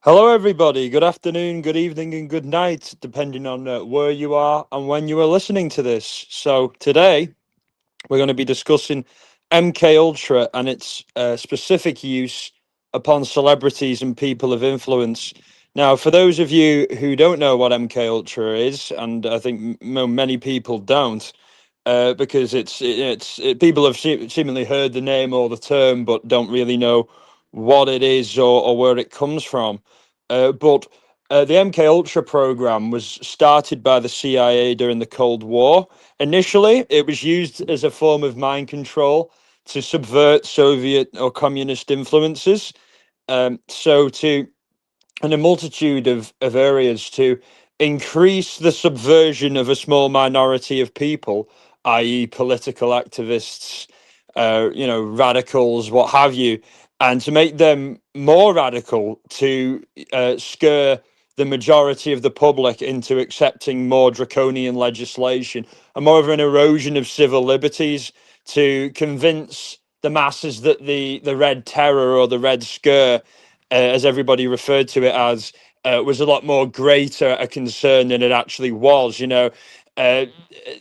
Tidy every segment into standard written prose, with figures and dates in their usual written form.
Hello, everybody. Good afternoon, good evening, and good night, depending on where you are and when you are listening to this. So today we're going to be discussing MK Ultra and its specific use upon celebrities and people of influence. Now, for those of you who don't know what MK Ultra is, and I think many people don't, because people have seemingly heard the name or the term, but don't really know what it is or where it comes from. But the MK Ultra program was started by the CIA during the Cold War. Initially, it was used as a form of mind control to subvert Soviet or communist influences. So to in a multitude of areas to increase the subversion of a small minority of people, i.e., political activists, radicals, what have you, and to make them more radical to scare the majority of the public into accepting more draconian legislation and more of an erosion of civil liberties to convince the masses that the Red Terror or the Red Scare, as everybody referred to it as, was a lot more greater a concern than it actually was. Uh,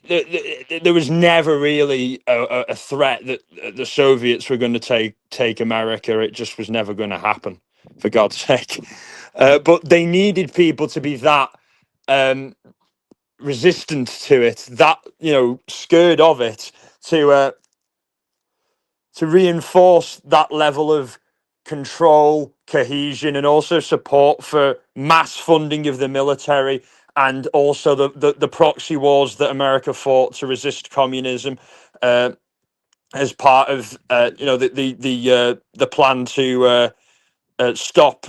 there was never really a threat that the Soviets were going to take America. It just was never going to happen, for God's sake. But they needed people to be that um, resistant to it, that scared of it, to to reinforce that level of control, cohesion, and also support for mass funding of the military, and also the proxy wars that America fought to resist communism, uh, as part of the plan to stop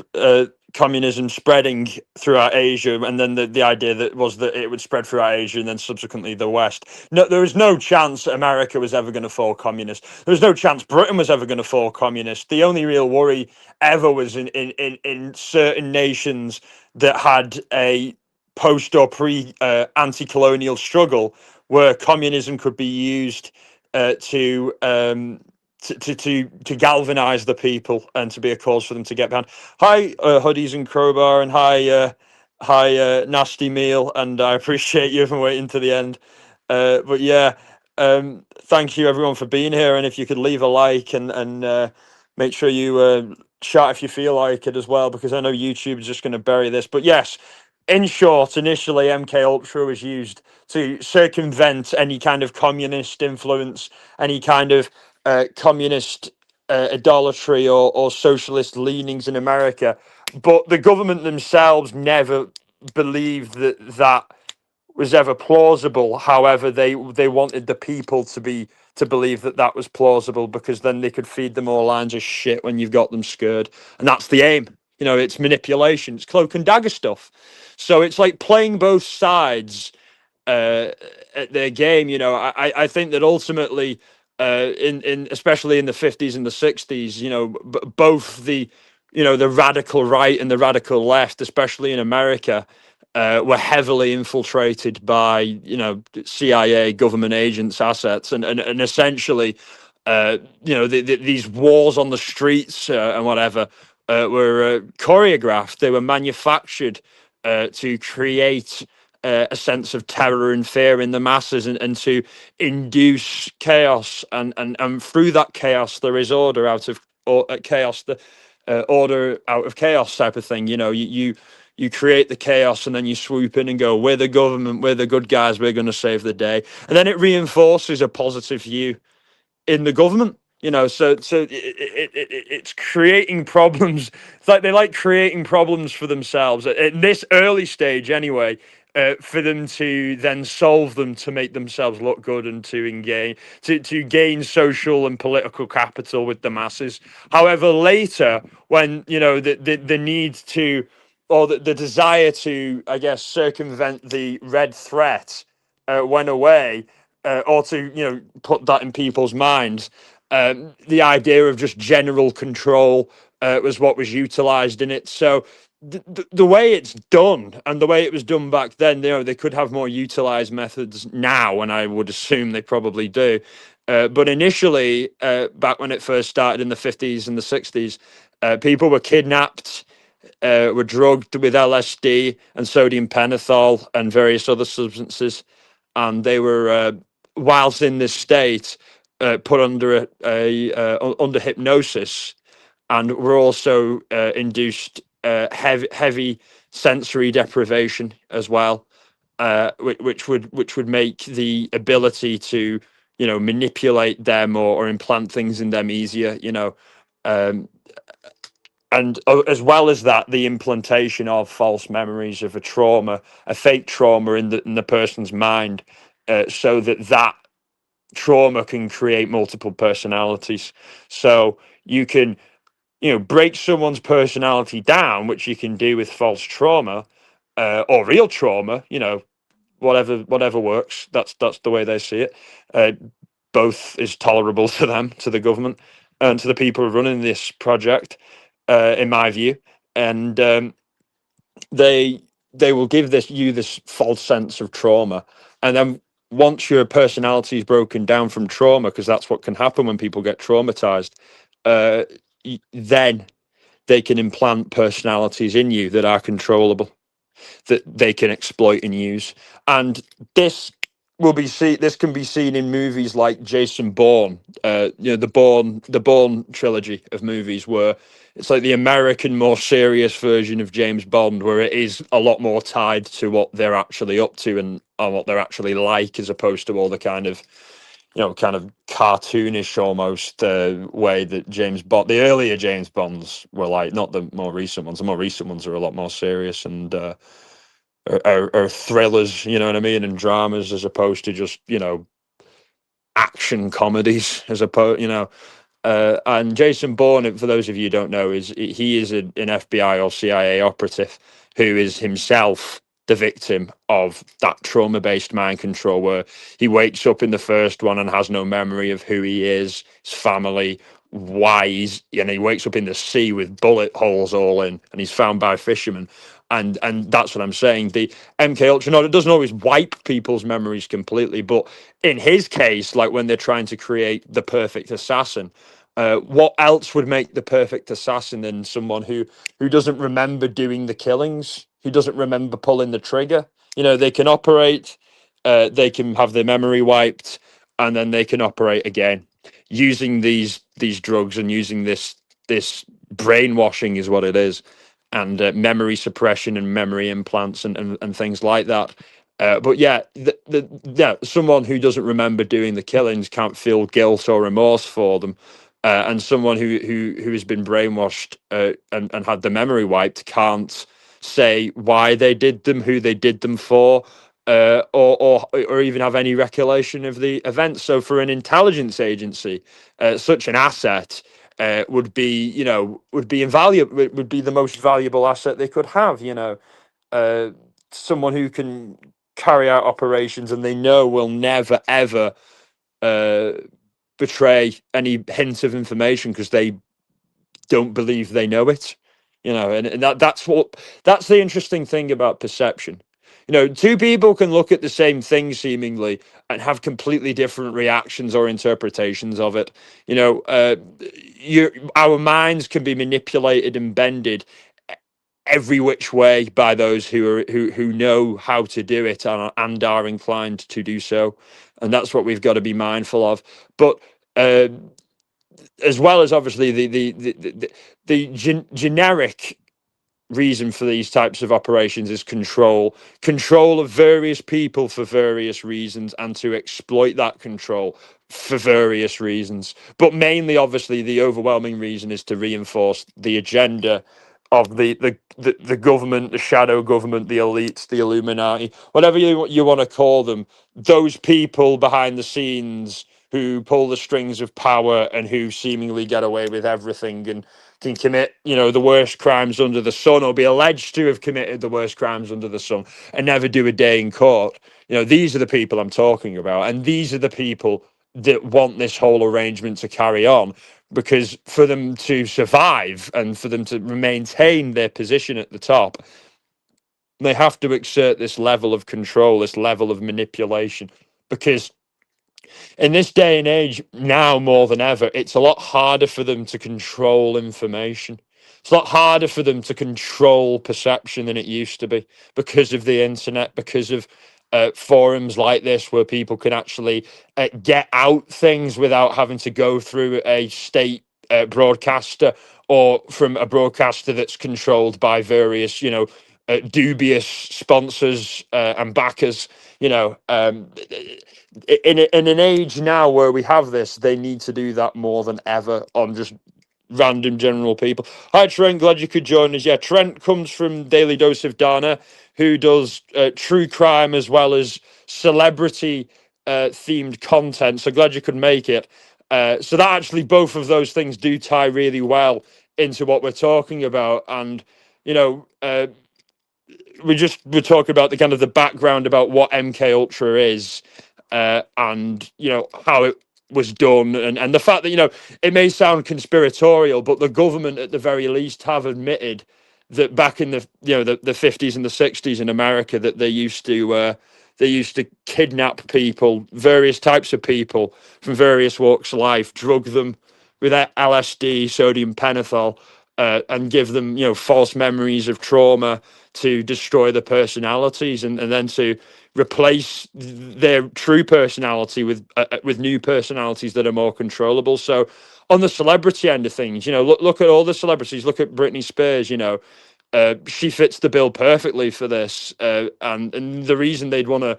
communism spreading throughout Asia, and then the idea that was that it would spread throughout Asia and then subsequently the West. No, there was no chance America was ever going to fall communist. There was no chance Britain was ever going to fall communist. The only real worry ever was in certain nations that had a post or pre anti-colonial struggle where communism could be used to galvanize the people and to be a cause for them to get behind. Hi, hoodies and crowbar, and hi, nasty meal, and I appreciate you for waiting to the end. But yeah, thank you everyone for being here, and if you could leave a like and make sure you chat if you feel like it as well, because I know YouTube is just going to bury this. But yes, in short, initially MK Ultra was used to circumvent any kind of communist influence, any kind of communist idolatry or socialist leanings in America. But the government themselves never believed that was ever plausible. However, they wanted the people to believe that was plausible, because then they could feed them all lines of shit when you've got them scared, and that's the aim. It's manipulation. It's cloak and dagger stuff. So it's like playing both sides at their game. I think that ultimately, in especially in the 50s and the 60s, both the radical right and the radical left, especially in America, were heavily infiltrated by CIA government agents' assets, and essentially, these wars on the streets and whatever were choreographed. They were manufactured to create a sense of terror and fear in the masses, and to induce chaos, and through that chaos there is order out of chaos, the order out of chaos type of thing. You create the chaos, and then you swoop in and go, we're the government, we're the good guys, we're going to save the day, and then it reinforces a positive view in the government. It's creating problems. It's like they like creating problems for themselves at this early stage anyway, for them to then solve them to make themselves look good, and to gain social and political capital with the masses. However, later, when the need to, or the desire to, I guess, circumvent the red threat went away, or to put that in people's minds. The idea of just general control was what was utilized in it. So the way it's done and the way it was done back then, they could have more utilized methods now, and I would assume they probably do. But initially, back when it first started in the 50s and the 60s, people were kidnapped, were drugged with LSD and sodium pentothal and various other substances, and they were, whilst in this state, put under under hypnosis, and were also induced heavy sensory deprivation as well, which would make the ability to, manipulate them, or implant things in them easier. Um, and as well as that, the implantation of false memories of a fake trauma in the person's mind, so that trauma can create multiple personalities. So you can, break someone's personality down, which you can do with false trauma, or real trauma. Whatever works. That's the way they see it. Both is tolerable to them, to the government, and to the people running this project, in my view. And they will give this false sense of trauma, and then once your personality is broken down from trauma, because that's what can happen when people get traumatized, uh, then they can implant personalities in you that are controllable, that they can exploit and use. And this this can be seen in movies like Jason Bourne, the Bourne trilogy of movies, where it's like the American, more serious version of James Bond, where it is a lot more tied to what they're actually up to, and what they're actually like, as opposed to all the kind of, kind of cartoonish almost, way that the earlier James Bonds were like, not the more recent ones. The more recent ones are a lot more serious, and are thrillers, you know what I mean, and dramas, as opposed to just, action comedies, as opposed, and Jason Bourne, for those of you who don't know, he is an FBI or CIA operative who is himself the victim of that trauma-based mind control, where he wakes up in the first one and has no memory of who he is, his family, why and he wakes up in the sea with bullet holes all in, and he's found by fishermen. And that's what I'm saying. The MK Ultra, no, it doesn't always wipe people's memories completely, but in his case, like when they're trying to create the perfect assassin, what else would make the perfect assassin than someone who doesn't remember doing the killings, who doesn't remember pulling the trigger? They can operate, they can have their memory wiped, and then they can operate again using these drugs, and using this brainwashing is what it is, and memory suppression and memory implants, and things like that. But yeah, someone who doesn't remember doing the killings can't feel guilt or remorse for them, and someone who has been brainwashed, and had the memory wiped, can't say why they did them, who they did them for, or even have any recollection of the events. So for an intelligence agency, such an asset, would be, would be invaluable. Would be the most valuable asset they could have. Uh, Someone who can carry out operations, and they know will never ever uh, betray any hint of information, because they don't believe they know it. And that's the interesting thing about perception. Two people can look at the same thing seemingly and have completely different reactions or interpretations of it. Our minds can be manipulated and bended every which way by those who know how to do it, and are inclined to do so, and that's what we've got to be mindful of. But as well as, obviously, the generic reason for these types of operations is control of various people for various reasons, and to exploit that control for various reasons. But mainly, obviously, the overwhelming reason is to reinforce the agenda of the government, the shadow government, the elites, the Illuminati, whatever you want to call them. Those people behind the scenes who pull the strings of power, and who seemingly get away with everything, and can commit, the worst crimes under the sun, or be alleged to have committed the worst crimes under the sun, and never do a day in court. These are the people I'm talking about, and these are the people that want this whole arrangement to carry on, because for them to survive, and for them to maintain their position at the top, they have to exert this level of control, this level of manipulation, because in this day and age, now more than ever, it's a lot harder for them to control information. it's a lot harder for them to control perception than it used to be because of the internet, because of forums like this where people can actually get out things without having to go through a state broadcaster or from a broadcaster that's controlled by various, dubious sponsors and backers. In an age now where we have this, they need to do that more than ever on just random general people. Hi Trent, glad you could join us. Yeah, Trent comes from Daily Dose of Dana, who does true crime as well as celebrity themed content. So glad you could make it. So that actually, both of those things do tie really well into what we're talking about. And you know, we're talking about the kind of the background about what MK Ultra is, and how it was done, and the fact that it may sound conspiratorial, but the government at the very least have admitted that back in the 50s and the 60s in America that they used to kidnap people, various types of people from various walks of life, drug them with LSD, sodium pentothal, and give them false memories of trauma to destroy the personalities, and then to replace their true personality with new personalities that are more controllable. So on the celebrity end of things, look at all the celebrities. Look at Britney Spears. She fits the bill perfectly for this, and the reason they'd want to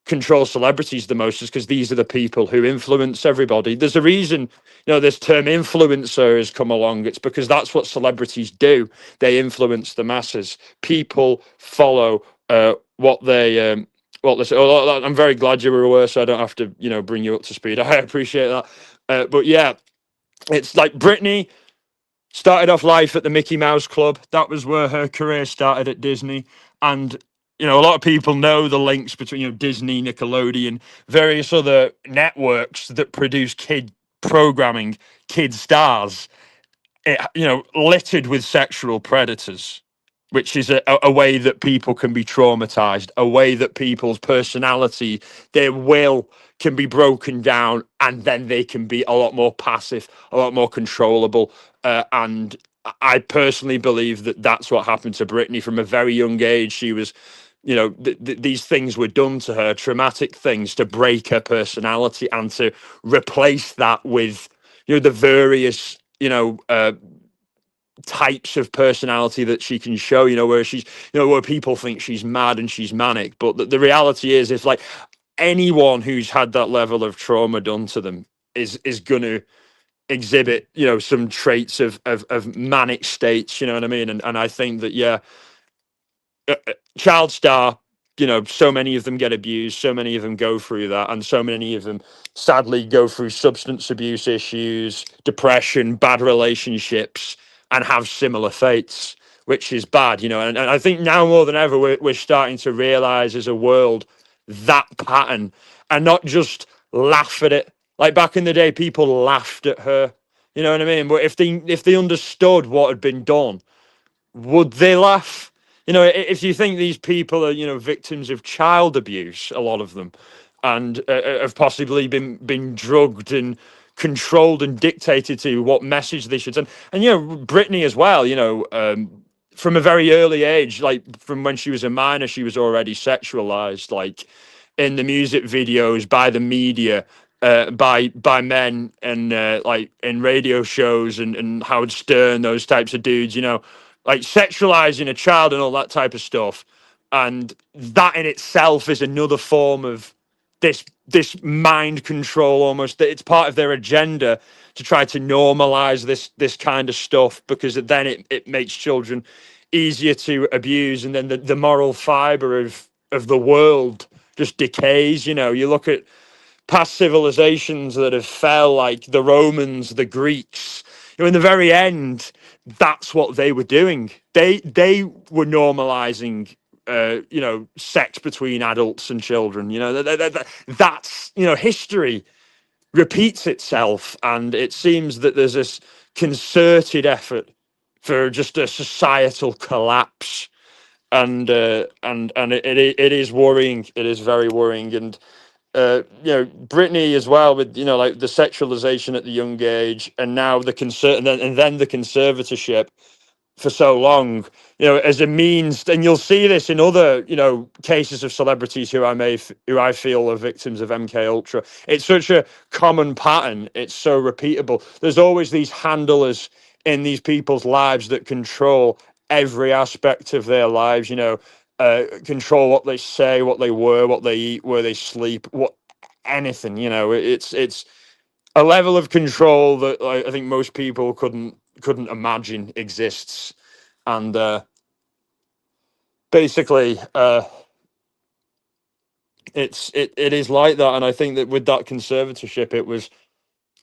control celebrities the most is because these are the people who influence everybody. There's a reason, this term influencer has come along. It's because that's what celebrities do. They influence the masses. People follow what they say. Oh, I'm very glad you were aware, so I don't have to, bring you up to speed. I appreciate that. But yeah, it's like Britney started off life at the Mickey Mouse Club. That was where her career started at Disney. And, a lot of people know the links between, Disney, Nickelodeon, various other networks that produce kid programming, kid stars, littered with sexual predators, which is a way that people can be traumatized, a way that people's personality, their will can be broken down, and then they can be a lot more passive, a lot more controllable. And I personally believe that that's what happened to Britney from a very young age. She was, these things were done to her, traumatic things to break her personality and to replace that with, the various, types of personality that she can show, where she's, where people think she's mad and she's manic. But the reality is, if like anyone who's had that level of trauma done to them is going to exhibit, some traits of manic states, you know what I mean? And I think that, yeah, child star, so many of them get abused, so many of them go through that, and so many of them sadly go through substance abuse issues, depression, bad relationships, and have similar fates, which is bad, and I think now more than ever we're starting to realize as a world that pattern, and not just laugh at it. Like back in the day, people laughed at her, you know what I mean? But if they understood what had been done, would they laugh? If you think these people are, victims of child abuse, a lot of them, and have possibly been drugged and controlled and dictated to what message they should send, and Britney as well, from a very early age, like from when she was a minor, she was already sexualized, like in the music videos by the media, by men, and like in radio shows, and Howard Stern, those types of dudes, like sexualizing a child and all that type of stuff. And that in itself is another form of this mind control, almost, that it's part of their agenda to try to normalize this kind of stuff, because then it makes children easier to abuse, and then the moral fiber of the world just decays. You look at past civilizations that have fell, like the Romans, the Greeks. In the very end, that's what they were doing. They were normalizing, sex between adults and children. That's history repeats itself, and it seems that there's this concerted effort for just a societal collapse, and it is worrying. It is very worrying. And Brittany as well, with like the sexualization at the young age, and now the and then the conservatorship. for so long, as a means. And you'll see this in other, cases of celebrities who I feel are victims of MK Ultra. It's such a common pattern. It's so repeatable. There's always these handlers in these people's lives that control every aspect of their lives. Control what they say, what they wear, what they eat, where they sleep, what anything. It's a level of control that I think most people couldn't imagine exists. And basically, it is like that. And I think that with that conservatorship, it was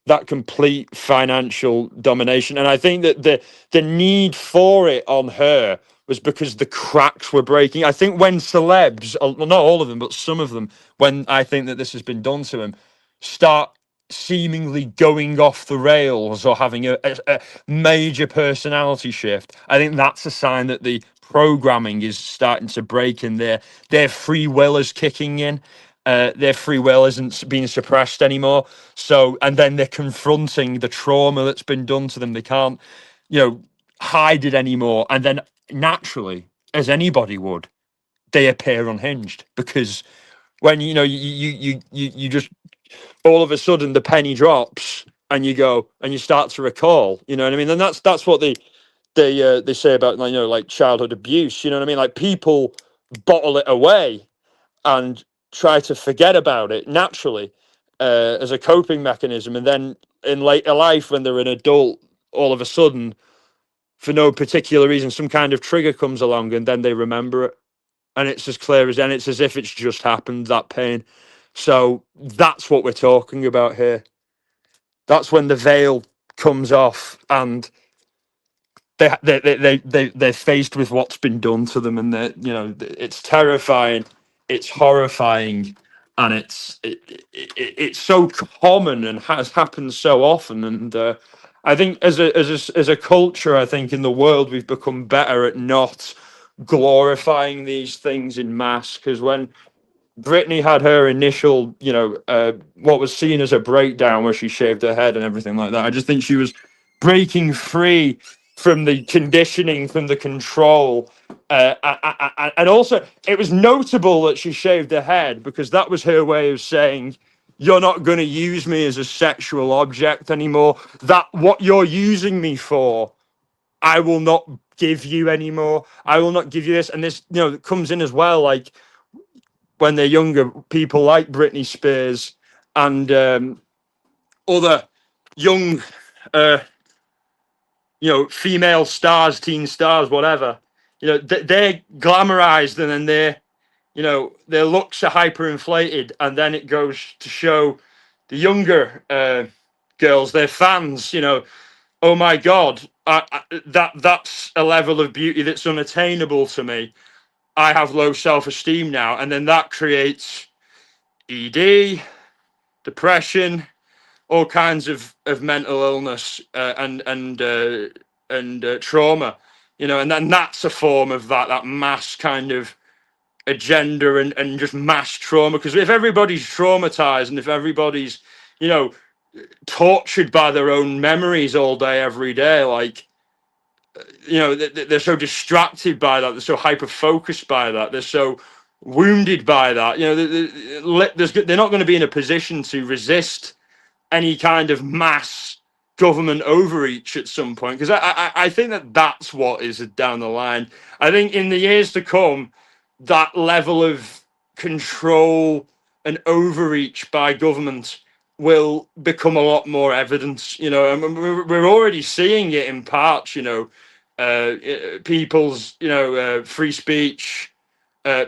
that complete financial domination. And I think that the need for it on her was because the cracks were breaking. I think when celebs, well, not all of them, but some of them, when I think that this has been done to them, start seemingly going off the rails or having a major personality shift, I think that's a sign that the programming is starting to break and their free will is kicking in. Their free will isn't being suppressed anymore. So, and then they're confronting the trauma that's been done to them. They can't, hide it anymore. And then naturally, as anybody would, they appear unhinged because when you just all of a sudden the penny drops and you go and you start to recall. You know what I mean? And that's what they say about like childhood abuse. You know what I mean? Like people bottle it away and try to forget about it naturally as a coping mechanism, and then in later life when they're an adult, all of a sudden, for no particular reason, some kind of trigger comes along, and then they remember it, and it's as clear as, and it's as if it's just happened, that pain. So that's what we're talking about here. That's when the veil comes off, and they're faced with what's been done to them, and it's terrifying, it's horrifying, and it's so common and has happened so often. And I think as a culture, I think in the world we've become better at not glorifying these things in mass. Because when Britney had her initial, what was seen as a breakdown where she shaved her head and everything like that, I just think she was breaking free from the conditioning, from the control. And also, it was notable that she shaved her head because that was her way of saying, you're not going to use me as a sexual object anymore. That what you're using me for, I will not give you anymore. I will not give you this. And this, comes in as well, like, when they're younger, people like Britney Spears and other young, female stars, teen stars, whatever, they're glamorized, and then their looks are hyperinflated, and then it goes to show the younger girls, their fans, oh my God, that's a level of beauty that's unattainable to me. I have low self-esteem now, and then that creates ED, depression, all kinds of mental illness and trauma, and then that's a form of that mass kind of agenda and just mass trauma. Because if everybody's traumatized and if everybody's, tortured by their own memories all day, every day, like, they're so distracted by that, they're so hyper focused by that, they're so wounded by that, they're not going to be in a position to resist any kind of mass government overreach at some point. Because I think that's what is down the line. I think in the years to come, that level of control and overreach by government will become a lot more evident, and we're already seeing it in parts, people's, free speech,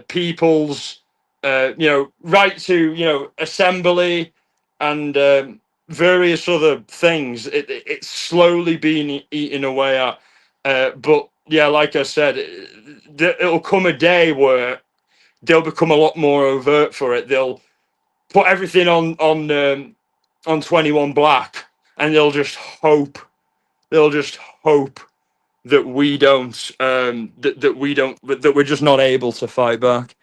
people's, right to, assembly and various other things. It's slowly being eaten away at. But yeah, like I said, it'll come a day where they'll become a lot more overt for it. They'll put everything on 21 Black, and they'll just hope that we don't that we're just not able to fight back.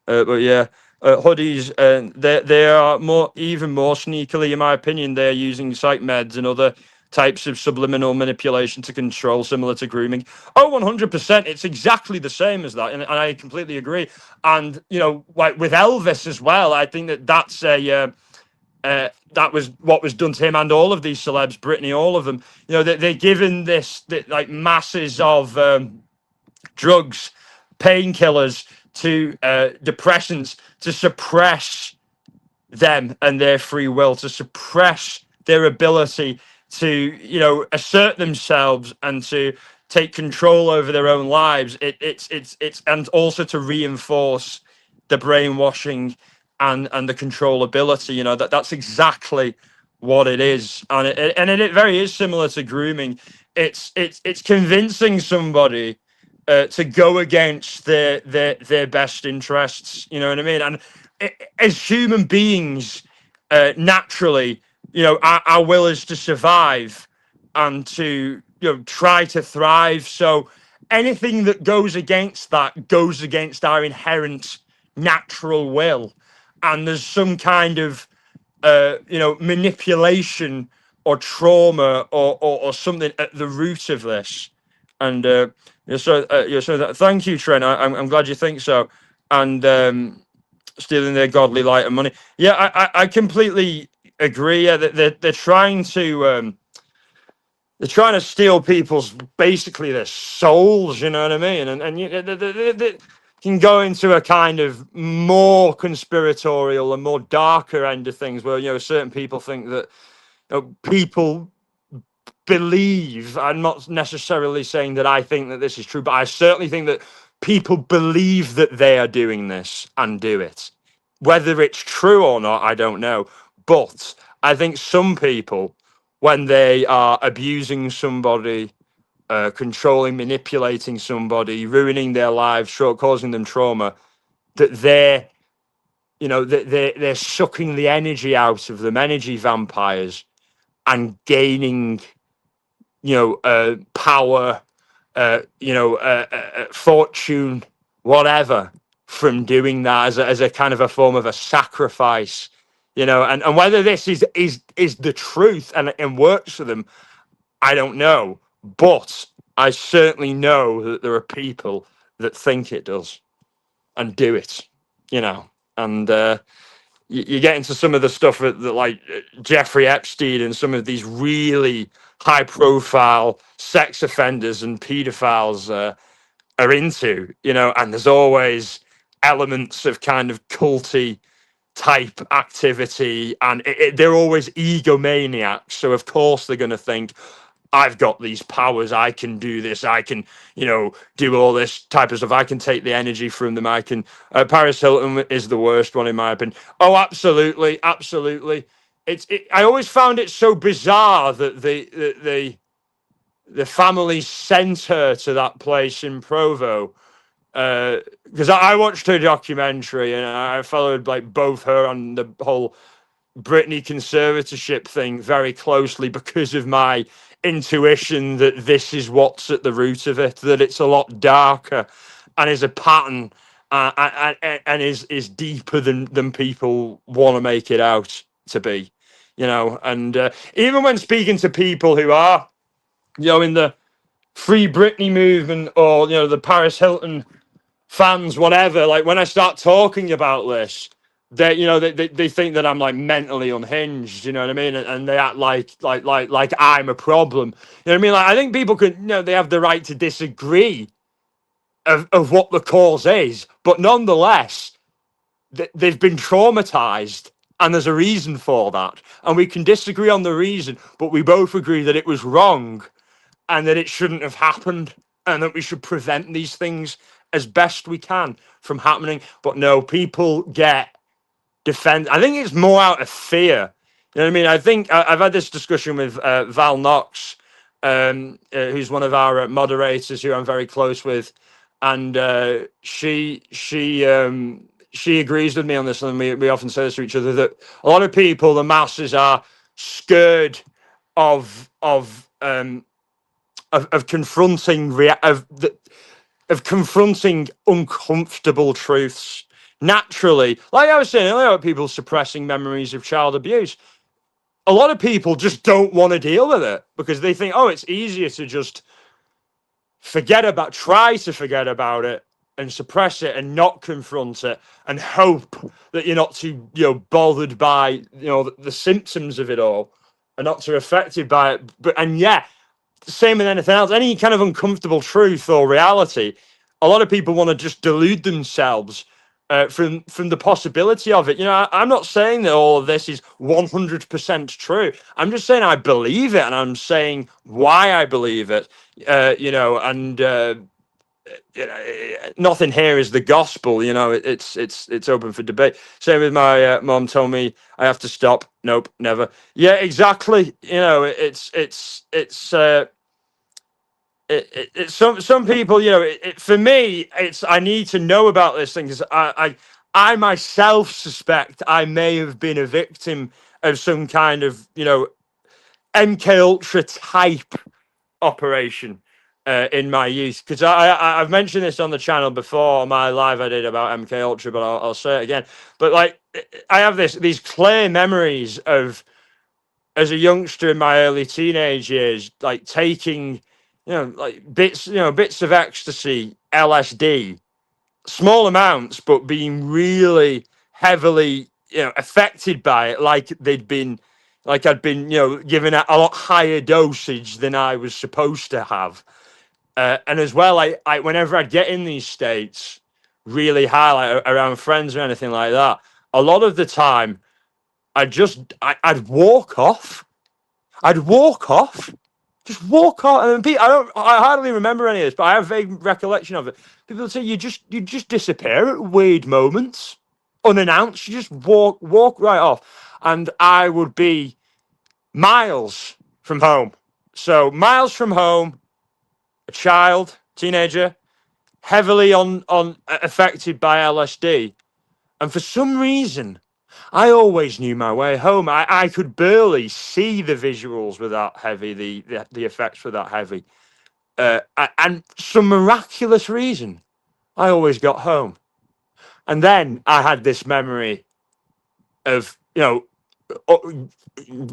But yeah, hoodies, they are even more sneakily, in my opinion, they're using psych meds and other types of subliminal manipulation to control, similar to grooming. Oh, 100%. It's exactly the same as that. And I completely agree. And, you know, like with Elvis as well, I think that that's that was what was done to him and all of these celebs, Britney, all of them. You know, they're given like masses of drugs, painkillers, to depressants to suppress them and their free will, to suppress their ability to, you know, assert themselves and to take control over their own lives. It's and also to reinforce the brainwashing and the controllability. You know, that's exactly what it is, and it very is similar to grooming. It's convincing somebody to go against their best interests. You know what I mean? And as human beings, naturally, you know, our will is to survive and to, you know, try to thrive. So anything that goes against that goes against our inherent natural will, and there's some kind of you know, manipulation or trauma or something at the root of this. And thank you, Trent. I'm glad you think so. And stealing their godly light and money. Yeah, I completely agree. Yeah, that they're trying to steal people's, basically, their souls. You know what I mean? And you, they can go into a kind of more conspiratorial and more darker end of things, where, you know, certain people think that, you know, people believe. I'm not necessarily saying that I think that this is true, but I certainly think that people believe that they are doing this and do it. Whether it's true or not, I don't know. But I think some people, when they are abusing somebody, controlling, manipulating somebody, ruining their lives, causing them trauma, that they're, you know, that they're sucking the energy out of them, energy vampires, and gaining, you know, power, fortune, whatever, from doing that as a kind of a form of a sacrifice, you know. And whether this is the truth and works for them, I don't know. But I certainly know that there are people that think it does and do it, you know. And you get into some of the stuff that like Jeffrey Epstein and some of these really high profile sex offenders and pedophiles are into, you know, and there's always elements of kind of culty type activity, and they're always egomaniacs. So of course they're going to think, I've got these powers, I can do this, I can, you know, do all this type of stuff, I can take the energy from them, I can. Paris Hilton is the worst one in my opinion. Oh, absolutely, absolutely. I always found it so bizarre that the family sent her to that place in Provo, because I watched her documentary and I followed like both her and the whole Britney conservatorship thing very closely, because of my intuition that this is what's at the root of it, that it's a lot darker and is a pattern, and is deeper than people want to make it out to be, you know. And even when speaking to people who are, you know, in the Free Britney movement, or, you know, the Paris Hilton fans, whatever, like when I start talking about this, they, you know, they think that I'm like mentally unhinged, you know what I mean? And they act like I'm a problem. You know what I mean? Like, I think people can, you know, they have the right to disagree of what the cause is, but nonetheless, they've been traumatized, and there's a reason for that. And we can disagree on the reason, but we both agree that it was wrong and that it shouldn't have happened, and that we should prevent these things as best we can from happening. But no, people get defend. I think it's more out of fear. You know what I mean? I think I've had this discussion with Val Knox, who's one of our moderators, who I'm very close with, and she agrees with me on this, and we often say this to each other, that a lot of people, the masses, are scared of confronting of confronting uncomfortable truths. Naturally, like I was saying earlier, about people suppressing memories of child abuse. a lot of people just don't want to deal with it because they think, oh, it's easier to just try to forget about it and suppress it and not confront it and hope that you're not too, bothered by, the symptoms of it all and not too affected by it. But, and yeah, same with anything else, any kind of uncomfortable truth or reality, a lot of people want to just delude themselves from the possibility of it. I'm not saying that all of this is 100% true. I'm just saying I believe it, and I'm saying why I believe it. And nothing here is the gospel. It's open for debate. Same with my mom told me I have to stop. Nope, never. Yeah, exactly. Some people, for me, it's I need to know about this thing because I myself suspect I may have been a victim of some kind of MK Ultra type operation in my youth. Because I've mentioned this on the channel before, my live I did about MK Ultra, but I'll say it again. But like, I have these clear memories of as a youngster in my early teenage years, like taking, like bits of ecstasy, LSD, small amounts, but being really heavily, affected by it, like I'd been, given a lot higher dosage than I was supposed to have. And as well, I whenever I'd get in these states, really high, like around friends or anything like that, a lot of the time, I'd walk off. I'd walk off, just walk off. And I hardly remember any of this, but I have vague recollection of it. People say you just disappear at weird moments, unannounced. You just walk right off, and I would be miles from home. So miles from home, a child, teenager, heavily on affected by LSD, and for some reason, I always knew my way home. I could barely see the visuals were that heavy, the effects were that heavy. And some miraculous reason, I always got home. And then I had this memory of,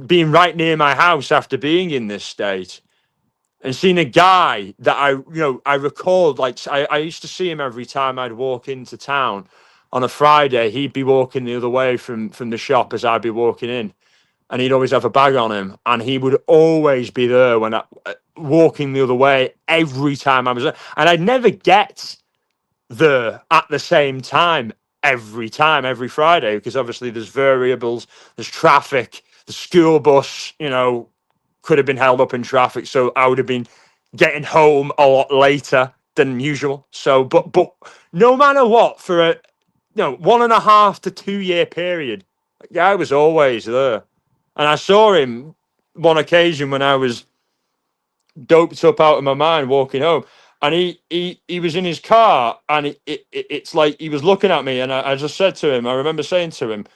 being right near my house after being in this state and seeing a guy that I recalled, like I used to see him every time I'd walk into town on a Friday. He'd be walking the other way from the shop as I'd be walking in, and he'd always have a bag on him, and he would always be there when walking the other way every time I was there. And I'd never get there at the same time every Friday, because obviously there's variables, there's traffic, the school bus, could have been held up in traffic, so I would have been getting home a lot later than usual. So, but no matter what, for a 1.5 to 2 year period, the guy was always there, and I saw him one occasion when I was doped up out of my mind walking home, and he was in his car, and it's like he was looking at me, and I just said to him, I remember saying to him,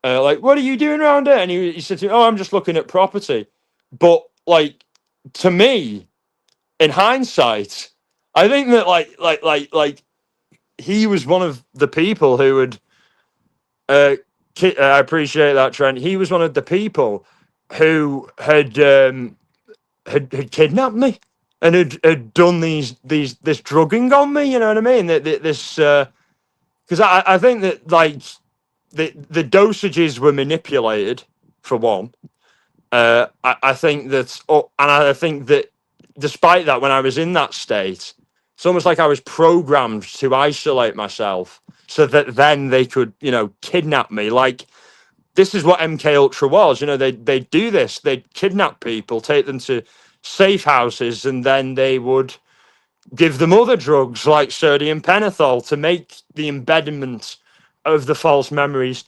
like, what are you doing around here? And he said to me, oh, I'm just looking at property. But like, to me, in hindsight, I think that like he was one of the people who would I appreciate that, Trent. He was one of the people who had kidnapped me and had done this drugging on me. You know what I mean? This because I think that like the dosages were manipulated for one. I think that, and I think that despite that, when I was in that state, it's almost like I was programmed to isolate myself so that then they could, kidnap me. Like, this is what MK Ultra was. They do this. They'd kidnap people, take them to safe houses, and then they would give them other drugs like sodium pentothal to make the embedment of the false memories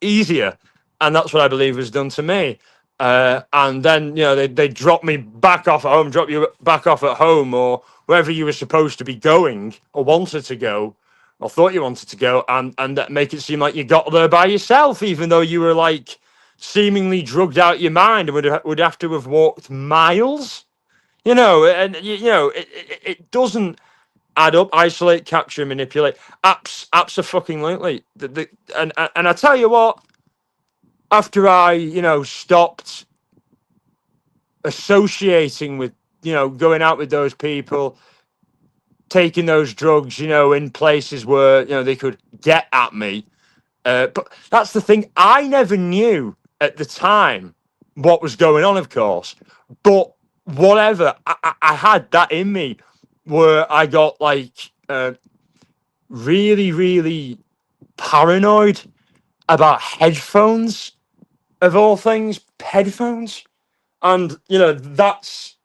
easier. And that's what I believe was done to me. And then, they drop me back off at home, drop you back off at home or wherever you were supposed to be going or wanted to go or thought you wanted to go, and that make it seem like you got there by yourself, even though you were like seemingly drugged out your mind and would have to have walked miles, and it doesn't add up. Isolate, capture, manipulate. Apps are fucking lately. And I tell you what, after I, stopped associating with, going out with those people, taking those drugs, in places where, they could get at me. But that's the thing. I never knew at the time what was going on, of course. But whatever, I had that in me where I got like really, really paranoid about headphones, of all things, headphones. And, that's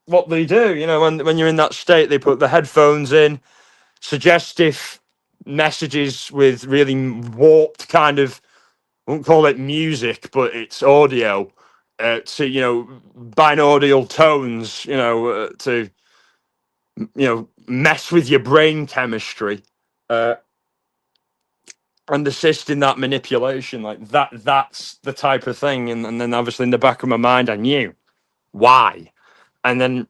what they do. When you're in that state, they put the headphones in, suggestive messages with really warped kind of, I won't call it music, but it's audio, to, binaural tones, to, mess with your brain chemistry, uh, and assist in that manipulation. Like that's the type of thing. And then obviously in the back of my mind, I knew why. And then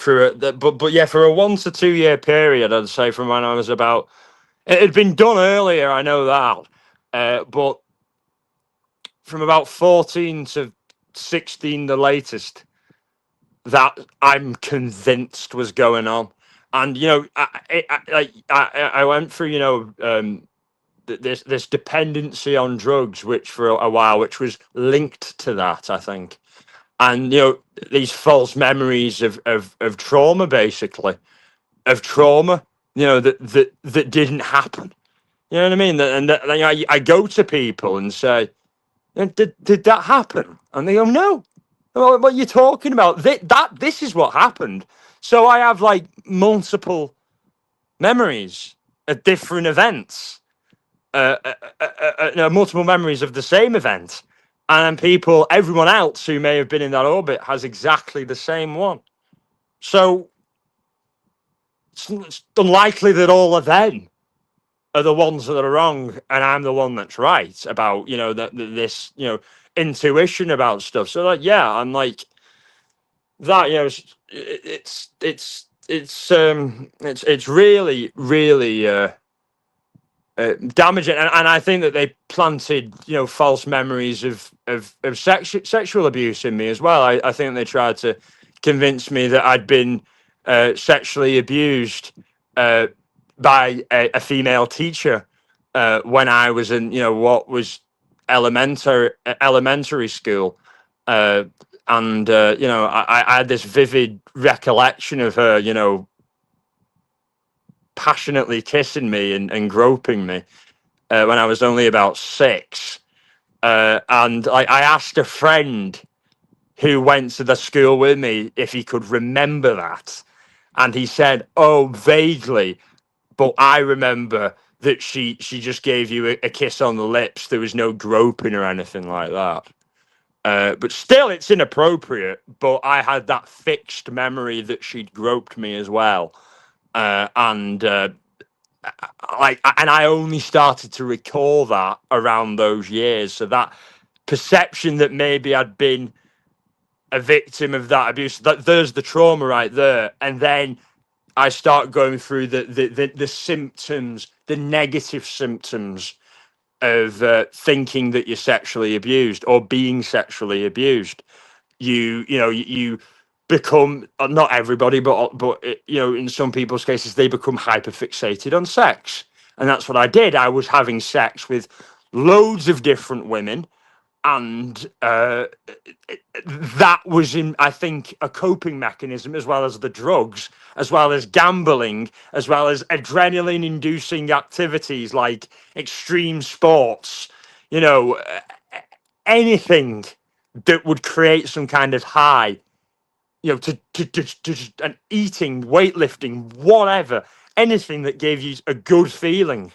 but yeah, for a 1 to 2 year period, I'd say from when I was about, it had been done earlier, I know that, but from about 14 to 16, the latest, that I'm convinced was going on. And I went through, this dependency on drugs, which for a while, which was linked to that, I think. And these false memories of trauma, basically, of trauma, that didn't happen. You know what I mean? I go to people and say, did that happen? And they go, no. What are you talking about? This is what happened. So I have like multiple memories of different events, multiple memories of the same event. And then everyone else who may have been in that orbit has exactly the same one. So it's unlikely that all of them are the ones that are wrong, and I'm the one that's right about, this, intuition about stuff. So like, yeah, I'm like that, it's really, really damaging, and I think that they planted, false memories of sexual abuse in me as well. I think they tried to convince me that I'd been sexually abused by a female teacher when I was in, what was elementary school, and I had this vivid recollection of her, passionately kissing me and groping me when I was only about 6. And I asked a friend who went to the school with me if he could remember that. And he said, oh, vaguely, but I remember that she just gave you a kiss on the lips. There was no groping or anything like that. But still, it's inappropriate. But I had that fixed memory that she'd groped me as well. And I only started to recall that around those years. So that perception that maybe I'd been a victim of that abuse, that there's the trauma right there. And then I start going through the symptoms, the negative symptoms of thinking that you're sexually abused or being sexually abused. You become, not everybody, but in some people's cases, they become hyperfixated on sex. And that's what I did. I was having sex with loads of different women, and that was, I think, a coping mechanism, as well as the drugs, as well as gambling, as well as adrenaline inducing activities like extreme sports, anything that would create some kind of high, and eating, weightlifting, whatever, anything that gave you a good feeling.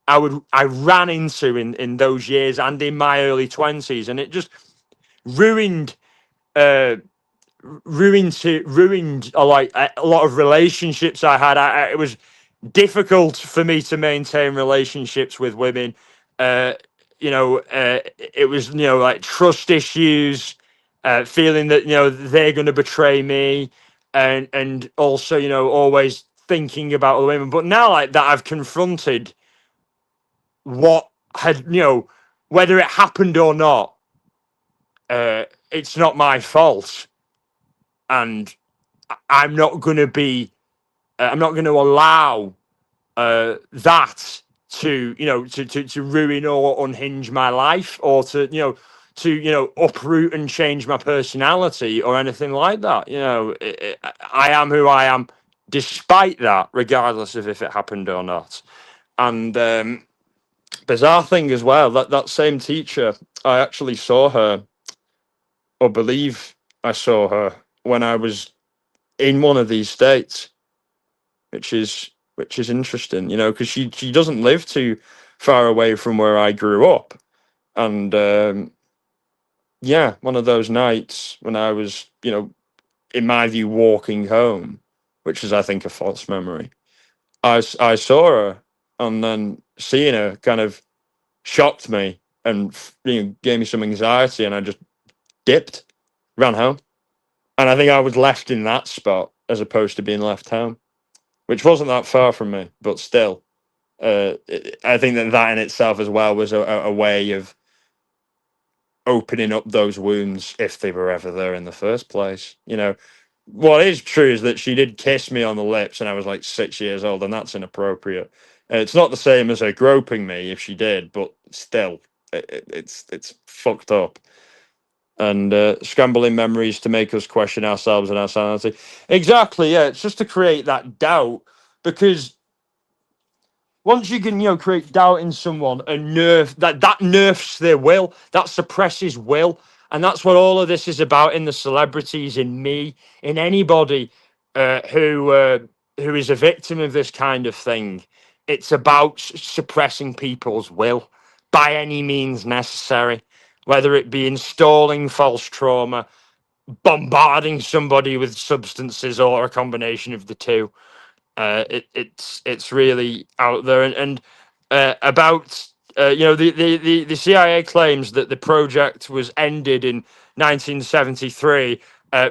I ran into in those years and in my early 20s, and it just ruined ruined a lot of relationships I had. It was difficult for me to maintain relationships with women. It was, like trust issues, feeling that, they're going to betray me, and also, always thinking about the women. But now, like that, I've confronted what had, whether it happened or not, it's not my fault, and I'm not going to be. I'm not going to allow that to to ruin or unhinge my life, or to uproot and change my personality or anything like that. I am who I am despite that, regardless of if it happened or not. And bizarre thing as well, that same teacher, I actually saw her, or believe I saw her, when I was in one of these states, which is interesting, because she doesn't live too far away from where I grew up. And yeah, one of those nights when I was, in my view, walking home, which is, I think, a false memory, I saw her, and then seeing her kind of shocked me and gave me some anxiety, and I just dipped, ran home. And I think I was left in that spot as opposed to being left home, which wasn't that far from me, but still. I think that in itself as well was a way of opening up those wounds if they were ever there in the first place. What is true is that she did kiss me on the lips, and I was like 6 years old, and that's inappropriate. It's not the same as her groping me if she did, but still, it's fucked up. And scrambling memories to make us question ourselves and our sanity. Exactly, yeah. It's just to create that doubt, because once you can, create doubt in someone and that nerfs their will, that suppresses will. And that's what all of this is about in the celebrities, in me, in anybody who is a victim of this kind of thing. It's about suppressing people's will by any means necessary, whether it be installing false trauma, bombarding somebody with substances, or a combination of the two. It's really out there, and about the CIA claims that the project was ended in 1973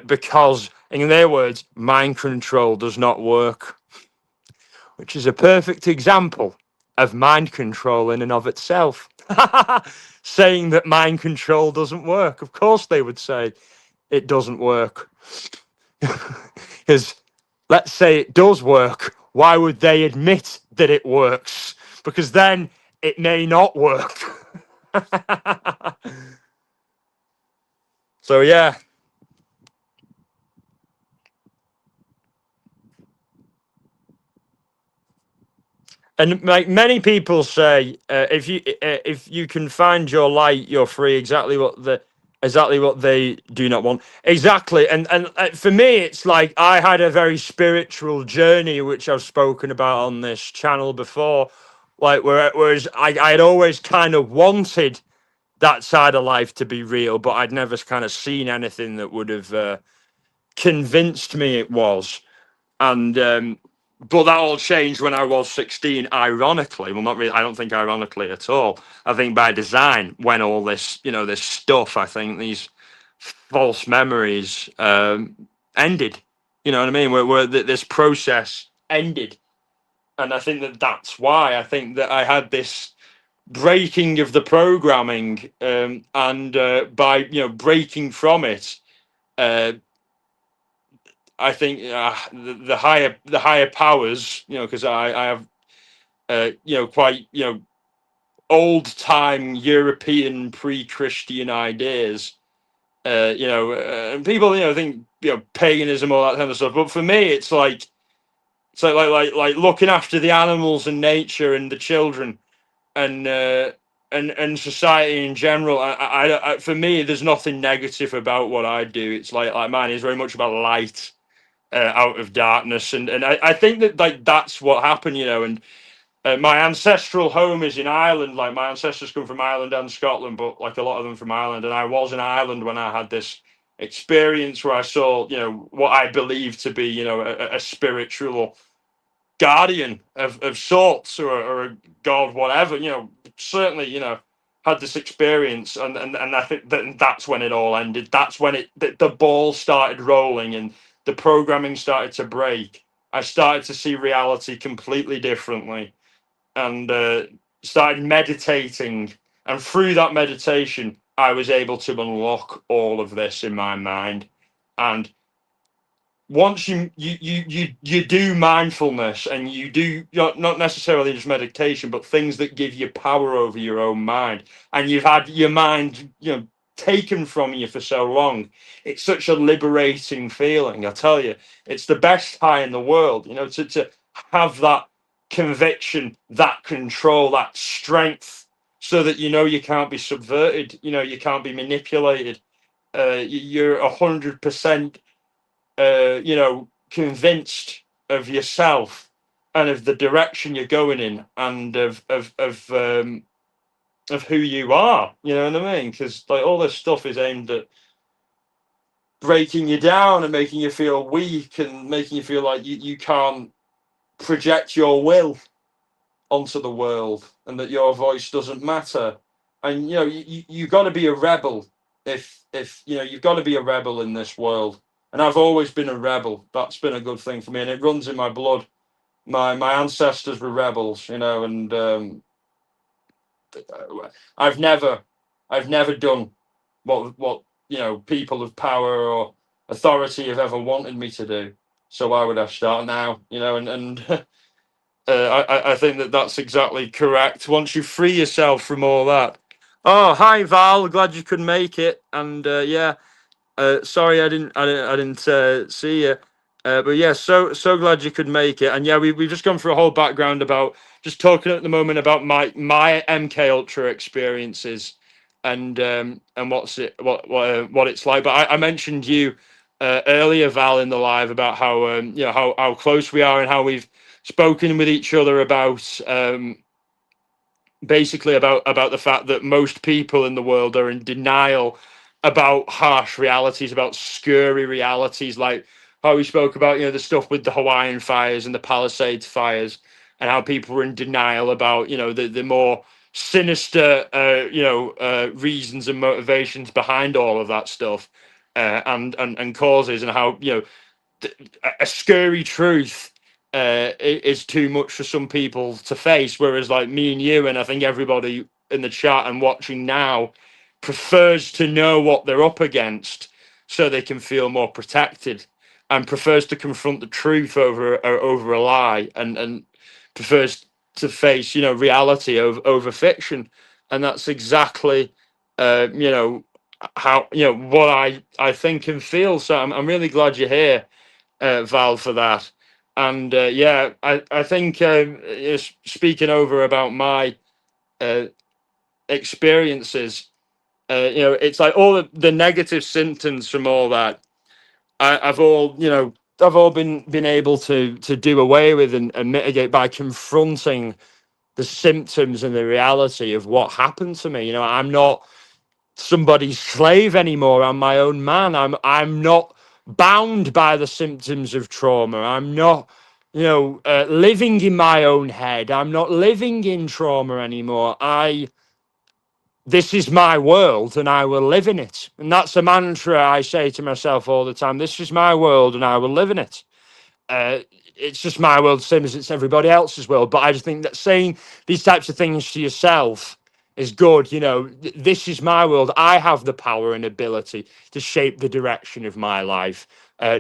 because, in their words, mind control does not work, which is a perfect example of mind control in and of itself. Saying that mind control doesn't work. Of course they would say it doesn't work. Because let's say it does work, why would they admit that it works? Because then it may not work. So yeah. And like many people say, if you can find your light, you're free. Exactly what they do not want. Exactly. And for me, it's like I had a very spiritual journey, which I've spoken about on this channel before. Like whereas I had always kind of wanted that side of life to be real, but I'd never kind of seen anything that would have convinced me it was. And but that all changed when I was 16, ironically. Well, not really, I don't think ironically at all. I think by design, when all this, this stuff, I think these false memories ended. You know what I mean? Where this process ended. And I think that's why I think that I had this breaking of the programming, and by, breaking from it, uh, I think the higher powers, because I have quite old time European pre-Christian ideas, and people think paganism, all that kind of stuff. But for me, it's like like looking after the animals and nature and the children, and and society in general. For me, there's nothing negative about what I do. It's like mine is very much about light out of darkness, and I think that like that's what happened, and my ancestral home is in Ireland. Like my ancestors come from Ireland and Scotland, but like a lot of them from Ireland, and I was in Ireland when I had this experience where I saw what I believe to be a spiritual guardian of sorts, or a god, whatever, certainly had this experience, and I think that's when it all ended. That's when the ball started rolling and the programming started to break. I started to see reality completely differently, and started meditating And through that meditation, I was able to unlock all of this in my mind. And once you do mindfulness, and you do not necessarily just meditation, but things that give you power over your own mind, and you've had your mind, taken from you for so long, it's such a liberating feeling. I tell you, it's the best high in the world, to have that conviction, that control, that strength, so that you can't be subverted, you can't be manipulated. You're 100% convinced of yourself and of the direction you're going in, and of who you are. You know what I mean? Because like all this stuff is aimed at breaking you down and making you feel weak and making you feel like you can't project your will onto the world, and that your voice doesn't matter. And you got to be a rebel. If you've got to be a rebel in this world. And I've always been a rebel. That's been a good thing for me, and it runs in my blood. My ancestors were rebels, and I've never done what people of power or authority have ever wanted me to do. So why would I start now? And I think that that's exactly correct. Once you free yourself from all that. Oh, hi Val. Glad you could make it. And yeah, sorry I didn't see you. But yeah, so glad you could make it. And yeah, we've just gone through a whole background about just talking at the moment about my MK Ultra experiences, and what it's like. But I mentioned you earlier, Val, in the live, about how how close we are, and how we've spoken with each other about basically about the fact that most people in the world are in denial about harsh realities, about scary realities, like how we spoke about the stuff with the Hawaiian fires and the Palisades fires, and how people were in denial about the more sinister reasons and motivations behind all of that stuff, and causes, and how a scary truth is too much for some people to face, whereas like me and you, and I think everybody in the chat and watching now, prefers to know what they're up against so they can feel more protected, and prefers to confront the truth over a lie, and prefers to face reality over fiction. And that's exactly how what I think and feel. So I'm really glad you're here, Val, for that. And yeah, I think speaking over about my uh, experiences, it's like all the negative symptoms from all that. I've all been able to do away with, and mitigate by confronting the symptoms and the reality of what happened to me. I'm not somebody's slave anymore. I'm my own man. I'm not bound by the symptoms of trauma. I'm not, living in my own head. I'm not living in trauma anymore. This is my world, and I will live in it. And that's a mantra I say to myself all the time. This is my world, and I will live in it. Uh, it's just my world, same as it's everybody else's world. But I just think that saying these types of things to yourself is good. This is my world. I have the power and ability to shape the direction of my life.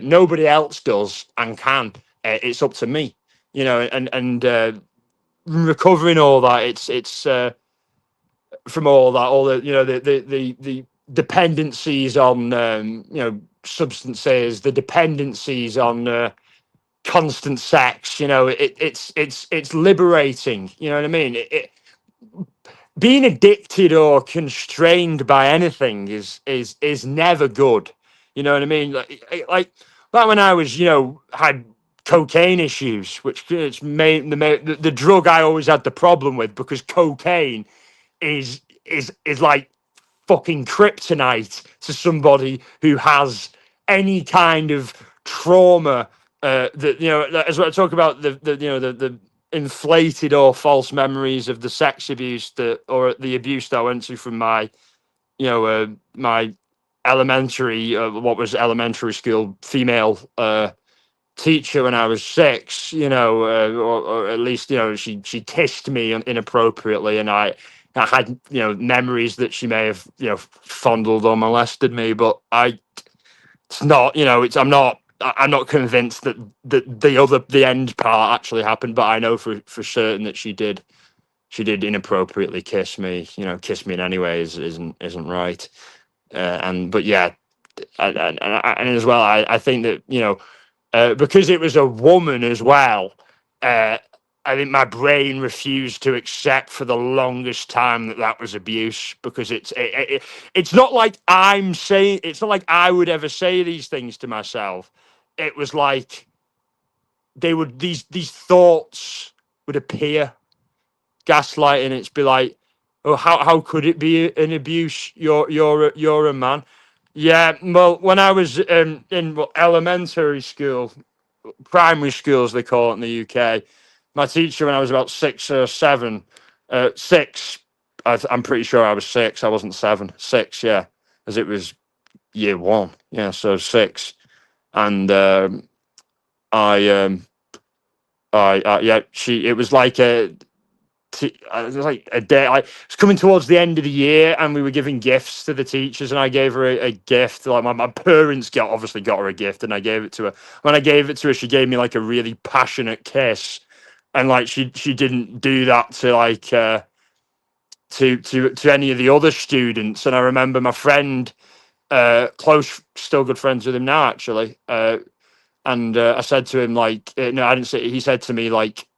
Nobody else does and can. It's up to me. And recovering all that. It's from all that, all the dependencies on substances, the dependencies on constant sex. It's liberating. You know what I mean? Being addicted or constrained by anything is never good. You know what I mean? Like when I was had cocaine issues, which it's made the drug I always had the problem with, because cocaine is like fucking kryptonite to somebody who has any kind of trauma. That as I talk about the inflated or false memories of the sex abuse or the abuse that I went through from my my elementary what was elementary school female teacher when I was 6, or at least she kissed me inappropriately, and I had, memories that she may have, fondled or molested me, but it's not, I'm not convinced that the end part actually happened, but I know for certain that she did inappropriately kiss me. Kiss me in any way isn't right. But yeah, and as well, I think that, because it was a woman as well, uh, I think my brain refused to accept for the longest time that was abuse, because it's not like it's not like I would ever say these things to myself. It was like these thoughts would appear, gaslighting. It's be like, oh, how could it be an abuse? You're a man. Yeah, well, when I was in elementary school, primary schools they call it in the UK. My teacher, when I was about 6 or 7, 6, I'm pretty sure I was 6. I wasn't 7, 6, yeah, as it was year 1, yeah, so 6, and yeah, it was like it was like a day. It's coming towards the end of the year, and we were giving gifts to the teachers, and I gave her a gift. Like my parents obviously got her a gift, and I gave it to her. When I gave it to her, she gave me like a really passionate kiss, and like she didn't do that to like to any of the other students. And I remember my friend, close, still good friends with him now actually. And I said to him like, no, I didn't say. He said to me like,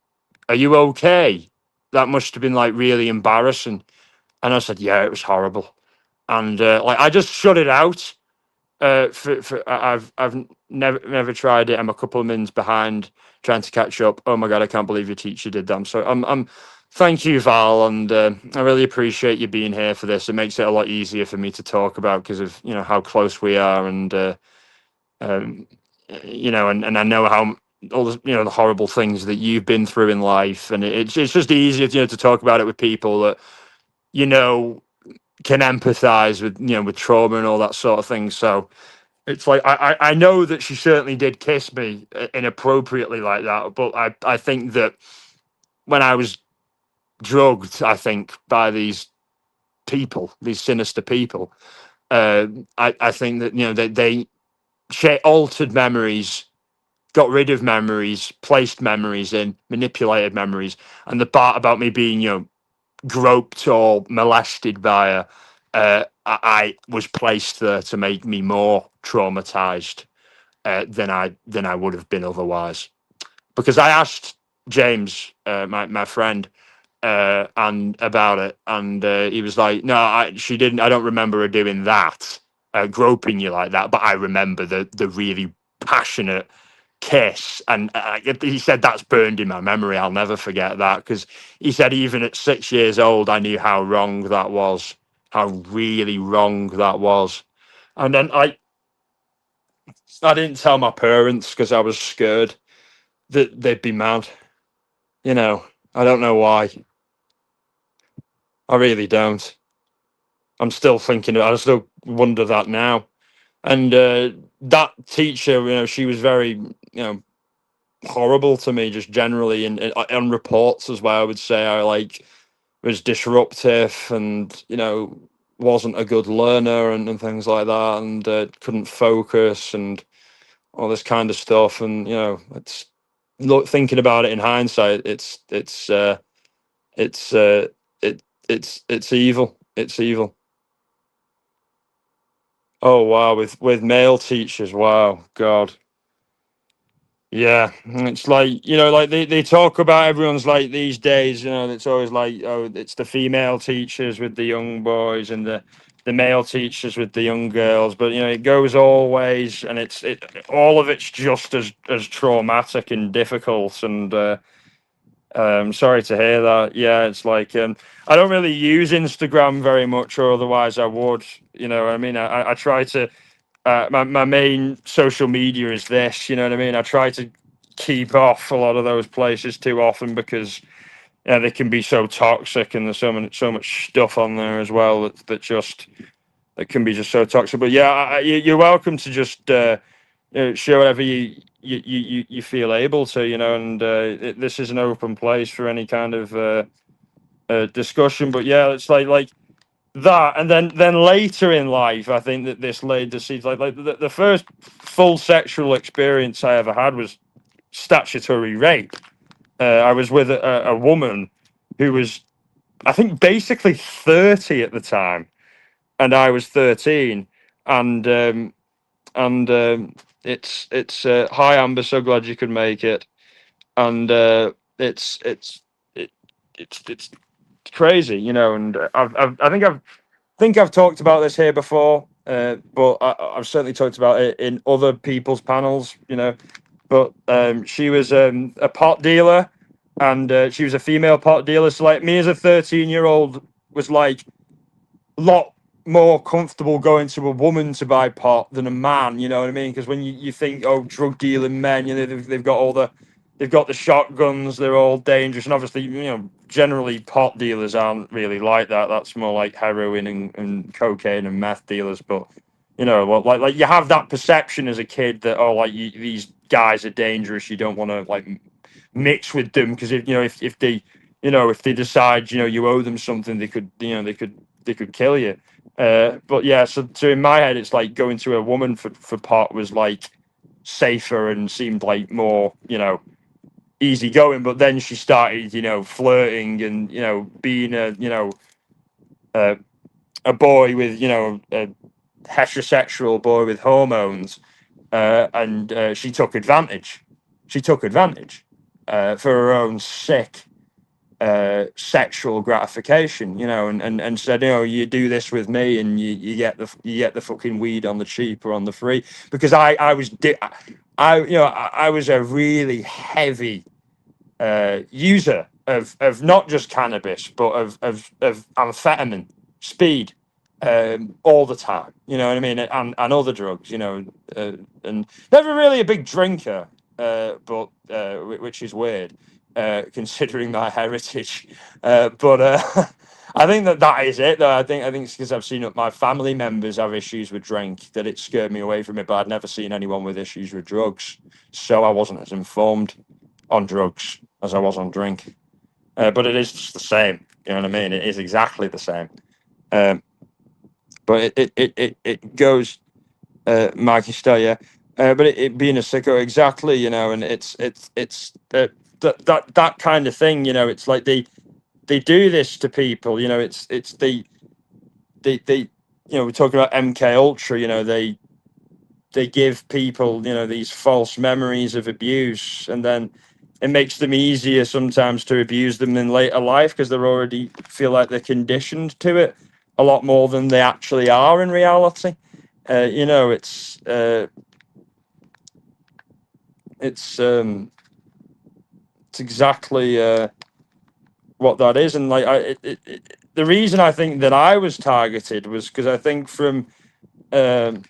"Are you okay? That must have been like really embarrassing." And I said, "Yeah, it was horrible." And like I just shut it out. I've never tried it. I'm a couple of minutes behind trying to catch up. Oh my god, I can't believe your teacher did that. So I'm thank you, Val, and I really appreciate you being here for this. It makes it a lot easier for me to talk about because of how close we are, and um, and I know how all the the horrible things that you've been through in life, and it's just easier to talk about it with people that you know can empathize with with trauma and all that sort of thing. So it's like I know that she certainly did kiss me inappropriately like that, but I think that when I was drugged, I think by these people, these sinister people, I think that they altered memories, got rid of memories, placed memories in, manipulated memories, and the part about me being groped or molested by her, I was placed there to make me more traumatized than I would have been otherwise. Because I asked James, my friend, and about it, and he was like, "No, she didn't. I don't remember her doing that, groping you like that. But I remember the really passionate kiss." And he said that's burned in my memory. I'll never forget that, because he said even at 6 years old, I knew how wrong that was, how really wrong that was. And then I didn't tell my parents because I was scared that they'd be mad. I don't know why. I really don't. I'm still thinking. I still wonder that now. And that teacher, she was very, horrible to me, just generally, and on reports as well. I would say I was disruptive, and wasn't a good learner, and things like that, and couldn't focus, and all this kind of stuff. And it's thinking about it in hindsight, it's it's evil. It's evil. Oh wow, with male teachers, wow, God. Yeah, it's like like they talk about everyone's like these days. It's always like, oh, it's the female teachers with the young boys and the male teachers with the young girls. But it goes all ways, and all of it's just as traumatic and difficult. And sorry to hear that. Yeah, it's like I don't really use Instagram very much, or otherwise I would. I mean, I try to. My main social media is this, you know what I mean? I try to keep off a lot of those places too often, because they can be so toxic, and there's so much stuff on there as well that can be just so toxic. But yeah, you're welcome to just share whatever you feel able to, and this is an open place for any kind of discussion. But yeah, it's like that, and then later in life, I think that this laid the seeds. Like the first full sexual experience I ever had was statutory rape. I was with a woman who was, I think, basically 30 at the time, and I was 13, and it's hi Amber, so glad you could make it, and it's it, it's crazy, you know, and I think I've talked about this here before, but I've certainly talked about it in other people's panels, you know. But she was a pot dealer, and she was a female pot dealer. So, like me as a 13-year-old, was like a lot more comfortable going to a woman to buy pot than a man. You know what I mean? Because when you think, oh, drug dealing men, you know, they've got all the they've got the shotguns, they're all dangerous, and obviously, you know, generally pot dealers aren't really like that. That's more like heroin and cocaine and meth dealers. But you know, like you have that perception as a kid that, oh, like these guys are dangerous. You don't want to like mix with them because if you know if they if they decide you owe them something, they could kill you. But yeah, so in my head, it's like going to a woman for pot was like safer and seemed like more easy going. But then she started flirting and being a, a boy with a heterosexual boy with hormones, and she took advantage. She took advantage for her own sick sexual gratification, and said, you do this with me, and you get the fucking weed on the cheap or on the free. Because I was a really heavy user of not just cannabis, but of amphetamine, speed, all the time. You know what I mean? And other drugs. And never really a big drinker, but which is weird, considering my heritage. But I think that is it, though. I think it's because I've seen that my family members have issues with drink that it scared me away from it. But I'd never seen anyone with issues with drugs, so I wasn't as informed on drugs as I was on drink. But it is just the same. You know what I mean? It is exactly the same. Um, but it goes, Mikey Stowe, yeah. But it being a sicko, exactly, and that kind of thing. It's like they do this to people. It's they we're talking about MK Ultra. They give people these false memories of abuse, and then it makes them easier sometimes to abuse them in later life because they're already feel like they're conditioned to it a lot more than they actually are in reality. It's exactly what that is. And like the reason I think that I was targeted was because I think from um,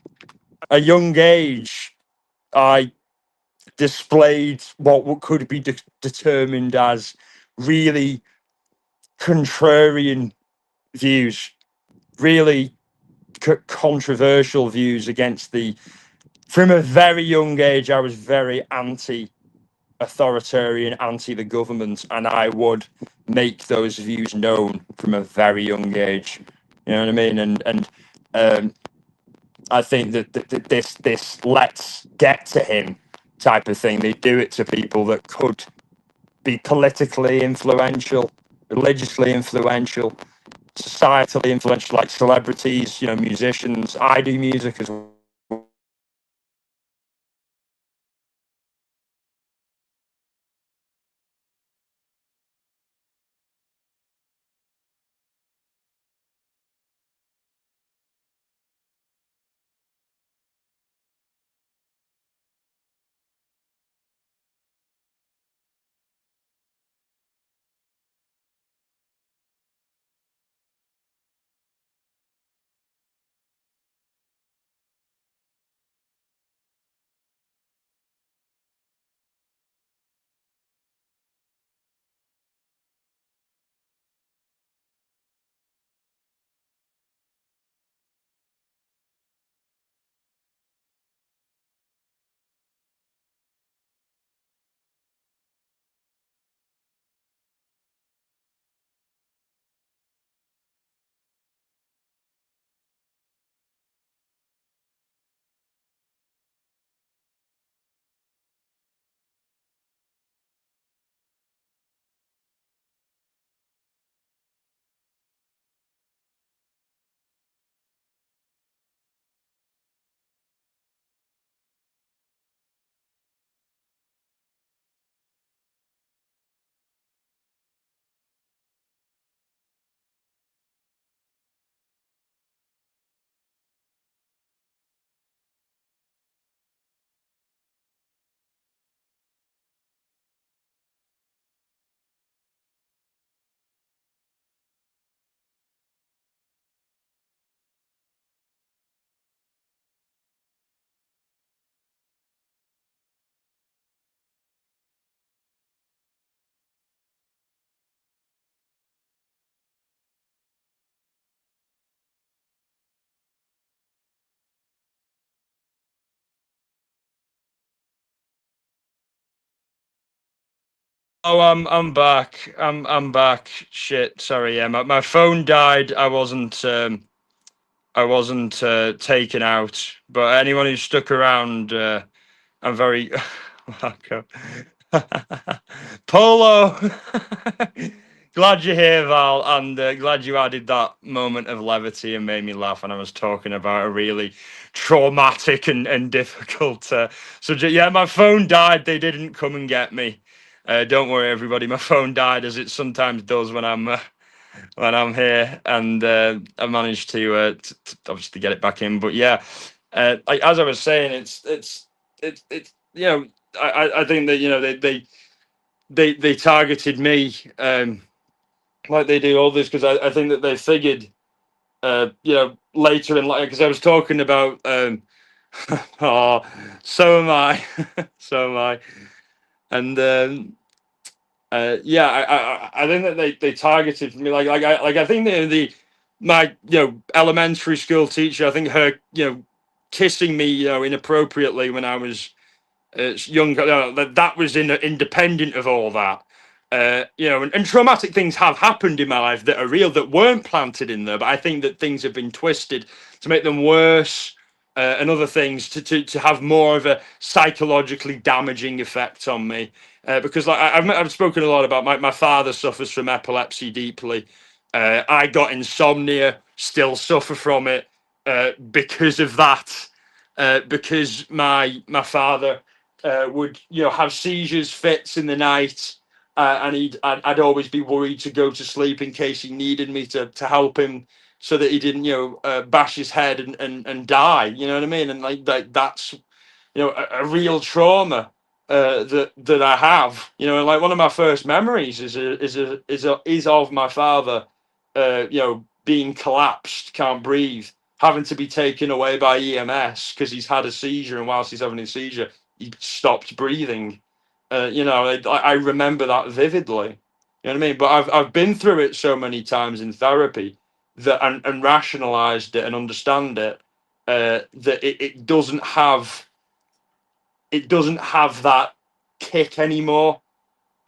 a young age I displayed what could be determined as really contrarian views, really controversial views against the. From a very young age, I was very anti-authoritarian, anti the government, and I would make those views known from a very young age. You know what I mean? And um, I think that this let's get to him type of thing. They do it to people that could be politically influential, religiously influential, societally influential, like celebrities, musicians. I do music as well. Oh, I'm back. I'm back. Shit. Sorry. Yeah, my phone died. I wasn't taken out. But anyone who stuck around, I'm very welcome. Polo. Glad you're here, Val, and glad you added that moment of levity and made me laugh when I was talking about a really traumatic and difficult subject. Yeah, my phone died. They didn't come and get me. Don't worry, everybody. My phone died, as it sometimes does when I'm here, and I managed to obviously get it back in. But yeah, as I was saying, it's you know, I think that they targeted me like they do all this because I think that they figured later in life, because I was talking about oh, so am I. So am I. And yeah, I think that they targeted me I think the my elementary school teacher, I think her kissing me inappropriately when I was younger, that was independent of all that. And traumatic things have happened in my life that are real, that weren't planted in there, but I think that things have been twisted to make them worse, and other things to have more of a psychologically damaging effect on me. Because I've spoken a lot about my father suffers from epilepsy deeply. I got insomnia, still suffer from it because of that. Because my father would have seizures, fits in the night, and I'd always be worried to go to sleep in case he needed me to help him, so that he didn't bash his head and die. You know what I mean? And that's a real trauma that I have. And like one of my first memories is of my father, being collapsed, can't breathe, having to be taken away by EMS because he's had a seizure, and whilst he's having a seizure, he stopped breathing. I remember that vividly. You know what I mean? But I've been through it so many times in therapy that and rationalized it and understand it, that it doesn't have that kick anymore,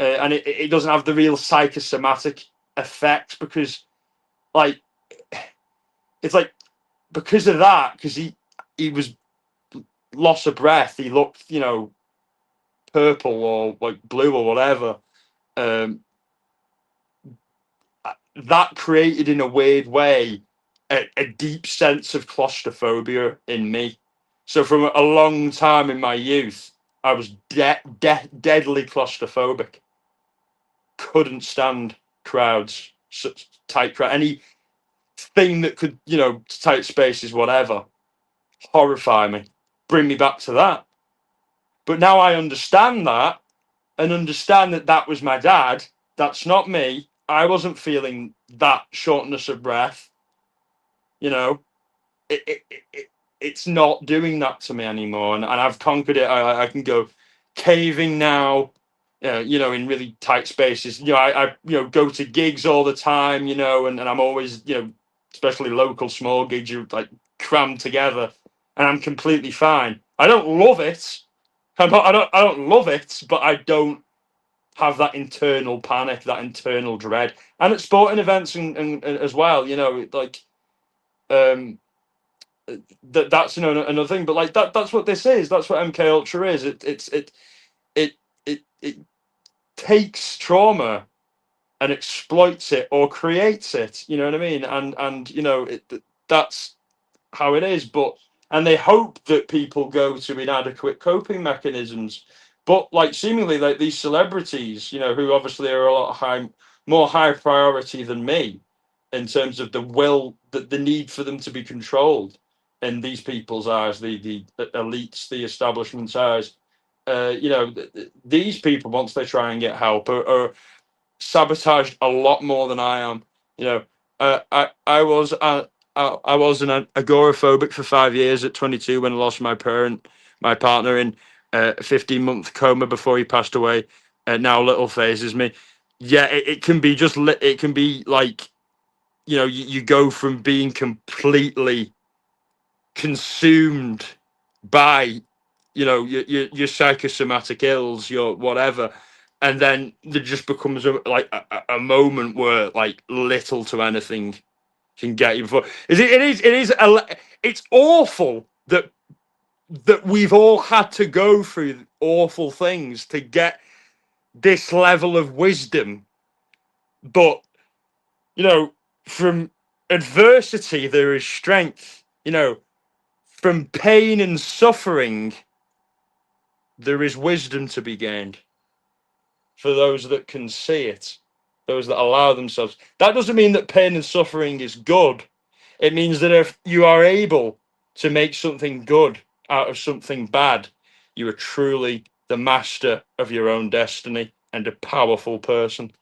and it doesn't have the real psychosomatic effect, because like it's like because of that, because he was loss of breath, he looked purple or like blue or whatever. um that created, in a weird way, a deep sense of claustrophobia in me. So from a long time in my youth, I was deadly claustrophobic. Couldn't stand crowds, such tight crowd, anything that could, tight spaces, whatever, horrify me, bring me back to that. But now I understand that, and understand that that was my dad. That's not me. I wasn't feeling that shortness of breath. You know, it's not doing that to me anymore, and I've conquered it. I can go caving now, in really tight spaces. I go to gigs all the time, and I'm always, especially local small gigs, you're like crammed together, and I'm completely fine. I don't love it. I don't love it, but I don't have that internal panic, that internal dread. And at sporting events and as well, um, that's another thing. But like that's what this is. That's what MK Ultra is. It it takes trauma and exploits it or creates it. You know what I mean? And that's how it is. But and they hope that people go to inadequate coping mechanisms. But like seemingly like these celebrities, who obviously are a lot more high priority than me in terms of the will, the need for them to be controlled in these people's eyes, the elites, the establishment's eyes. These people, once they try and get help, are sabotaged a lot more than I am. I was an agoraphobic for 5 years at 22 when I lost my partner in a 15-month coma before he passed away. Now little phases me. Yeah, it can be it can be like, you go from being completely consumed by, your psychosomatic ills, your whatever, and then there just becomes a moment where like little to anything can get you before. It's awful that we've all had to go through awful things to get this level of wisdom, but from adversity there is strength. From pain and suffering there is wisdom to be gained for those that can see it, those that allow themselves. That doesn't mean that pain and suffering is good. It means that if you are able to make something good out of something bad, you are truly the master of your own destiny and a powerful person.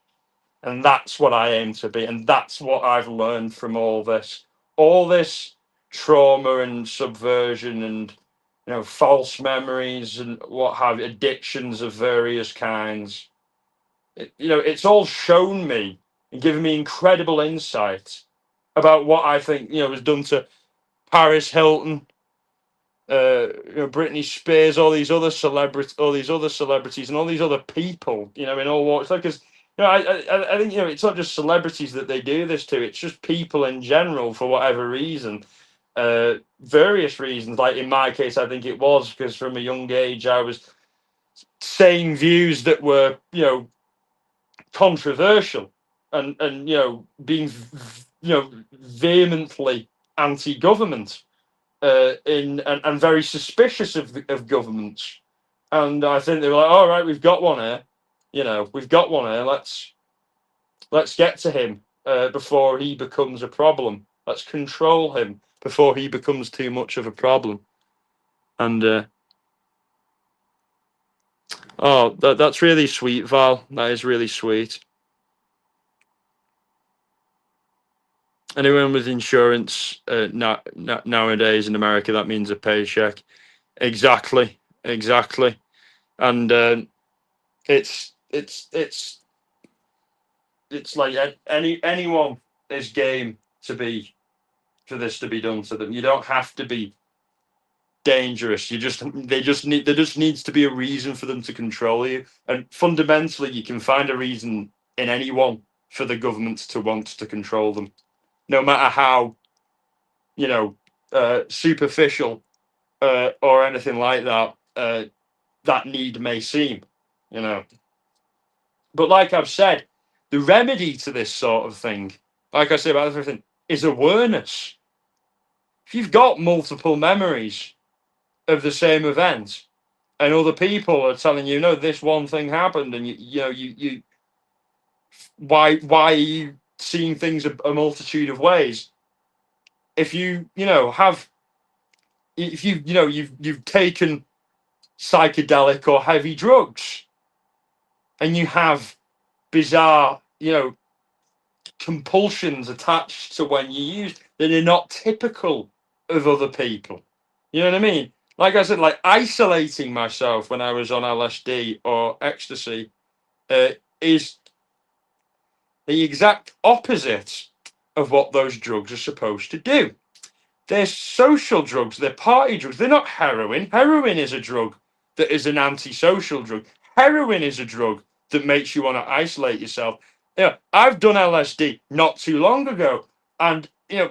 And that's what I aim to be. And that's what I've learned from all this. All this trauma and subversion and false memories and what have addictions of various kinds. It's all shown me and given me incredible insight about what I think was done to Paris Hilton, Britney Spears, all these other celebrities, and all these other people, in all walks. Because I think it's not just celebrities that they do this to; it's just people in general for whatever reason, various reasons. Like in my case, I think it was because from a young age I was saying views that were controversial and being vehemently anti-government and very suspicious of governments. And I think they were like, all right, we've got one here. We've got one here. Let's get to him before he becomes a problem. Let's control him before he becomes too much of a problem. And that's really sweet, Val. That is really sweet. Anyone with insurance nowadays in America, that means a paycheck. Exactly. And it's like anyone is game for this to be done to them. You don't have to be dangerous. There just needs to be a reason for them to control you. And fundamentally, you can find a reason in anyone for the government to want to control them, no matter how superficial or anything like that that need may seem. But like I've said, the remedy to this sort of thing, like I say about everything, is awareness. If you've got multiple memories of the same event, and other people are telling you, no, this one thing happened, and you why are you seeing things a multitude of ways? If you've taken psychedelic or heavy drugs, and you have bizarre, compulsions attached to when you use that are not typical of other people. You know what I mean? Like I said, like isolating myself when I was on LSD or ecstasy is the exact opposite of what those drugs are supposed to do. They're social drugs, they're party drugs, they're not heroin. Heroin is a drug that is an antisocial drug. Heroin is a drug that makes you want to isolate yourself. I've done LSD not too long ago, and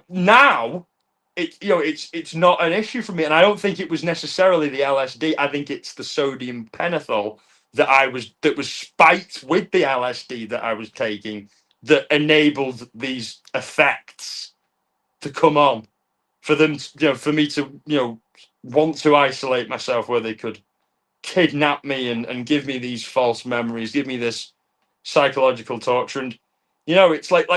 now it's not an issue for me. And I don't think it was necessarily the LSD. I think it's the sodium pentothal that was spiked with the LSD that I was taking that enabled these effects to come on for them, for me to want to isolate myself where they could kidnap me and give me these false memories, give me this psychological torture. And it's like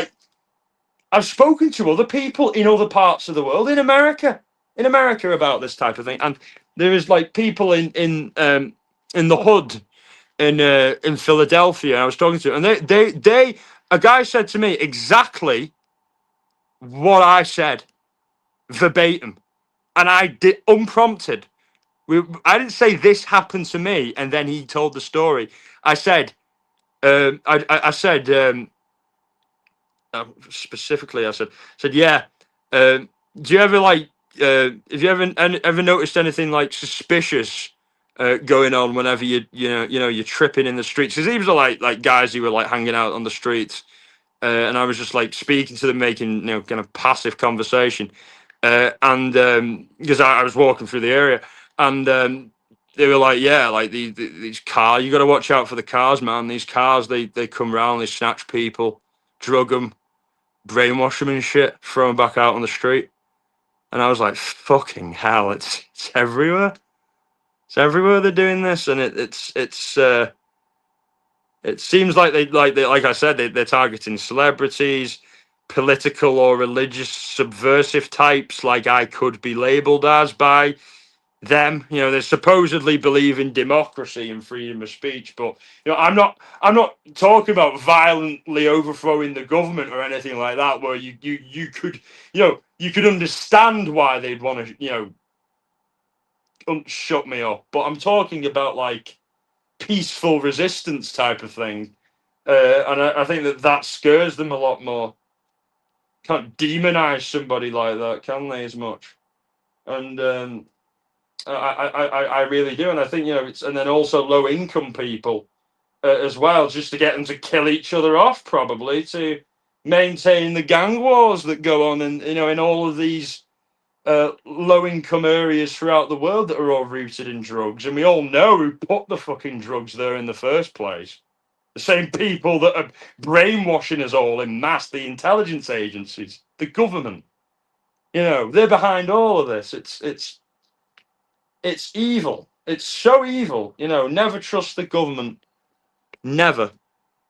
I've spoken to other people in other parts of the world, in America about this type of thing, and there is like people in the hood in Philadelphia I was talking to, and they a guy said to me exactly what I said verbatim, and I did unprompted. I didn't say this happened to me, and then he told the story. I said, I said specifically, I said, yeah. Do you ever have you ever noticed anything like suspicious going on whenever you're tripping in the streets. Because these were like guys who were like hanging out on the streets, and I was just like speaking to them, making kind of passive conversation, and because I was walking through the area, and they were like, yeah, like these cars, you got to watch out for the cars, man. These cars, they come round, they snatch people, drug them, brainwash them and shit, throw them back out on the street. And I was like, fucking hell, it's everywhere. It's everywhere they're doing this, and it seems like like I said, they're targeting celebrities, political or religious subversive types, like I could be labelled as by them. They supposedly believe in democracy and freedom of speech, but I'm not talking about violently overthrowing the government or anything like that, where you could you could understand why they'd want to shut me up. But I'm talking about like peaceful resistance type of thing, and I think that scares them a lot more. Can't demonize somebody like that, can they? As much, and I really do, and I think it's, and then also low income people as well, just to get them to kill each other off, probably to maintain the gang wars that go on, and in all of these low income areas throughout the world that are all rooted in drugs, and we all know who put the fucking drugs there in the first place. The same people that are brainwashing us all in mass, the intelligence agencies, the government. They're behind all of this. It's evil. It's so evil. Never trust the government. Never.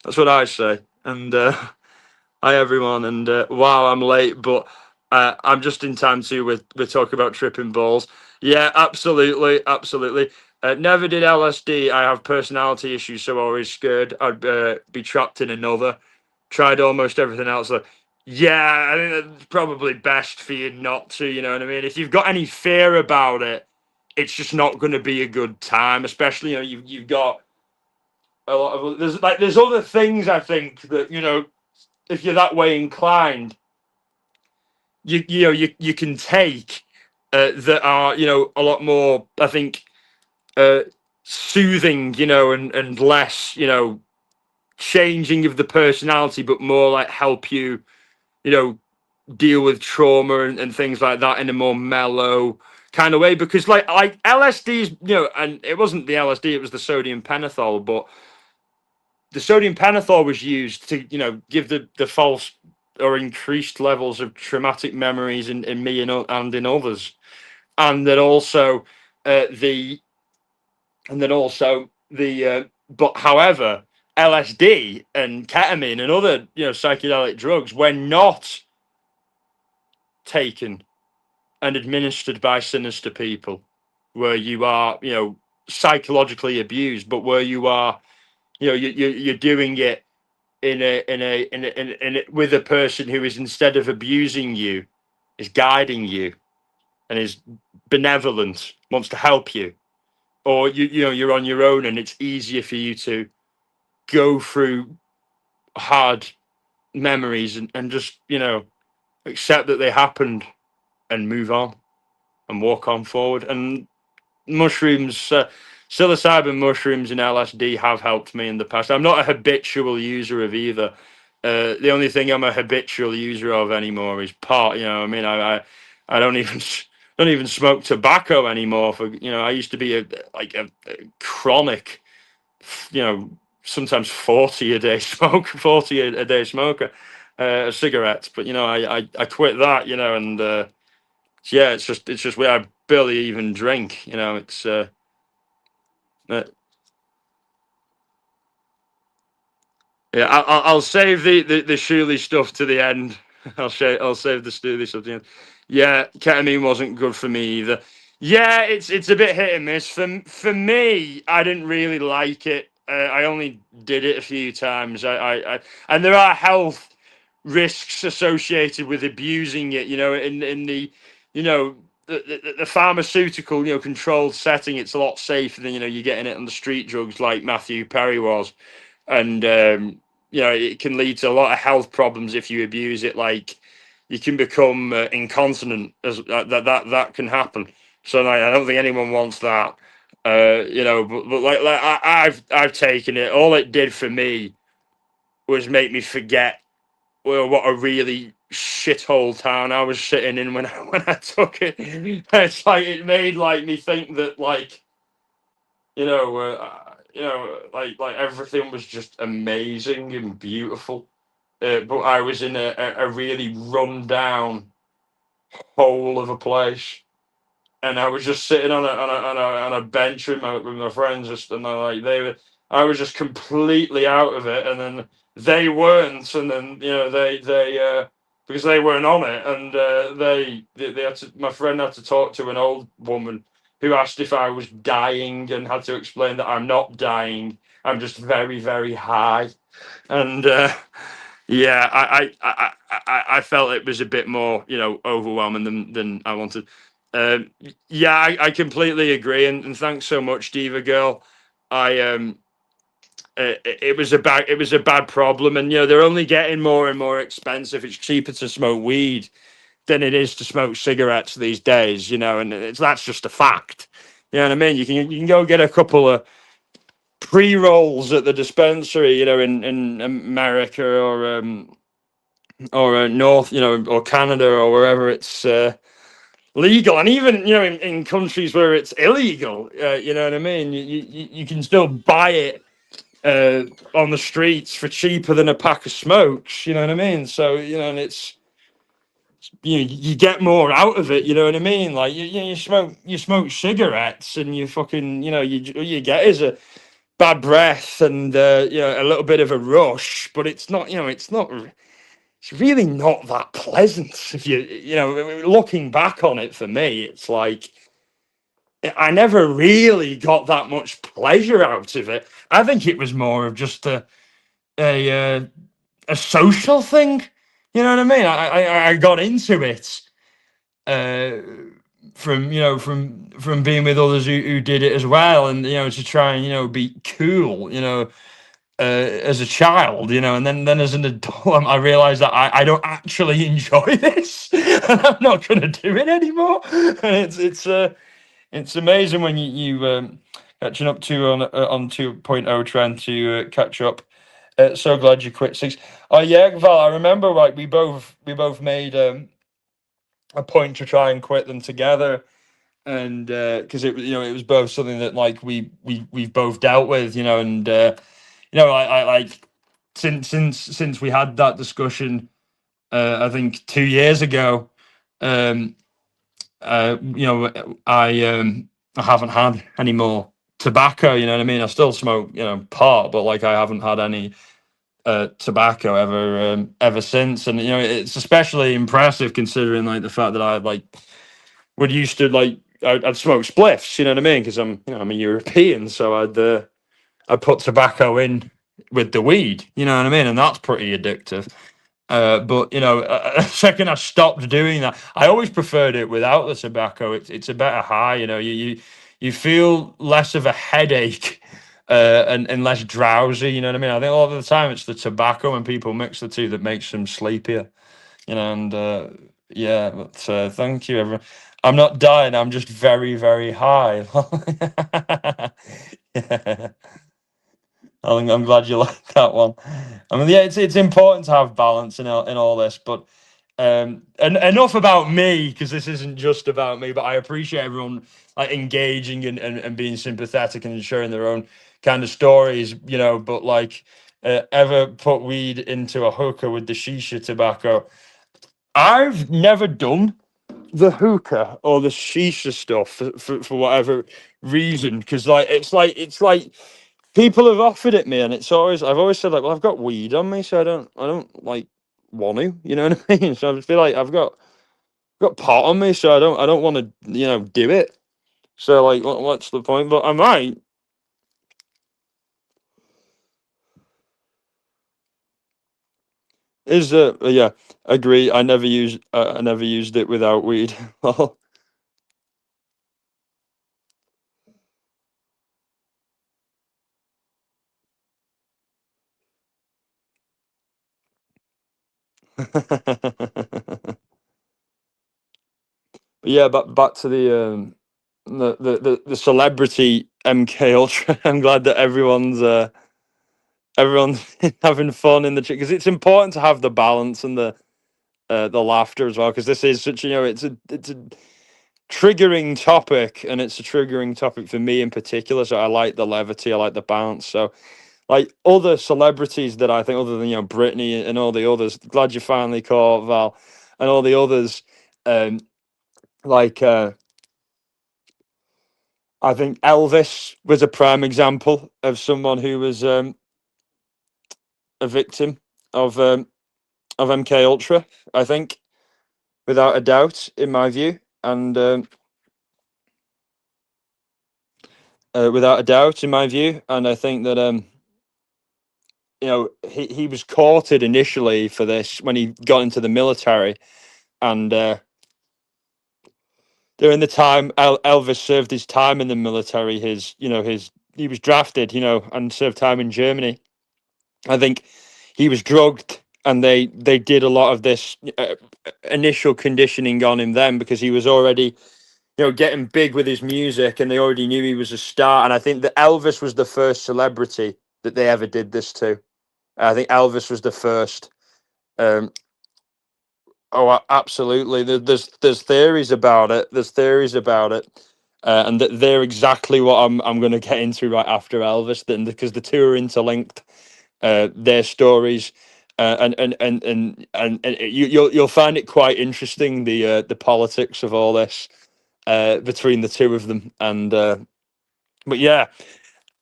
That's what I say. And hi everyone. And wow, I'm late, but I'm just in time too. We're talking about tripping balls. Yeah, absolutely, absolutely. Never did LSD. I have personality issues, so always scared I'd be trapped in another. Tried almost everything else. So, yeah, I think that's probably best for you not to. You know what I mean? If you've got any fear about it, it's just not going to be a good time. Especially, you've got a lot of there's other things I think that if you're that way inclined, you can take that are a lot more, I think, soothing, and less changing of the personality, but more like help you deal with trauma and things like that in a more mellow kind of way. Because like LSD's, and it wasn't the LSD, it was the sodium pentothal, but the sodium pentothal was used to give the false or increased levels of traumatic memories in me and in others, and then also the but however, LSD and ketamine and other psychedelic drugs, when not taken and administered by sinister people, where you are psychologically abused, but where you are you're doing it in a with a person who is, instead of abusing you, is guiding you and is benevolent, wants to help you, or you're on your own and it's easier for you to go through hard memories and just accept that they happened and move on and walk on forward. And mushrooms, psilocybin mushrooms and LSD have helped me in the past. I'm not a habitual user of either. The only thing I'm a habitual user of anymore is pot. I mean, I don't even don't even smoke tobacco anymore. For I used to be a chronic, sometimes 40 a day smoke, 40 a day smoker, cigarettes. But I quit that. And yeah, it's just where I barely even drink. It's yeah, I'll save the Shuley stuff to the end. I'll save the Shuley stuff to the end. Yeah, ketamine wasn't good for me either. Yeah, it's a bit hit and miss. For me, I didn't really like it. I only did it a few times. And there are health risks associated with abusing it. In the the pharmaceutical controlled setting, it's a lot safer than you're getting it on the street drugs like Matthew Perry was. And it can lead to a lot of health problems if you abuse it. Like you can become incontinent, as that can happen. So I don't think anyone wants that. But like I've taken it. All it did for me was make me forget, well, what a really shithole town I was sitting in when when I took it. It's like it made like me think that like like everything was just amazing and beautiful. But I was in a really run down hole of a place, and I was just sitting on a bench with my friends, just and I was just completely out of it, and then they weren't, and then they because they weren't on it, and they had to, my friend had to talk to an old woman who asked if I was dying, and had to explain that I'm not dying, I'm just very very high, and yeah, I felt it was a bit more, overwhelming than I wanted. Yeah, I completely agree, and thanks so much, Diva Girl. I it was a bad problem, and they're only getting more and more expensive. It's cheaper to smoke weed than it is to smoke cigarettes these days, and that's just a fact. You know what I mean? You can go get a couple of pre rolls at the dispensary, in America or North, or Canada or wherever it's legal, and even in countries where it's illegal, you know what I mean. You can still buy it on the streets for cheaper than a pack of smokes. You know what I mean? So and it's you get more out of it. You know what I mean? Like you smoke cigarettes and you fucking you get is a bad breath and a little bit of a rush, but it's really not that pleasant. If looking back on it, for me, it's like I never really got that much pleasure out of it. I think it was more of just a, uh, a social thing. You know what I mean? I got into it uh, from being with others who did it as well, and to try and be cool. As a child, and then as an adult, I realized that I don't actually enjoy this, and I'm not going to do it anymore. And it's amazing when you catching up to on 2.0, trying to catch up. So glad you quit six. Oh yeah, Val, I remember, like, we both made a point to try and quit them together, and because it was both something that, like, we've both dealt with, and I like since we had that discussion, I think 2 years ago. um I haven't had any more tobacco. You know what I mean? I still smoke, pot, but like I haven't had any tobacco ever since. And it's especially impressive considering, like, the fact that I, like, would used to, like, I'd smoke spliffs. You know what I mean? Because I'm a European, so I'd put tobacco in with the weed. You know what I mean? And that's pretty addictive. But a second I stopped doing that, I always preferred it without the tobacco. It's a better high. You feel less of a headache, and less drowsy. You know what I mean? I think a lot of the time it's the tobacco, when people mix the two, that makes them sleepier. And yeah, but thank you, everyone. I'm not dying. I'm just very, very high. Yeah. I'm glad you like that one. I mean, yeah, it's important to have balance in all this. But and enough about me, because this isn't just about me. But I appreciate everyone, like, engaging and being sympathetic and sharing their own kind of stories. But, like, ever put weed into a hookah with the shisha tobacco? I've never done the hookah or the shisha stuff for whatever reason, because, like, it's like people have offered it me, and I've always said, like, well, I've got weed on me, so I don't like want to, you know what I mean? So I just feel like I've got pot on me, so I don't want to do it. So, like, what's the point? But I might. Is Yeah, agree. I never used it without weed. Well, yeah, but back to the celebrity MK Ultra. I'm glad that everyone's having fun in the chat, because it's important to have the balance and the laughter as well, because this is such, it's a triggering topic, and it's a triggering topic for me in particular. So I like the levity, I like the bounce. So like other celebrities that I think, other than Britney and all the others, glad you finally caught Val, and all the others, um, like I think Elvis was a prime example of someone who was a victim of MK Ultra. I think, without a doubt, in my view, and without a doubt, in my view, and I think that he was courted initially for this when he got into the military, and during the time Elvis served his time in the military, he was drafted, and served time in Germany. I think he was drugged, and they did a lot of this initial conditioning on him then, because he was already getting big with his music, and they already knew he was a star. And I think that Elvis was the first celebrity that they ever did this to. I think Elvis was the first. Um, absolutely. There's theories about it. There's theories about it, and they're exactly what I'm going to get into right after Elvis. Then, because the two are interlinked, their stories, and you'll find it quite interesting, the politics of all this between the two of them. And but yeah,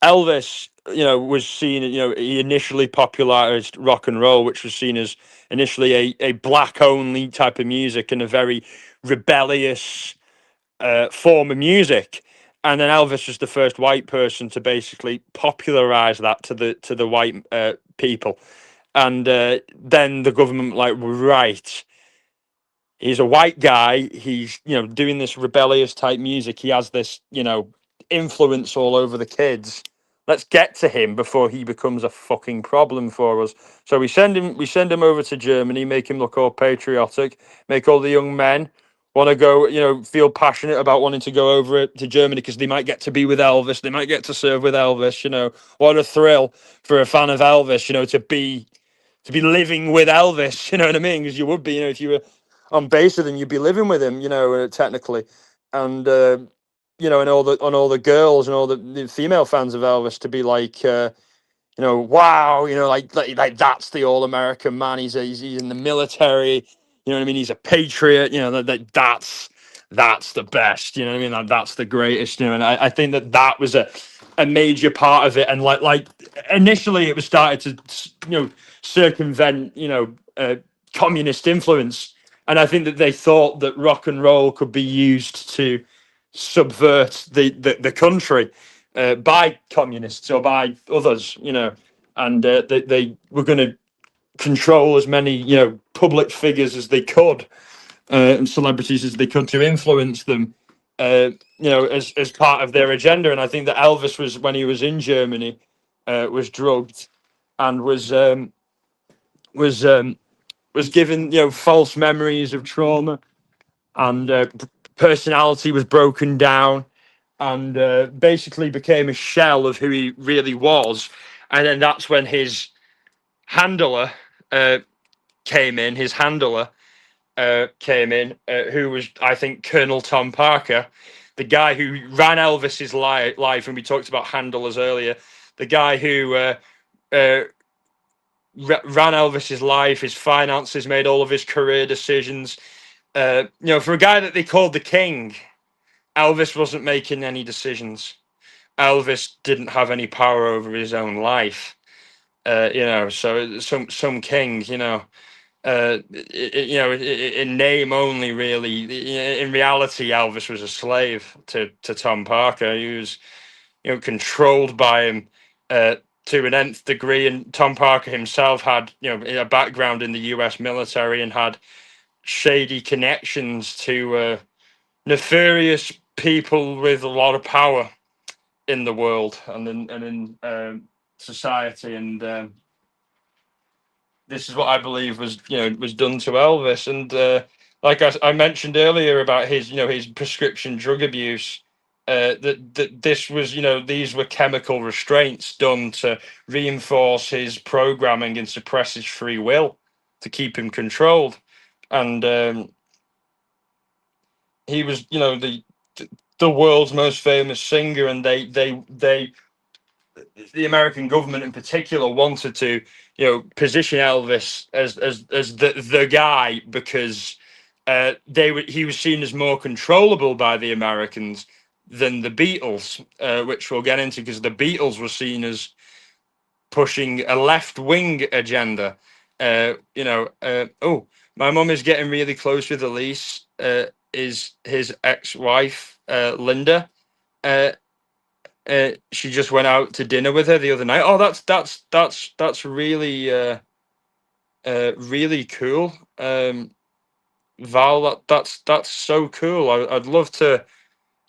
Elvis, was seen, he initially popularized rock and roll, which was seen as initially a black only type of music, and a very rebellious form of music. And then Elvis was the first white person to basically popularize that to the white people. And then the government, like, right, he's a white guy, he's doing this rebellious type music, he has this influence all over the kids, let's get to him before he becomes a fucking problem for us. So we send him over to Germany, make him look all patriotic, make all the young men want to go, feel passionate about wanting to go over to Germany, because they might get to be with Elvis, they might get to serve with Elvis. What a thrill for a fan of Elvis, to be living with Elvis. You know what I mean? Because you would be, if you were on base with him, you'd be living with him. Technically, and and all the girls and all the female fans of Elvis to be like, wow, like that's the all American man. He's in the military. You know what I mean? He's a patriot. That's the best. You know what I mean? That's the greatest. And I think that was a major part of it. And like initially, it was started to circumvent communist influence. And I think that they thought that rock and roll could be used to subvert the country by communists or by others, and they were going to control as many, public figures as they could, and celebrities as they could, to influence them, as part of their agenda. And I think that Elvis was, when he was in Germany, was drugged, and was given false memories of trauma, and personality was broken down, and basically became a shell of who he really was. And then that's when his handler came in. His handler came in, who was, I think, Colonel Tom Parker, the guy who ran Elvis's life. And we talked about handlers earlier. The guy who uh, ran Elvis's life, his finances, made all of his career decisions. For a guy that they called the king, Elvis wasn't making any decisions. Elvis didn't have any power over his own life. So some king, in name only, really. In reality, Elvis was a slave to Tom Parker. He was, controlled by him to an nth degree. And Tom Parker himself had, a background in the U.S. military, and had shady connections to nefarious people with a lot of power in the world and in society. And this is what I believe was done to Elvis. And like I mentioned earlier about his prescription drug abuse, that this was, these were chemical restraints done to reinforce his programming and suppress his free will to keep him controlled. And he was, the world's most famous singer, and the American government in particular wanted to, position Elvis as the guy because he was seen as more controllable by the Americans than the Beatles, which we'll get into because the Beatles were seen as pushing a left wing agenda. Oh, my mum is getting really close with Elise. Is his ex-wife Linda? She just went out to dinner with her the other night. Oh, that's really really cool. Val, that's so cool. I'd love to.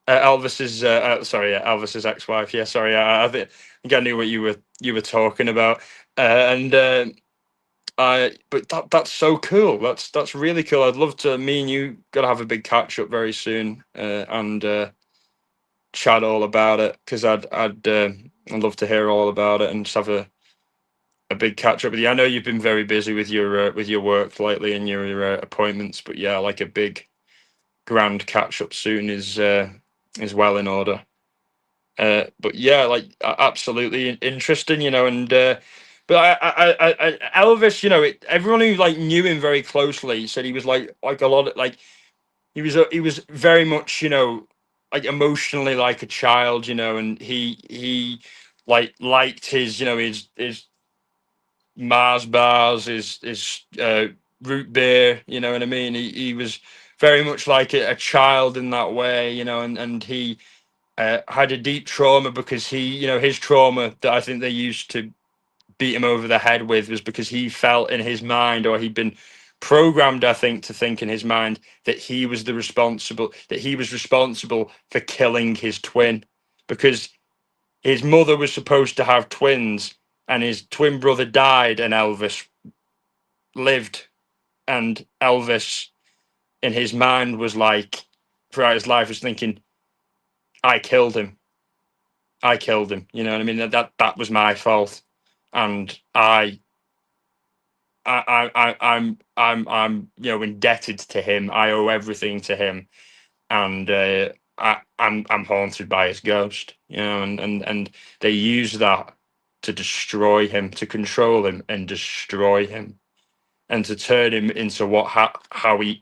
Elvis's ex-wife. Yeah, sorry. I think I knew what you were talking about. But that's so cool. That's really cool. I'd love to. Me and you got to have a big catch up very soon, and chat all about it because I'd love to hear all about it and just have a big catch up with you. I know you've been very busy with your work lately and your appointments, but yeah, like a big grand catch up soon is well in order. But yeah, like absolutely interesting, and but Elvis, everyone who like knew him very closely said he was like a lot of like he was very much like emotionally like a child, and he like liked his his Mars bars, his root beer, you know what I mean? He was very much like a child in that way, and he had a deep trauma because his trauma that I think they used to beat him over the head with was because he felt in his mind, or he'd been programmed, I think, to think in his mind that he was responsible for killing his twin because his mother was supposed to have twins and his twin brother died and Elvis lived, and Elvis in his mind was like throughout his life was thinking, I killed him. You know what I mean? That was my fault, and I'm indebted to him. I owe everything to him, and I'm haunted by his ghost. And they use that to destroy him, to control him, and destroy him, and to turn him into how he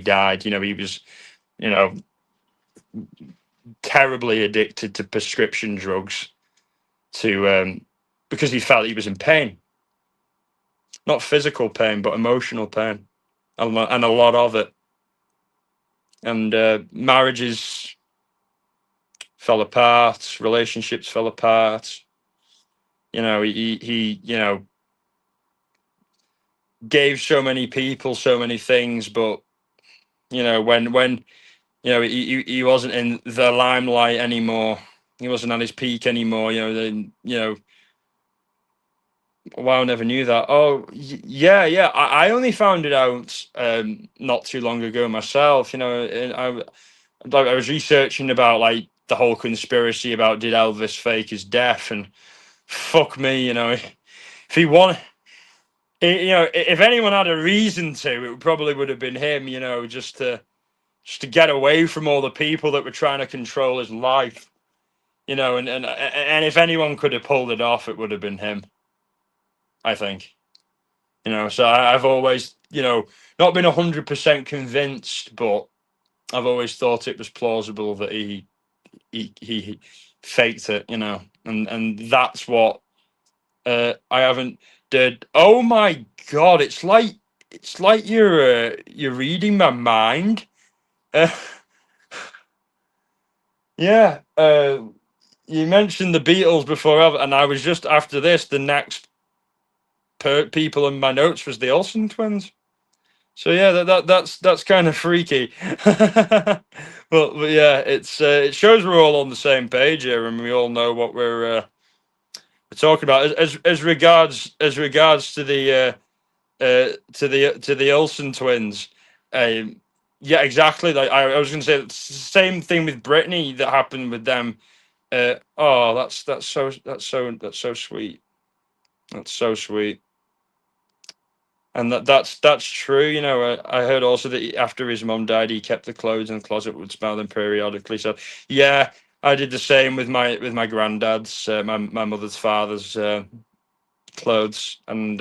died. He was you know terribly addicted to prescription drugs to because he felt he was in pain, not physical pain, but emotional pain, and a lot of it. And marriages fell apart, relationships fell apart. He gave so many people so many things, but when he wasn't in the limelight anymore, he wasn't at his peak anymore. Wow, I never knew that. Oh, yeah. I only found it out not too long ago myself. And I was researching about like the whole conspiracy about did Elvis fake his death, and fuck me, if he won, if anyone had a reason to, it probably would have been him. Just to get away from all the people that were trying to control his life. And if anyone could have pulled it off, it would have been him. I think. So I've always, not been 100% convinced, but I've always thought it was plausible that he faked it, and that's what I haven't did. Oh my god, it's like you're reading my mind. Uh, yeah, you mentioned the Beatles before, and I was just after this. The next people in my notes was the Olsen twins. So yeah, that's kind of freaky. But yeah, it shows we're all on the same page here, and we all know what we're talking about. As regards to the to the Olsen twins, Yeah, exactly. Like I was going to say, it's the same thing with Britney that happened with them. Oh, that's so sweet. That's so sweet. And that's true. I heard also that after his mom died, he kept the clothes in the closet, would smell them periodically. So yeah, I did the same with my granddad's, my mother's father's clothes, and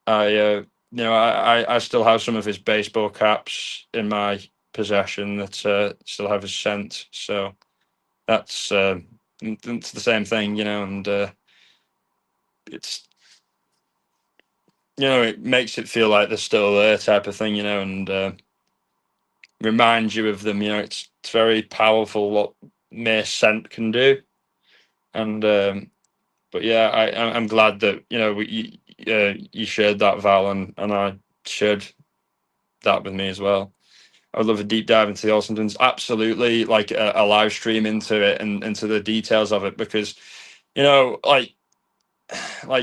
I still have some of his baseball caps in my possession that still have his scent. So that's it's the same thing, and it's it makes it feel like they're still there, type of thing, and reminds you of them. It's very powerful what mere scent can do, and but yeah, I'm glad that you shared that, Val, and I shared that with me as well. I would love a deep dive into the Olsen twins. Absolutely, like a live stream into it and into the details of it, because like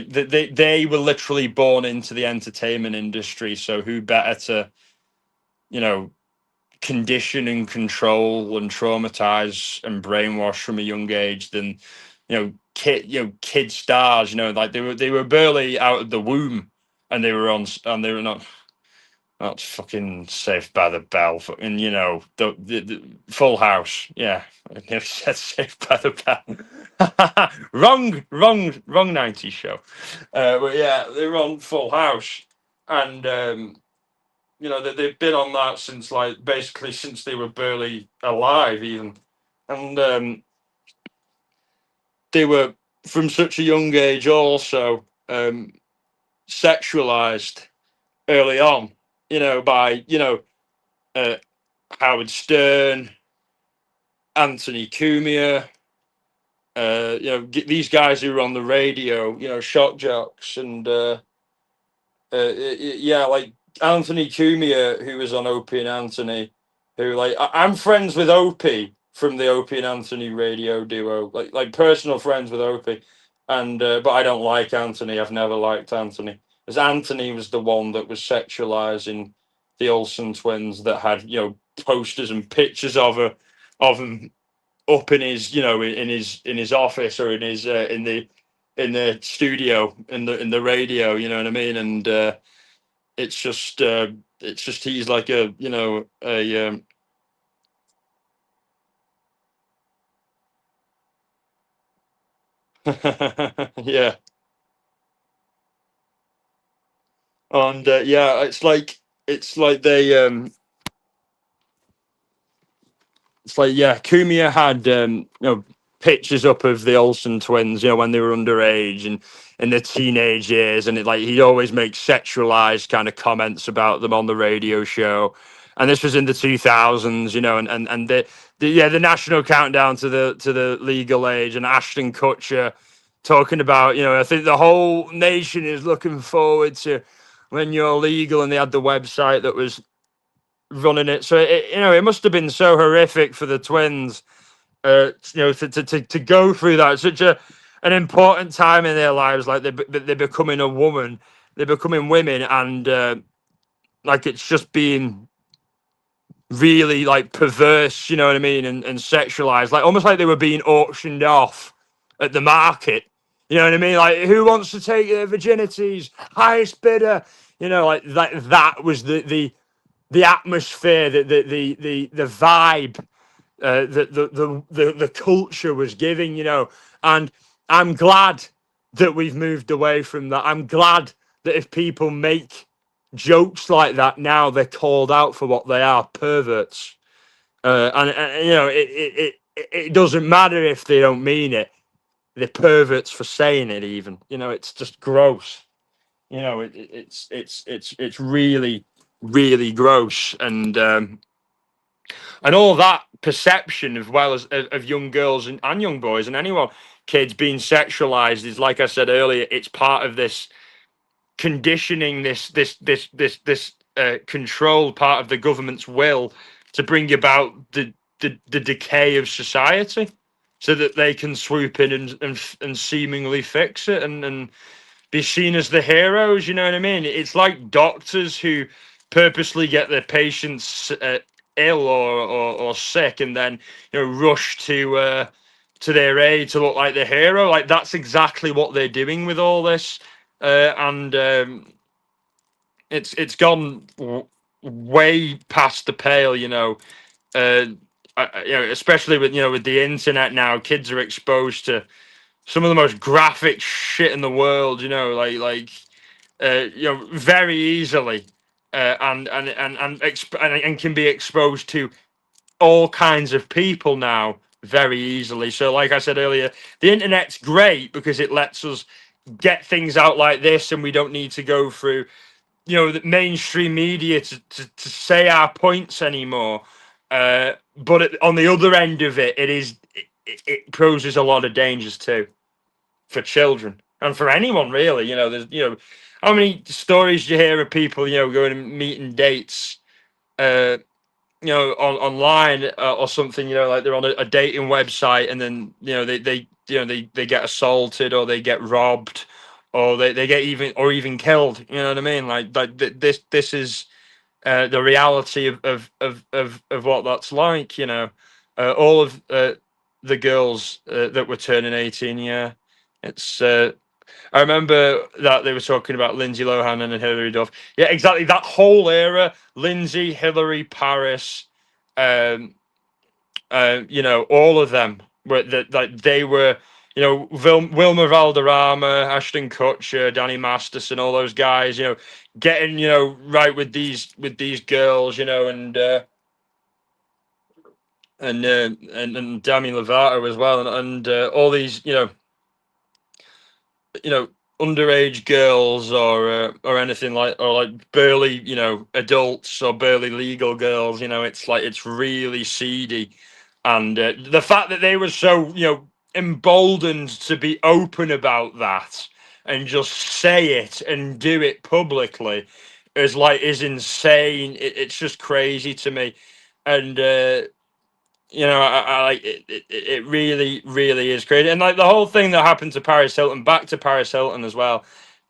they were literally born into the entertainment industry. So who better to you know condition and control and traumatize and brainwash from a young age than kid stars. Like they were barely out of the womb, and they were not. That's fucking Saved by the Bell. Fucking, the Full House. Yeah, I never said Saved by the Bell. Wrong 90s show. But yeah, they were on Full House. And, they've been on that since, like, basically since they were barely alive, even. And they were, from such a young age, also sexualized early on, by, uh, Howard Stern, Anthony Cumia, these guys who were on the radio, shock jocks, and yeah, like Anthony Cumia, who was on Opie and Anthony, who like I'm friends with Opie from the Opie and Anthony radio duo, like personal friends with Opie, and but I don't like Anthony. I've never liked Anthony, as Anthony was the one that was sexualizing the Olsen twins, that had posters and pictures of him up in his in his office, or in the studio, in the radio, you know what I mean. And it's just he's like a yeah. And yeah, it's like they it's like, yeah, Cumia had pictures up of the Olsen twins, when they were underage and in their teenage years, and he'd always make sexualized kind of comments about them on the radio show. And this was in the 2000s, and the national countdown to the legal age, and Ashton Kutcher talking about, I think the whole nation is looking forward to when you're legal, and they had the website that was running it. So it must have been so horrific for the twins, to go through that, such an important time in their lives. Like they're becoming a woman, they're becoming women, and like it's just being really like perverse, you know what I mean, and sexualized, like almost like they were being auctioned off at the market. You know what I mean? Like, who wants to take their virginities? Highest bidder. Like that was the atmosphere, the vibe that the culture was giving, and I'm glad that we've moved away from that. I'm glad that if people make jokes like that now, they're called out for what they are, perverts. And it doesn't matter if they don't mean it. They're perverts for saying it. Even it's just gross. It's really, really gross. And all that perception, as well as of young girls and young boys and anyone, kids being sexualized, is, like I said earlier, it's part of this conditioning, this controlled part of the government's will to bring about the decay of society, so that they can swoop in and seemingly fix it, and be seen as the heroes. You know what I mean? It's like doctors who purposely get their patients ill or sick, and then rush to their aid to look like the hero. Like that's exactly what they're doing with all this, and it's gone way past the pale. Especially with the internet now, kids are exposed to some of the most graphic shit in the world. Very easily, and can be exposed to all kinds of people now very easily. So, like I said earlier, the internet's great because it lets us get things out like this, and we don't need to go through the mainstream media to say our points anymore. But on the other end of it, it poses a lot of dangers too for children and for anyone really. There's how many stories do you hear of people going and meeting dates online or something, like they're on a dating website, and then they get assaulted, or they get robbed, or they get even killed. You know what I mean? This is the reality of what that's like. All of the girls that were turning 18. Yeah, it's. I remember that they were talking about Lindsay Lohan and Hilary Duff. Yeah, exactly. That whole era: Lindsay, Hillary, Paris, all of them were that. Like they were, Wilma Valderrama, Ashton Kutcher, Danny Masterson, all those guys. Getting right with these girls. And Demi Lovato as well, and all these underage girls or anything like burly adults or burly legal girls. It's really seedy, and the fact that they were so emboldened to be open about that and just say it and do it publicly is insane. It's just crazy to me. And I like it, it really, really is crazy. And like the whole thing that happened to Paris Hilton, back to Paris Hilton as well.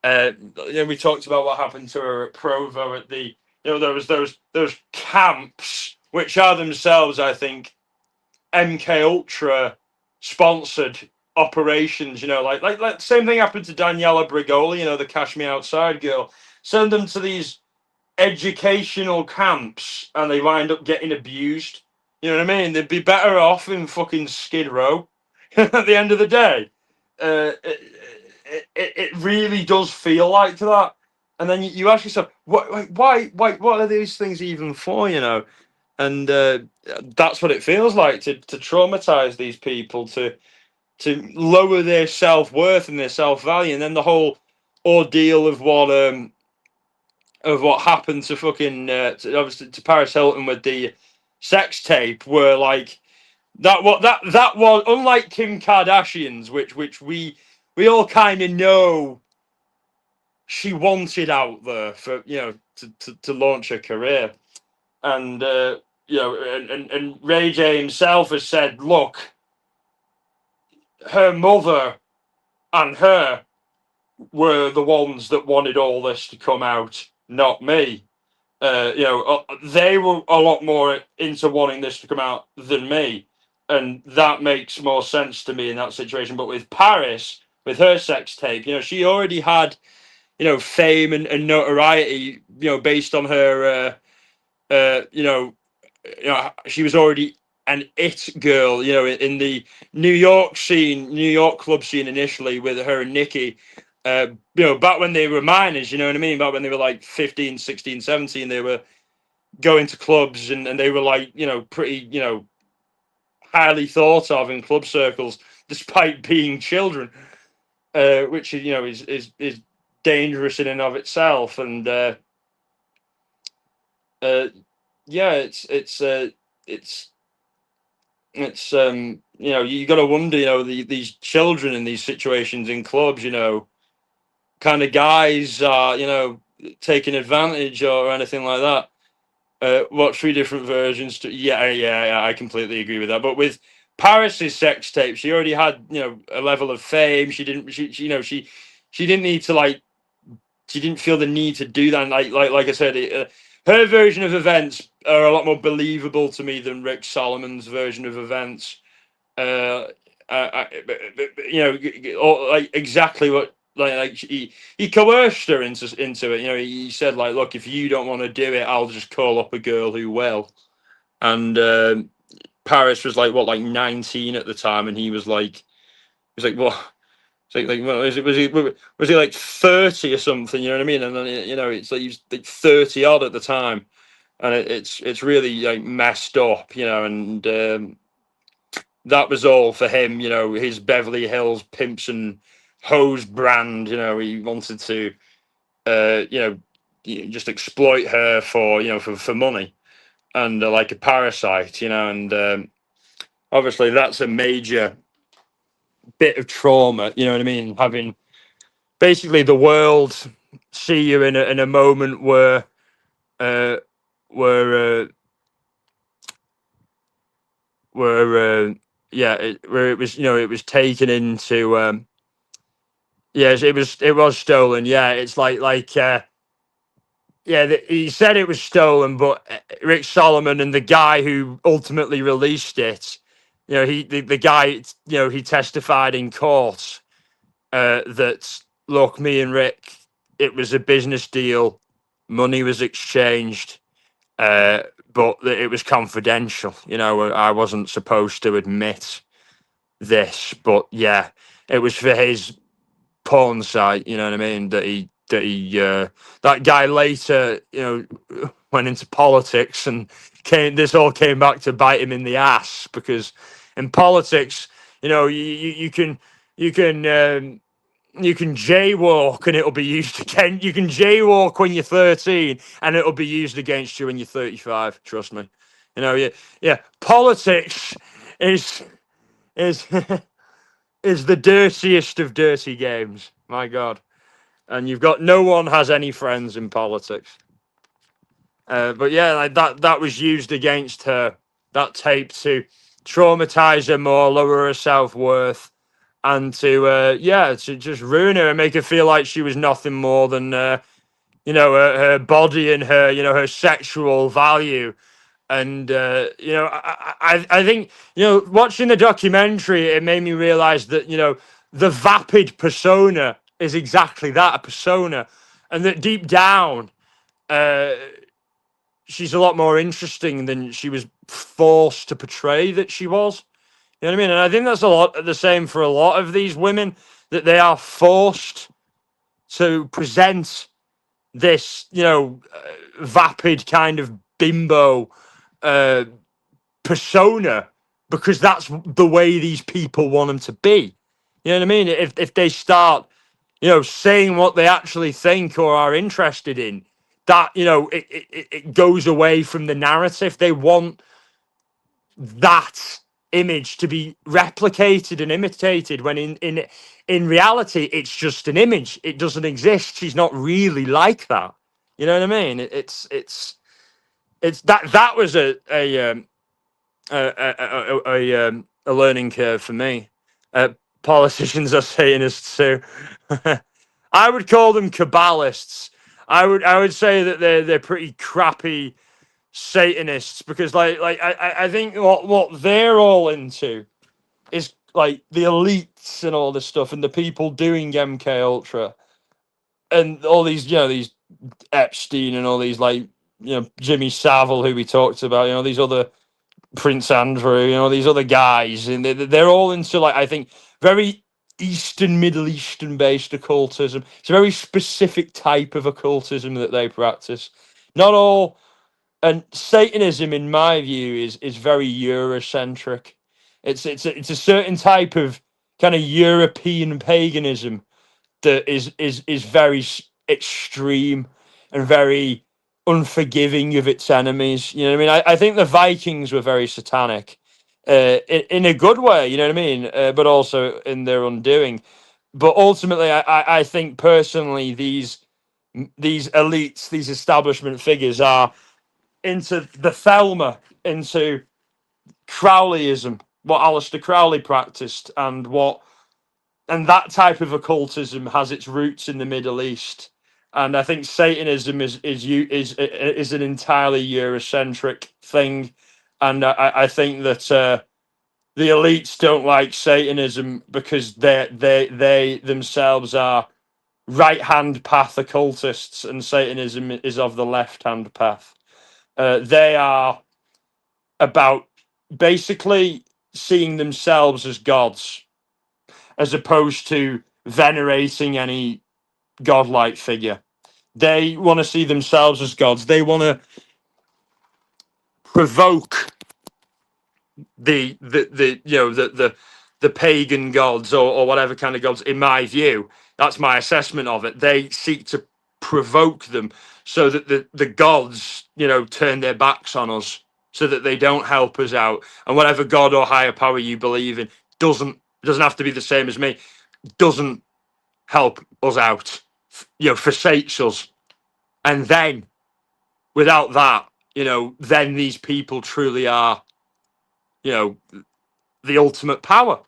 We talked about what happened to her at Provo at the, there was those camps, which are themselves, I think, MK Ultra sponsored operations. Like same thing happened to Daniela Bregoli, the Cash Me Outside girl. Send them to these educational camps, and they wind up getting abused. You know what I mean? They'd be better off in fucking Skid Row at the end of the day. It really does feel like that. And then you ask yourself, why, what are these things even for? And that's what it feels like to traumatize these people, to lower their self worth and their self value, and then the whole ordeal of what happened to fucking obviously to Paris Hilton with the sex tape, were like that was unlike Kim Kardashian's, which we all kind of know she wanted out there for to launch her career. And and Ray J himself has said, look, her mother and her were the ones that wanted all this to come out, not me. They were a lot more into wanting this to come out than me, and that makes more sense to me in that situation. But with Paris, with her sex tape, she already had, fame and notoriety, based on her, she was already an it girl, in the New York club scene initially with her and Nicki. Back when they were minors, you know what I mean? Back when they were like 15, 16, 17, they were going to clubs, and they were like, pretty, highly thought of in club circles, despite being children, which is dangerous in and of itself. And yeah, it's you got to wonder, these children in these situations in clubs, kind of guys are, taking advantage or anything like that. What, 3 different versions? Yeah, I completely agree with that. But with Paris's sex tape, she already had, a level of fame. She didn't, she didn't need to, like, she didn't feel the need to do that. And like I said, her version of events are a lot more believable to me than Rick Solomon's version of events. Uh, you know, or like exactly what like he coerced her into it. You know, he said like, look, if you don't want to do it, I'll just call up a girl who will. And Paris was like what, like 19 at the time, and he was like, what? It's like well, was he like 30 or something? You know what I mean? And then you know, it's like he was like 30 odd at the time, and it's really like messed up, you know. And that was all for him, you know. His Beverly Hills pimps and hose brand, you know. He wanted to, you know, just exploit her for you know for money and like a parasite, you know. And obviously that's a major bit of trauma, you know what I mean? Having basically the world see you in a moment uh where uh yeah, where it was, you know, it was taken into yes, it was stolen. Yeah, it's yeah, he said it was stolen, but Rick Solomon and the guy who ultimately released it, you know, the guy, you know, he testified in court that look, me and Rick, it was a business deal, money was exchanged, uh, but that it was confidential. You know, I wasn't supposed to admit this, but yeah, it was for his porn site. You know what I mean? That guy later, you know, went into politics and came. This all came back to bite him in the ass because in politics, you know, you can. You can jaywalk and it'll be used again. You can jaywalk when you're 13 and it'll be used against you when you're 35. Trust me. You know, yeah, yeah. Politics is is the dirtiest of dirty games. My God. And you've got no one has any friends in politics. But yeah, like that was used against her. That tape to traumatize her more, lower her self worth, and to yeah, to just ruin her and make her feel like she was nothing more than you know, her body and her, you know, her sexual value. And you know, I think, you know, watching the documentary, it made me realize that, you know, the vapid persona is exactly that, a persona, and that deep down, uh, she's a lot more interesting than she was forced to portray that she was. You know what I mean? And I think that's a lot the same for a lot of these women, that they are forced to present this, you know, vapid kind of bimbo uh, persona because that's the way these people want them to be. You know what I mean? If they start, you know, saying what they actually think or are interested in, that, you know, it goes away from the narrative. They want that image to be replicated and imitated when in reality it's just an image. It doesn't exist. She's not really like that. You know what I mean? It's that was a learning curve for me. Politicians are Satanists too. I would call them Kabbalists. I would say that they're pretty crappy Satanists because I think what they're all into is like the elites and all this stuff and the people doing MK Ultra and all these, you know, these Epstein and all these, like, you know, Jimmy Savile who we talked about, you know, these other Prince Andrew, you know, these other guys, and they're all into, like, I think very Middle Eastern based occultism. It's a very specific type of occultism that they practice. Not all, and Satanism, in my view, is very Eurocentric. It's a certain type of kind of European paganism that is very extreme and very unforgiving of its enemies. You know what I mean? I think the Vikings were very satanic, in a good way. You know what I mean? But also in their undoing. But ultimately, I think personally these elites, these establishment figures are into the Thelma, into Crowleyism, what Aleister Crowley practiced, and that type of occultism has its roots in the Middle East, and I think Satanism is an entirely Eurocentric thing, and I think that the elites don't like Satanism because they themselves are right hand path occultists, and Satanism is of the left hand path. They are about basically seeing themselves as gods, as opposed to venerating any godlike figure. They want to see themselves as gods. They want to provoke the the pagan gods, or whatever kind of gods. In my view, that's my assessment of it. They seek to provoke them so that the gods, turn their backs on us, so that they don't help us out. And whatever god or higher power you believe in doesn't have to be the same as me. Doesn't help us out. Forsakes us. And then without that, then these people truly are, the ultimate power.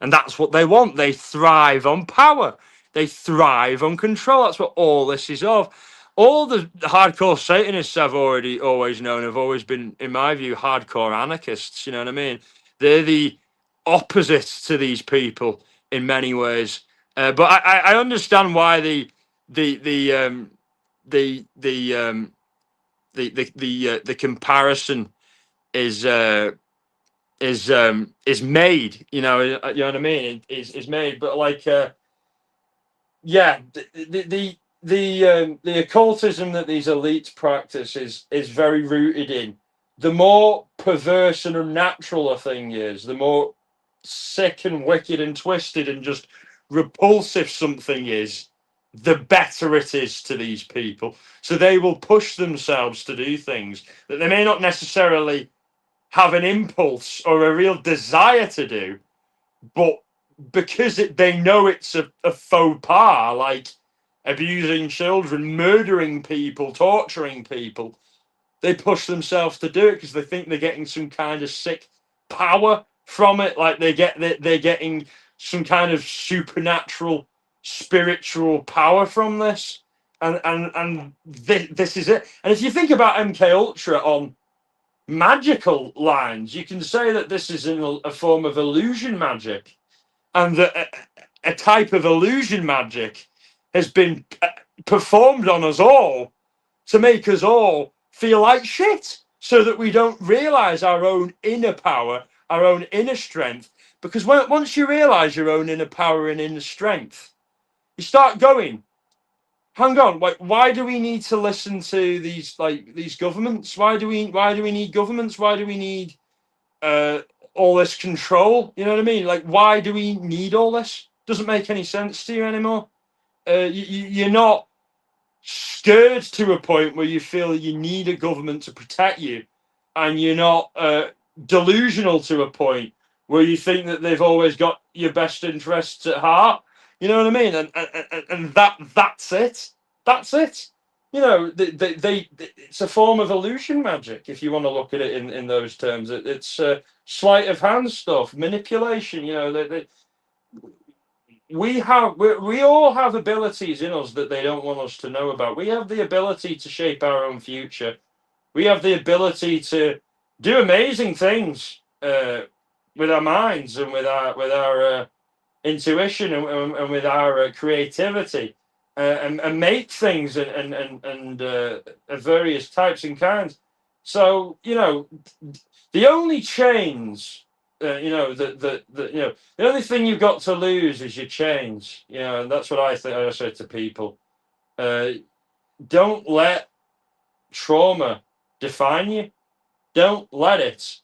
And that's what they want. They thrive on power. They thrive on control. That's what all this is of. All the hardcore Satanists I've always known have always been, in my view, hardcore anarchists. You know what I mean? They're the opposite to these people in many ways. But I understand why the comparison is made. You know what I mean? Is made, but like yeah, the occultism that these elites practice is very rooted in. The more perverse and unnatural a thing is, the more sick and wicked and twisted and just repulsive something is, the better it is to these people. So they will push themselves to do things that they may not necessarily have an impulse or a real desire to do, but because they know it's a faux pas, like abusing children, murdering people, torturing people, they push themselves to do it because they think they're getting some kind of sick power from it. Like they're getting some kind of supernatural, spiritual power from this, and this is it. And if you think about MK Ultra on magical lines, you can say that this is a form of illusion magic, and that a type of illusion magic has been performed on us all to make us all feel like shit, so that we don't realize our own inner power, our own inner strength. Because once you realize your own inner power and inner strength, you start going, hang on, why do we need to listen to these governments? Why do we need governments? Why do we need all this control? You know what I mean? Like, why do we need all this? Doesn't make any sense to you anymore. You're not scared to a point where you feel you need a government to protect you, and you're not delusional to a point where you think that they've always got your best interests at heart. You know what I mean? And that's it. That's it. It's a form of illusion magic, if you want to look at it in those terms. It's sleight of hand stuff, manipulation. We all have abilities in us that they don't want us to know about. We have the ability to shape our own future. We have the ability to do amazing things with our minds and with our intuition and with our creativity, and make things and of various types and kinds. So the only chains, the only thing you've got to lose is your chains. And that's what I think. I say to people: don't let trauma define you. Don't let it.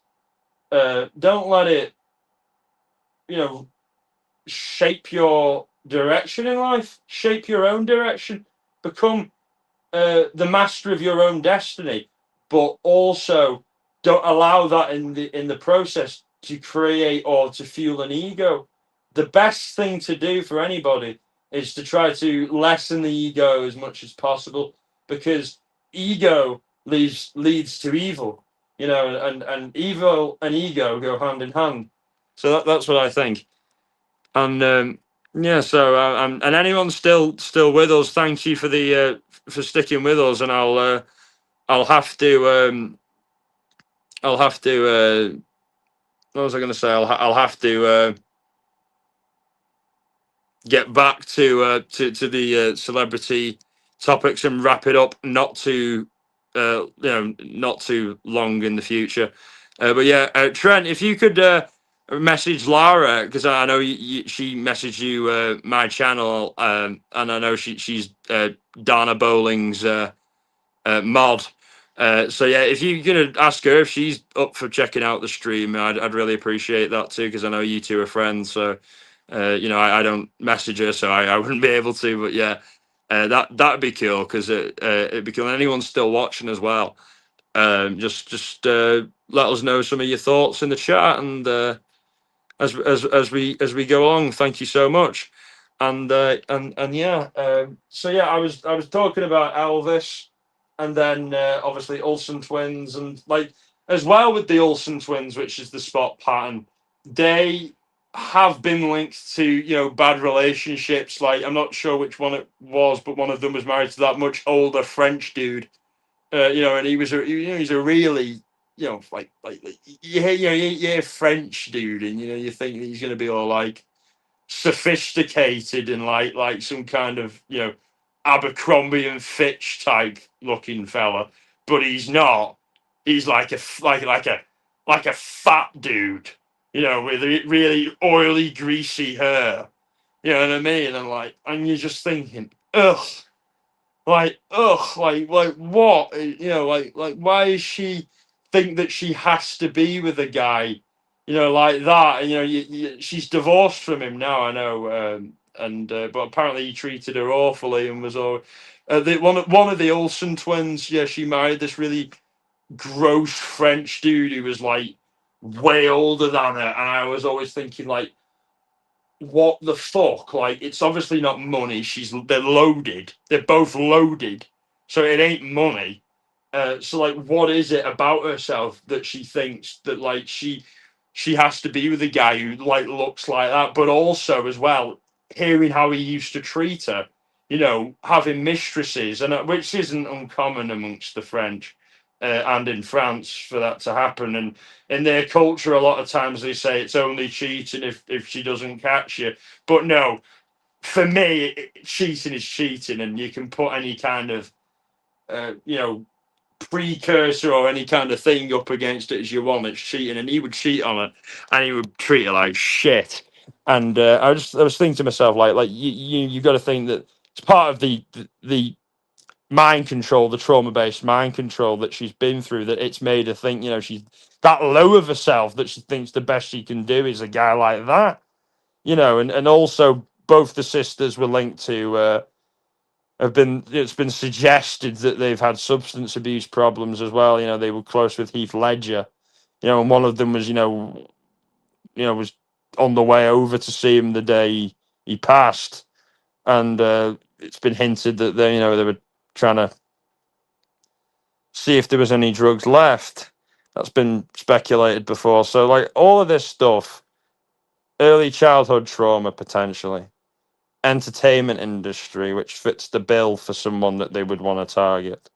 Don't let it. Shape your direction in life. Shape your own direction. Become the master of your own destiny, but also don't allow that in the process to create or to fuel an ego. The best thing to do for anybody is to try to lessen the ego as much as possible, because ego leads to evil, and evil and ego go hand in hand. So that's what I think. And Yeah. So and anyone still with us, thank you for sticking with us, and I'll have to I'll have to what was I going to say? I'll have to get back to the celebrity topics and wrap it up. Not too not too long in the future. But yeah, Trent, if you could message Lara, because I know she messaged you my channel, and I know she's Dana Bowling's mod. So yeah, if you're gonna ask her if she's up for checking out the stream, I'd really appreciate that too, because I know you two are friends. So I don't message her, so I wouldn't be able to. But yeah, that'd be cool, because it'd be cool. And anyone still watching as well, just let us know some of your thoughts in the chat, and as we go along. Thank you so much. And yeah, so yeah, I was talking about Elvis, and then obviously Olsen twins, and like as well with the Olsen twins, which is the spot pattern. They have been linked to bad relationships. Like I'm not sure which one it was, but one of them was married to that much older French dude. And he's a really like you're a French dude, and you think he's going to be all like sophisticated and like some kind of Abercrombie and Fitch type looking fella, but he's not. He's like a fat dude, with really oily, greasy hair. You know what I mean? And you're just thinking, ugh, like what? Like why is she think that she has to be with a guy, like that? And she's divorced from him now. I know, and but apparently he treated her awfully and was all. One of the Olsen twins, yeah, she married this really gross French dude who was like way older than her, and I was always thinking like, what the fuck? Like, it's obviously not money. They're loaded. They're both loaded, so it ain't money. So like, what is it about herself that she thinks that like she has to be with a guy who like looks like that, but also as well hearing how he used to treat her, having mistresses, and which isn't uncommon amongst the French. And in France for that to happen, and in their culture, a lot of times they say it's only cheating if she doesn't catch you. But no, for me, cheating is cheating, and you can put any kind of, uh, you know, precursor or any kind of thing up against it as you want. It's cheating, and he would cheat on her, and he would treat her like shit. And I was thinking to myself, like you got to think that it's part of the mind control, the trauma based mind control that she's been through, that it's made her think, she's that low of herself that she thinks the best she can do is a guy like that, and also both the sisters were linked to, it's been suggested that they've had substance abuse problems as well. They were close with Heath Ledger, and one of them was, was on the way over to see him the day he passed. And it's been hinted that they were trying to see if there was any drugs left. That's been speculated before. So, like, all of this stuff, early childhood trauma potentially, entertainment industry, which fits the bill for someone that they would want to target.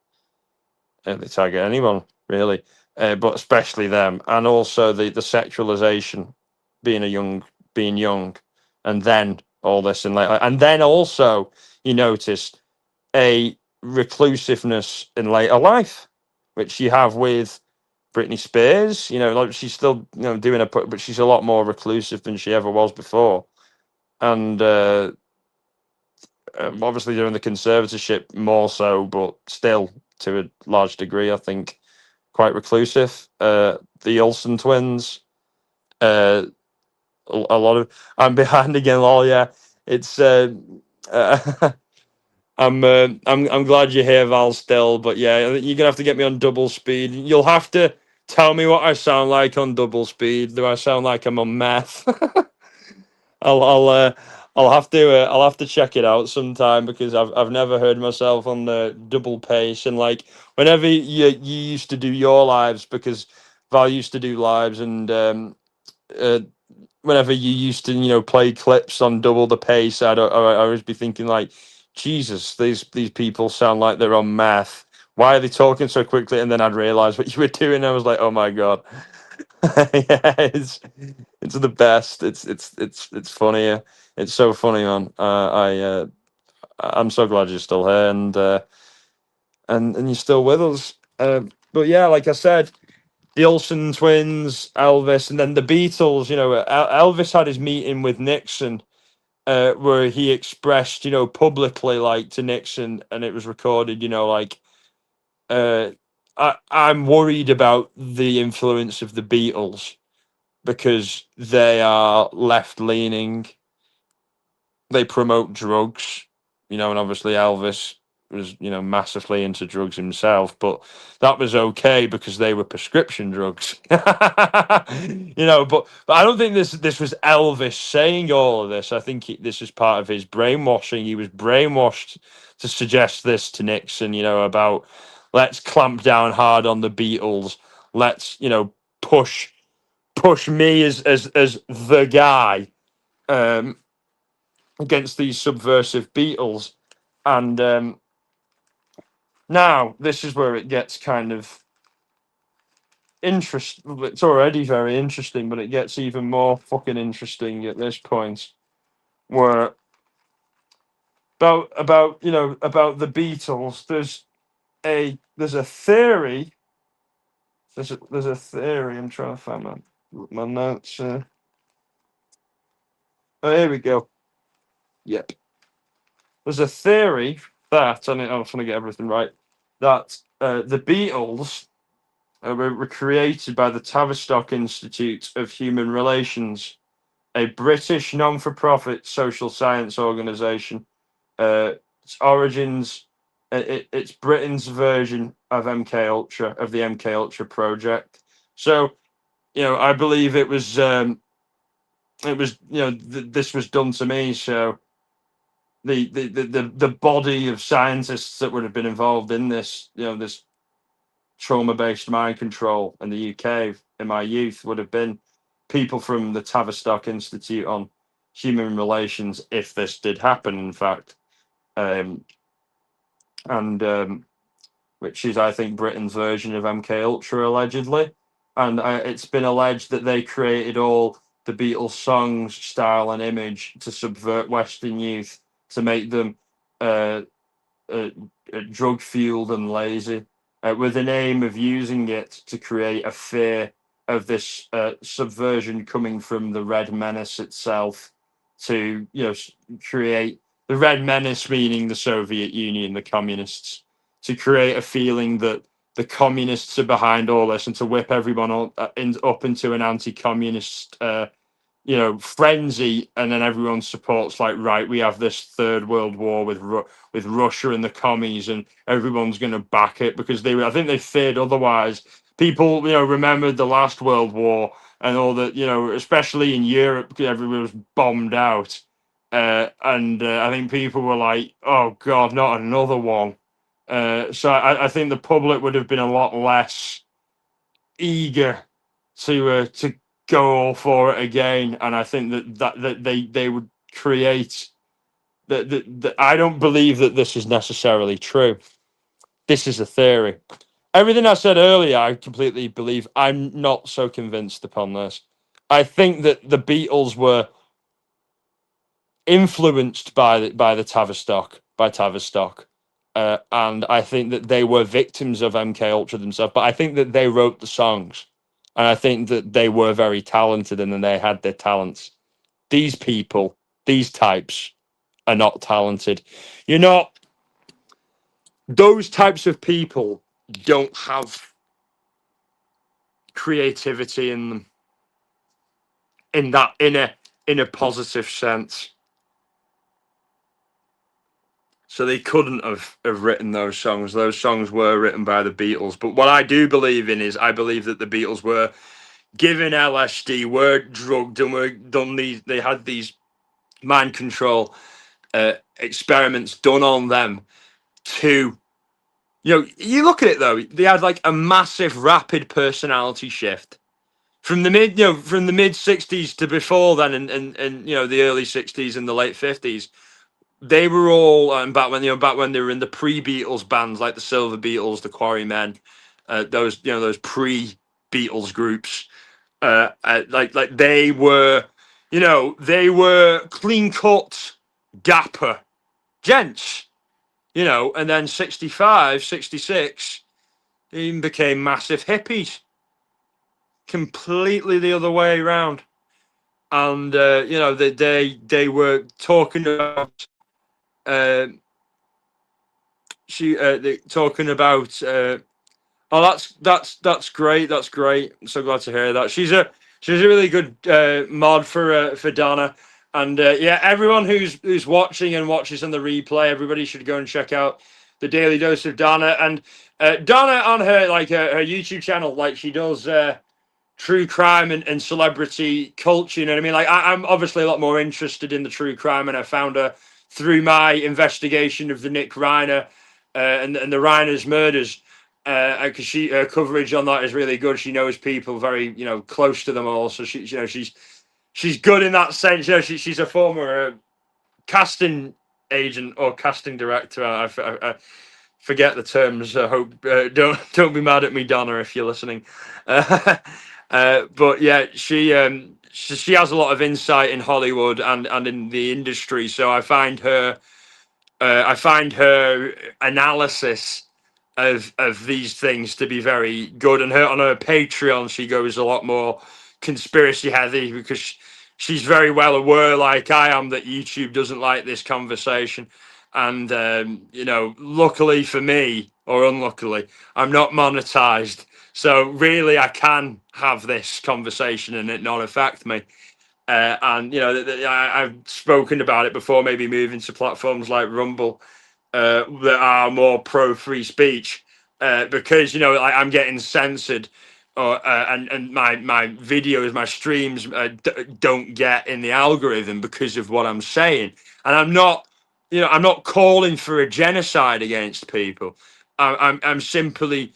They target anyone really, but especially them, and also the sexualization, being young, and then all this, and then also you notice a reclusiveness in later life, which you have with Britney Spears. Like she's still doing but she's a lot more reclusive than she ever was before, and obviously during the conservatorship more so, but still to a large degree, I think quite reclusive. The Olsen twins, uh, a lot of I'm behind again. Lol, yeah, it's. Uh, I'm glad you're here, Val. Still, but yeah, you're gonna have to get me on double speed. You'll have to tell me what I sound like on double speed. Do I sound like I'm on meth? I'll I'll uh, I'll have to check it out sometime, because I've never heard myself on the double pace. And like whenever you used to do your lives, because Val used to do lives, and uh, whenever you used to, play clips on double the pace, I always be thinking like, Jesus, these people sound like they're on meth. Why are they talking so quickly? And then I'd realize what you were doing. I was like, oh my god, yeah, it's the best. It's funny. It's so funny, man. I'm so glad you're still here and you're still with us. But yeah, like I said, the Olsen twins, Elvis, and then the Beatles. Elvis had his meeting with Nixon, where he expressed, publicly, like, to Nixon, and it was recorded. Like, I'm worried about the influence of the Beatles because they are left leaning. They promote drugs, and obviously Elvis was, massively into drugs himself, but that was okay because they were prescription drugs. But I don't think this was Elvis saying all of this. I think this is part of his brainwashing. He was brainwashed to suggest this to Nixon, about let's clamp down hard on the Beatles. Let's, push me as the guy. Against these subversive Beatles. And now this is where it gets kind of interesting. It's already very interesting, but it gets even more fucking interesting at this point, where about the Beatles. There's a theory. There's a theory. I'm trying to find my notes. Oh, here we go. Yep. There's a theory that, and I'm trying to get everything right, that the Beatles were created by the Tavistock Institute of Human Relations, a British non-for-profit social science organisation. Its origins, it's Britain's version of MK Ultra, of the MK Ultra project. So, I believe it was, this was done to me. So the body of scientists that would have been involved in this, this trauma-based mind control in the UK in my youth would have been people from the Tavistock Institute on Human Relations, if this did happen, in fact, and which is, I think, Britain's version of MK Ultra, allegedly, and it's been alleged that they created all the Beatles songs, style, and image to subvert Western youth, to make them uh, uh, drug fueled and lazy, with the aim of using it to create a fear of this subversion coming from the Red Menace itself, to create the Red Menace, meaning the Soviet Union, the communists, to create a feeling that the communists are behind all this, and to whip everyone up into an anti-communist frenzy, and then everyone supports, like, right, we have this third world war with Russia and the commies, and everyone's going to back it because I think they feared otherwise. People, remembered the last world war and all that, especially in Europe, because everyone was bombed out. And I think people were like, oh God, not another one. So I think the public would have been a lot less eager to go all for it again, and I think that they would create that. I don't believe that this is necessarily true. This is a theory. Everything I said earlier, I completely believe. I'm not so convinced upon this. I think that the Beatles were influenced by Tavistock, and I think that they were victims of MK Ultra themselves. But I think that they wrote the songs, and I think that they were very talented, and then they had their talents. These people, these types, are not talented. You're not. Those types of people don't have creativity in them, in a positive sense. So they couldn't have written those songs. Those songs were written by the Beatles. But what I do believe in is, I believe that the Beatles were given LSD, were drugged, and were done these. They had these mind control experiments done on them to, you look at it though. They had like a massive, rapid personality shift from the mid '60s to before then, and the early '60s and the late '50s, they were all back when they were in the pre-Beatles bands like the Silver Beatles, the Quarrymen, those pre-Beatles groups. Like they were clean cut, dapper gents, and then 65, 66, they even became massive hippies, completely the other way around. And they were talking about talking about oh, that's great. That's great. I'm so glad to hear that. She's a really good mod for Donna. And yeah, everyone who's watching and watches on the replay, everybody should go and check out the Daily Dose of Donna. And Donna on her her YouTube channel, like she does true crime and celebrity culture. You know what I mean? Like I'm obviously a lot more interested in the true crime, and I found her through my investigation of the Nick Reiner and the Reiners murders. Because her coverage on that is really good. She knows people very close to them all, so she's good in that sense. She's a former casting agent or casting director. I forget the terms. I hope don't be mad at me, Donna, if you're listening. But yeah, she has a lot of insight in Hollywood and in the industry. So I find her analysis of these things to be very good. And on her Patreon, she goes a lot more conspiracy heavy because she's very well aware, like I am, that YouTube doesn't like this conversation. And luckily for me, or unluckily, I'm not monetized. So really, I can have this conversation and it not affect me. And I've spoken about it before, maybe moving to platforms like Rumble that are more pro free speech, because I'm getting censored, or and my videos, my streams don't get in the algorithm because of what I'm saying. And I'm not calling for a genocide against people. I'm simply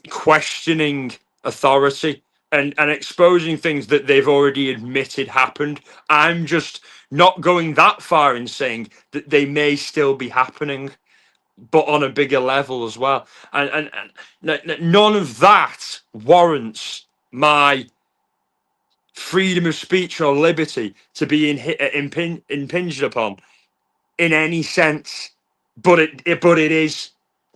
questioning authority and exposing things that they've already admitted happened. I'm just not going that far in saying that they may still be happening, but on a bigger level as well. And none of that warrants my freedom of speech or liberty to be impinged upon in any sense. But it is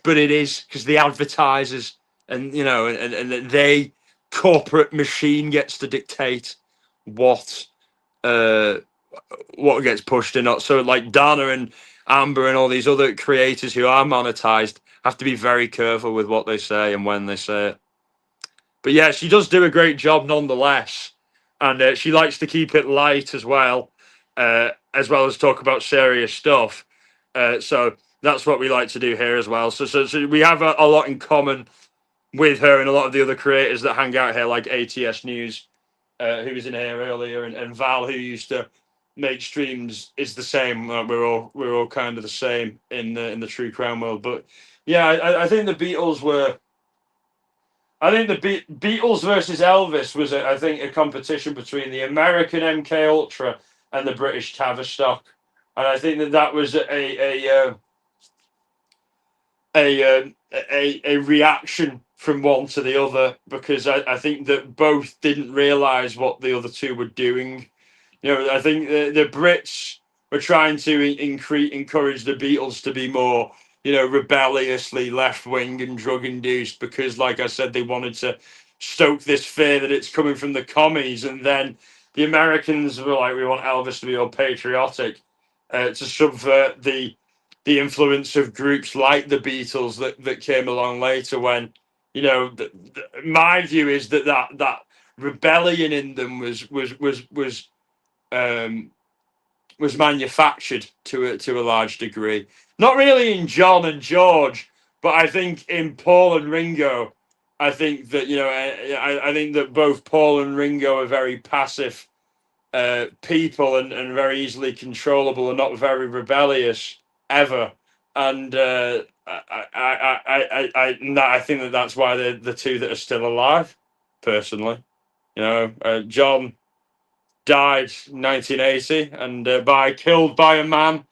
because the advertisers and they corporate machine gets to dictate what uh what gets pushed and not. So like Dana and Amber and all these other creators who are monetized have to be very careful with what they say and when they say it. But yeah, she does do a great job nonetheless, and she likes to keep it light as well as talk about serious stuff. So that's what we like to do here as well. So we have a lot in common with her and a lot of the other creators that hang out here, like ATS News, who was in here earlier, and Val, who used to make streams, is the same. We're all kind of the same in the true crime world. But yeah, I think the Beatles were. I think the Beatles versus Elvis was, I think, a competition between the American MK Ultra and the British Tavistock, and I think that was a reaction from one to the other, because I think that both didn't realize what the other two were doing. I think the Brits were trying to encourage the Beatles to be more, rebelliously left wing and drug induced, because, like I said, they wanted to stoke this fear that it's coming from the commies. And then the Americans were like, we want Elvis to be all patriotic, to subvert the influence of groups like the Beatles that came along later. When my view is that rebellion in them um, was manufactured to a large degree. Not really in John and George, but I think in Paul and Ringo. I think that I think that both Paul and Ringo are very passive people, and very easily controllable, and not very rebellious ever. And I think that's why they're the two that are still alive, personally. John died in 1980 and killed by a man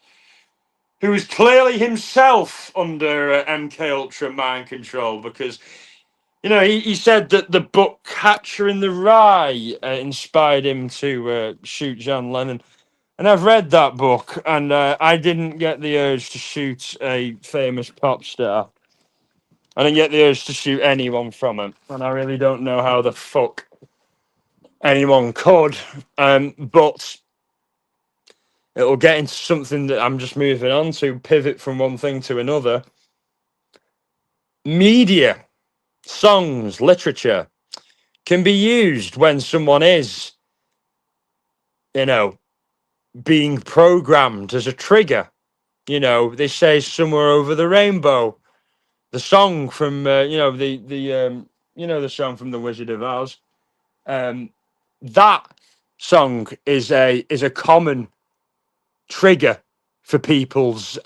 who was clearly himself under MK Ultra mind control, because he said that the book Catcher in the Rye inspired him to shoot John Lennon. And I've read that book, and I didn't get the urge to shoot a famous pop star. I didn't get the urge to shoot anyone from him, and I really don't know how the fuck anyone could. But it'll get into something that I'm just moving on to, pivot from one thing to another. Media, songs, literature can be used when someone is, being programmed as a trigger. They say Somewhere Over the Rainbow, the song from, the song from The Wizard of Oz. That song is a common trigger for people's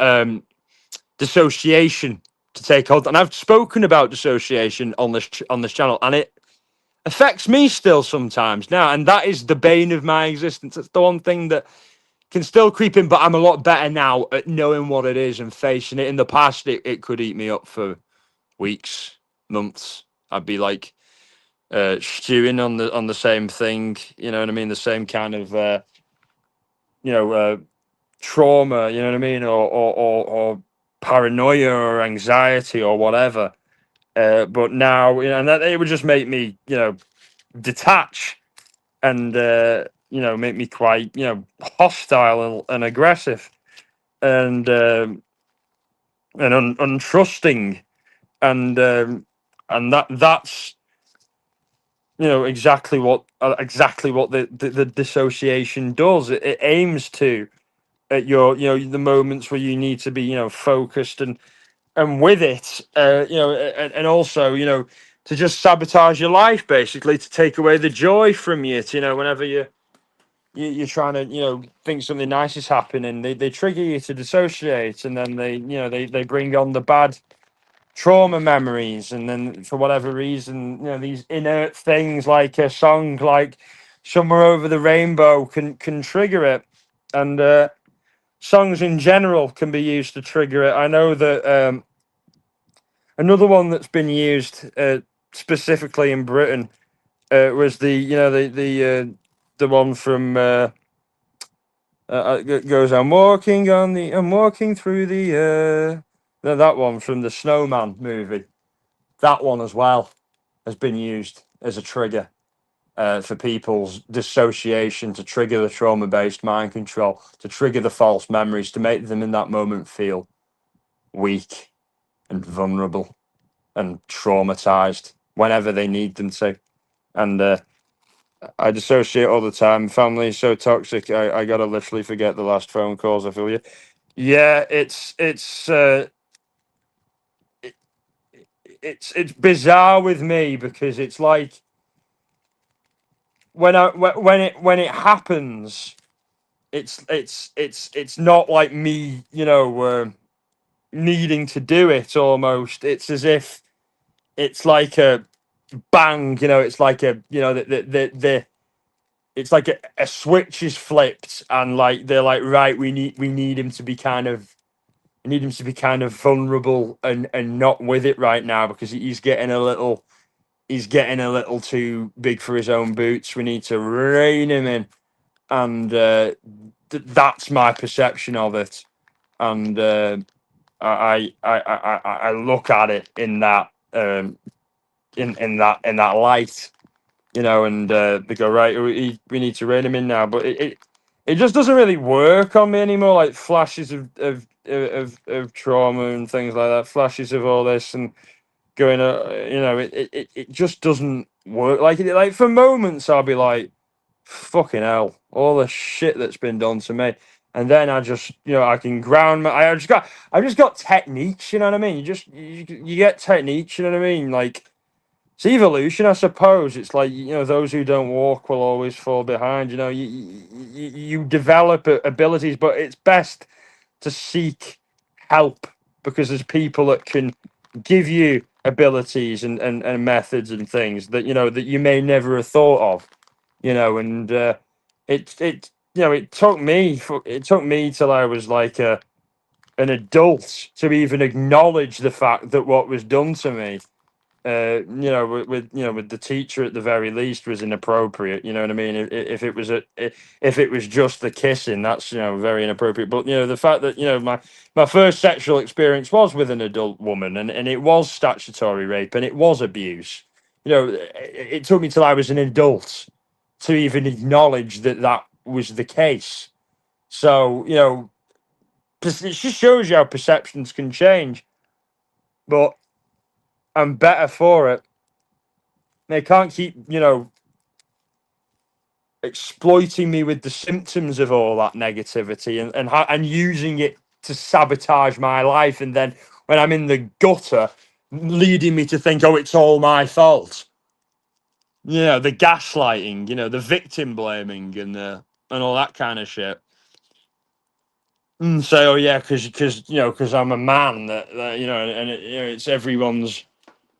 dissociation to take hold. And I've spoken about dissociation on this channel, and it affects me still sometimes now, and that is the bane of my existence. It's the one thing that can still creep in, but I'm a lot better now at knowing what it is and facing it. In the past, it could eat me up for weeks, months. I'd be like stewing on the same thing, you know what I mean? The same kind of trauma, you know what I mean, or paranoia or anxiety or whatever. But now, and that it would just make me, detach and make me quite, hostile and aggressive and untrusting, and that's exactly what the dissociation does. It aims to at your the moments where you need to be focused and with it, and also to just sabotage your life, basically, to take away the joy from you. Whenever you're trying to think something nice is happening, they trigger you to dissociate, and then they bring on the bad trauma memories, and then for whatever reason these inert things like a song like Somewhere Over the Rainbow can trigger it, and songs in general can be used to trigger it. I know that another one that's been used specifically in Britain was the one from goes I'm walking through the air. That one from the Snowman movie. That one as well has been used as a trigger for people's dissociation, to trigger the trauma-based mind control, to trigger the false memories, to make them in that moment feel weak and vulnerable and traumatized whenever they need them to. And I dissociate all the time. Family is so toxic. I gotta literally forget the last phone calls. I feel you. Yeah, it's bizarre with me, because it's like when it happens, it's not like me, needing to do it. Almost, it's as if it's like a bang. It's like a the it's like a switch is flipped, and like they're like, right, we need him to be kind of vulnerable and not with it right now, because he's getting a little too big for his own boots. We need to rein him in, and that's my perception of it. And I look at it in that in that light, and they go, right, we need to rein him in now. But it just doesn't really work on me anymore. Like flashes of trauma and things like that, flashes of all this, and going, it just doesn't work. Like for moments, I'll be like, fucking hell, all the shit that's been done to me. And then I just, I can ground my. I've just got techniques. You know what I mean? You get techniques. You know what I mean? Like, it's evolution, I suppose. It's like, those who don't walk will always fall behind. You develop abilities, but it's best to seek help, because there's people that can give you abilities and methods and things that that you may never have thought of, and it took me till I was like an adult to even acknowledge the fact that what was done to me, with the teacher at the very least, was inappropriate. You know what I mean? If it was if it was just the kissing, that's very inappropriate. But the fact that my first sexual experience was with an adult woman, and it was statutory rape and it was abuse. It took me till I was an adult to even acknowledge that that was the case. So it just shows you how perceptions can change. But I'm better for it. They can't keep exploiting me with the symptoms of all that negativity and using it to sabotage my life, and then when I'm in the gutter, leading me to think, oh, it's all my fault. The gaslighting, the victim blaming, and all that kind of shit. And say, oh yeah, because I'm a man, that and it's everyone's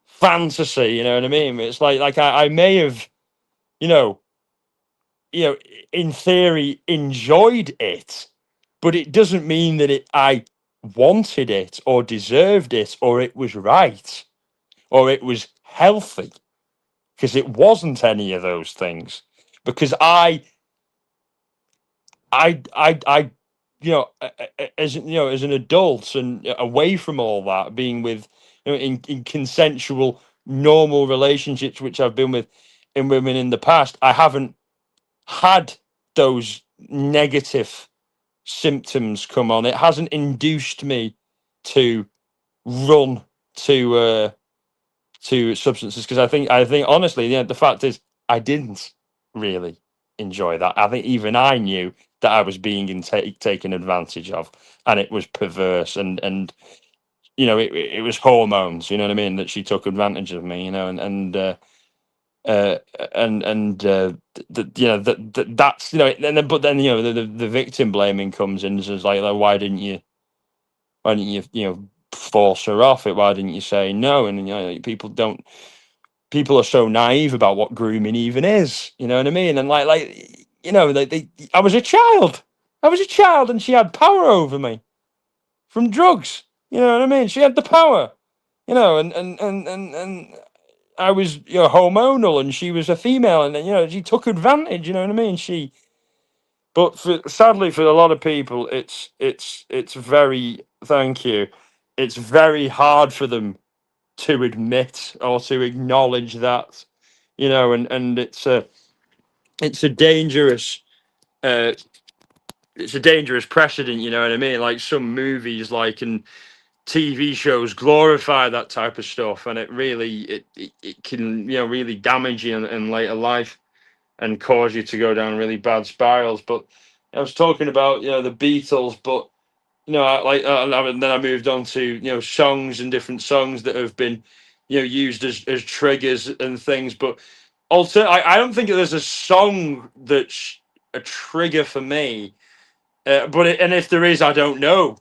fantasy. You know what I mean? It's like I may have, you know, in theory, enjoyed it, but it doesn't mean that I wanted it or deserved it or it was right or it was healthy, because it wasn't any of those things. Because I, as an adult and away from all that, being with, in consensual, normal relationships, which I've been with in women in the past, I haven't had those negative symptoms come on. It hasn't induced me to run to substances, because I think honestly, the fact is I didn't really enjoy that. I think even I knew that I was being taken advantage of, and it was perverse, and it was hormones. You know what I mean? That she took advantage of me. Uh, that's and then but then the victim blaming comes in, and it's like, why didn't you force her off it? Why didn't you say no? And people are so naive about what grooming even is. You know what I mean? And I was a child. And she had power over me from drugs. You know what I mean? She had the power. And I was hormonal, and she was a female, and she took advantage. You know what I mean? But sadly for a lot of people, it's very, thank you. It's very hard for them to admit or to acknowledge that, and it's a dangerous uh, it's a dangerous precedent. You know what I mean? Like some movies, and TV shows glorify that type of stuff, and it can really damage you in later life and cause you to go down really bad spirals. But I was talking about the Beatles, but and then I moved on to songs and different songs that have been used as triggers and things. But also, I don't think that there's a song that's a trigger for me. And if there is, I don't know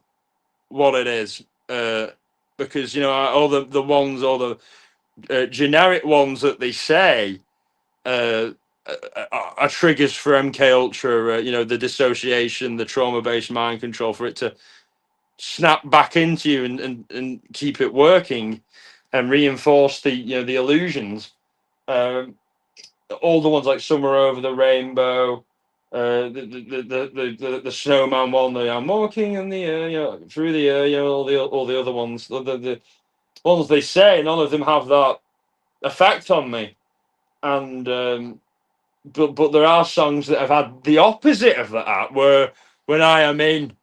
what it is. Because all all the generic ones that they say uh, are triggers for MK Ultra. The dissociation, the trauma-based mind control, for it to snap back into you and keep it working and reinforce the illusions. Um, all the ones like Summer Over the Rainbow, the Snowman one, the I'm walking in the air, through the air, all the other ones, the ones they say, none of them have that effect on me. And but there are songs that have had the opposite of that, where when I am in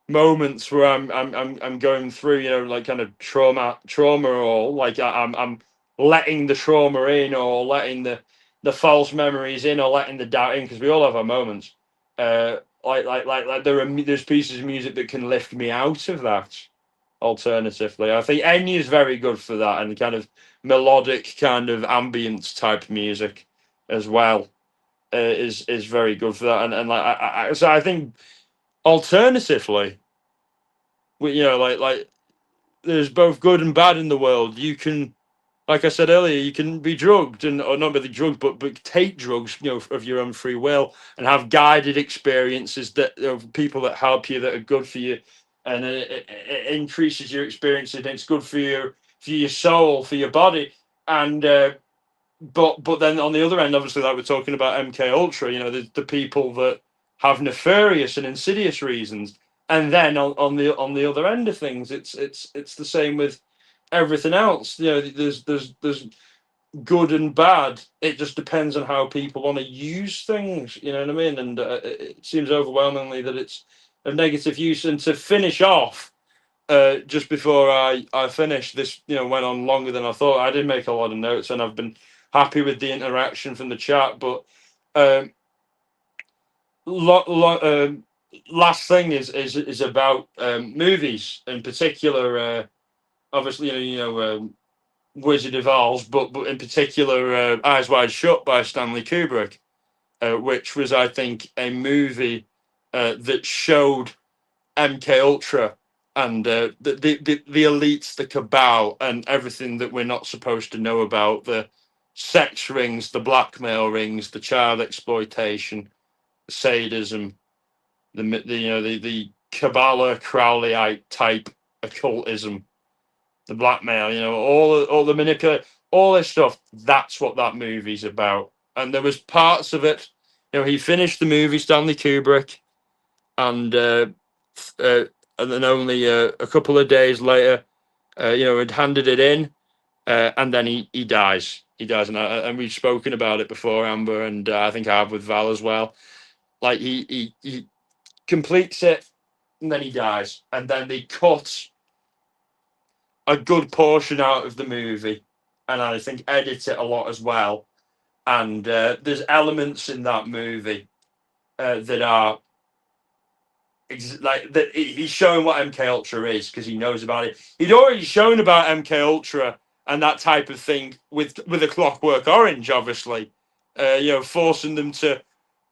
moments where I'm going through, like kind of trauma, or like I'm letting the trauma in, or letting the false memories in, or letting the doubt in, because we all have our moments. There's pieces of music that can lift me out of that. Alternatively, I think Enya is very good for that, and kind of melodic, kind of ambient type music as well is very good for that. So I think alternatively, there's both good and bad in the world. You can, like I said earlier, you can be drugged and or not really drugged, but take drugs, of your own free will, and have guided experiences that of people that help you that are good for you, and it increases your experience, and it's good for your soul, for your body, and but then on the other end, obviously, like we're talking about MK Ultra, the people that have nefarious and insidious reasons, and then on the other end of things, it's the same with everything else. There's good and bad. It just depends on how people want to use things. You know what I mean? And it seems overwhelmingly that it's a negative use. And to finish off, just before I finished, this went on longer than I thought. I did make a lot of notes, and I've been happy with the interaction from the chat. But um, last thing is about movies in particular. Obviously, Wizard of Oz, but in particular, Eyes Wide Shut by Stanley Kubrick, which was, I think, a movie that showed MK Ultra and the elites, the cabal, and everything that we're not supposed to know about: the sex rings, the blackmail rings, the child exploitation, the sadism, the Kabbalah Crowleyite type occultism, the blackmail, all the manipulate, all this stuff. That's what that movie's about. And there was parts of it. He finished the movie, Stanley Kubrick, and uh, and then only a couple of days later, had handed it in, and then he dies. He dies, and we've spoken about it before, Amber, and I think I have with Val as well. Like he completes it, and then he dies, and then they cut a good portion out of the movie, and I think edit it a lot as well. And there's elements in that movie that are like that. He's showing what MK Ultra is because he knows about it. He'd already shown about MK Ultra and that type of thing with a Clockwork Orange, obviously. Forcing them to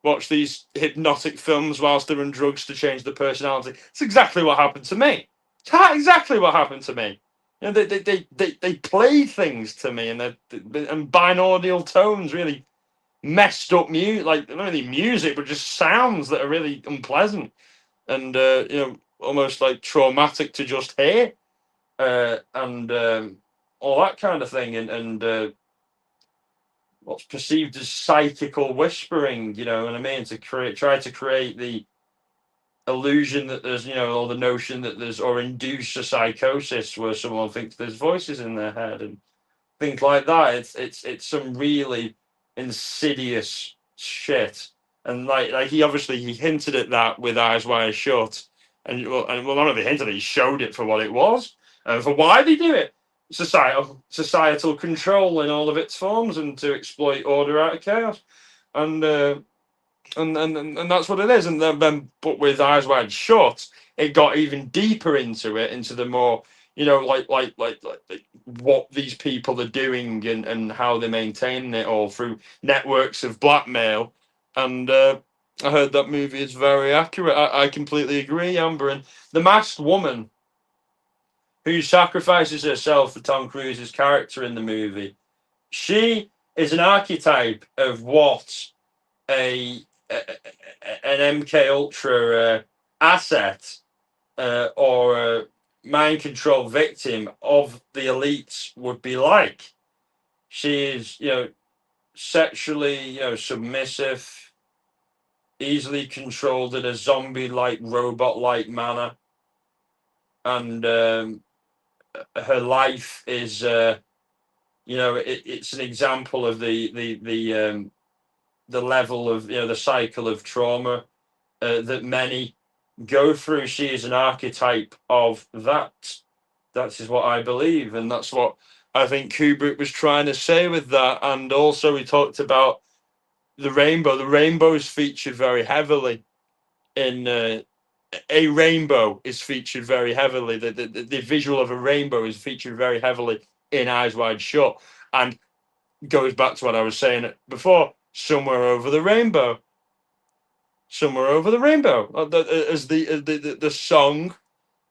watch these hypnotic films whilst they're on drugs to change their personality. It's exactly what happened to me. It's exactly what happened to me. They play things to me, and binaural tones, really messed up music, like not really music, but just sounds that are really unpleasant and almost like traumatic to just hear, and all that kind of thing, and what's perceived as psychical whispering. You know what I mean? Try to create the illusion that there's, or the notion that there's, or induce a psychosis where someone thinks there's voices in their head and things like that. It's some really insidious shit. And like he hinted at that with Eyes Wide Shut, and not only hinted it, he showed it for what it was, and for why they do it. Societal control in all of its forms, and to exploit order out of chaos, and and that's what it is. And then but with Eyes Wide Shut, it got even deeper into it, into the more, like what these people are doing, and how they're maintaining it all through networks of blackmail. And I heard that movie is very accurate. I completely agree, Amber. And the masked woman who sacrifices herself for Tom Cruise's character in the movie, she is an archetype of what a, an MK Ultra asset, or a mind control victim of the elites would be like. She is, sexually, submissive, easily controlled in a zombie-like, robot-like manner, and her life is, it's an example of the level of, the cycle of trauma that many go through. She is an archetype of that. That is what I believe, and that's what I think Kubrick was trying to say with that. And also, we talked about the rainbow. The rainbow is featured very heavily in. A rainbow is featured very heavily. The visual of a rainbow is featured very heavily in Eyes Wide Shut, and goes back to what I was saying before. Somewhere over the rainbow. Somewhere over the rainbow, as the song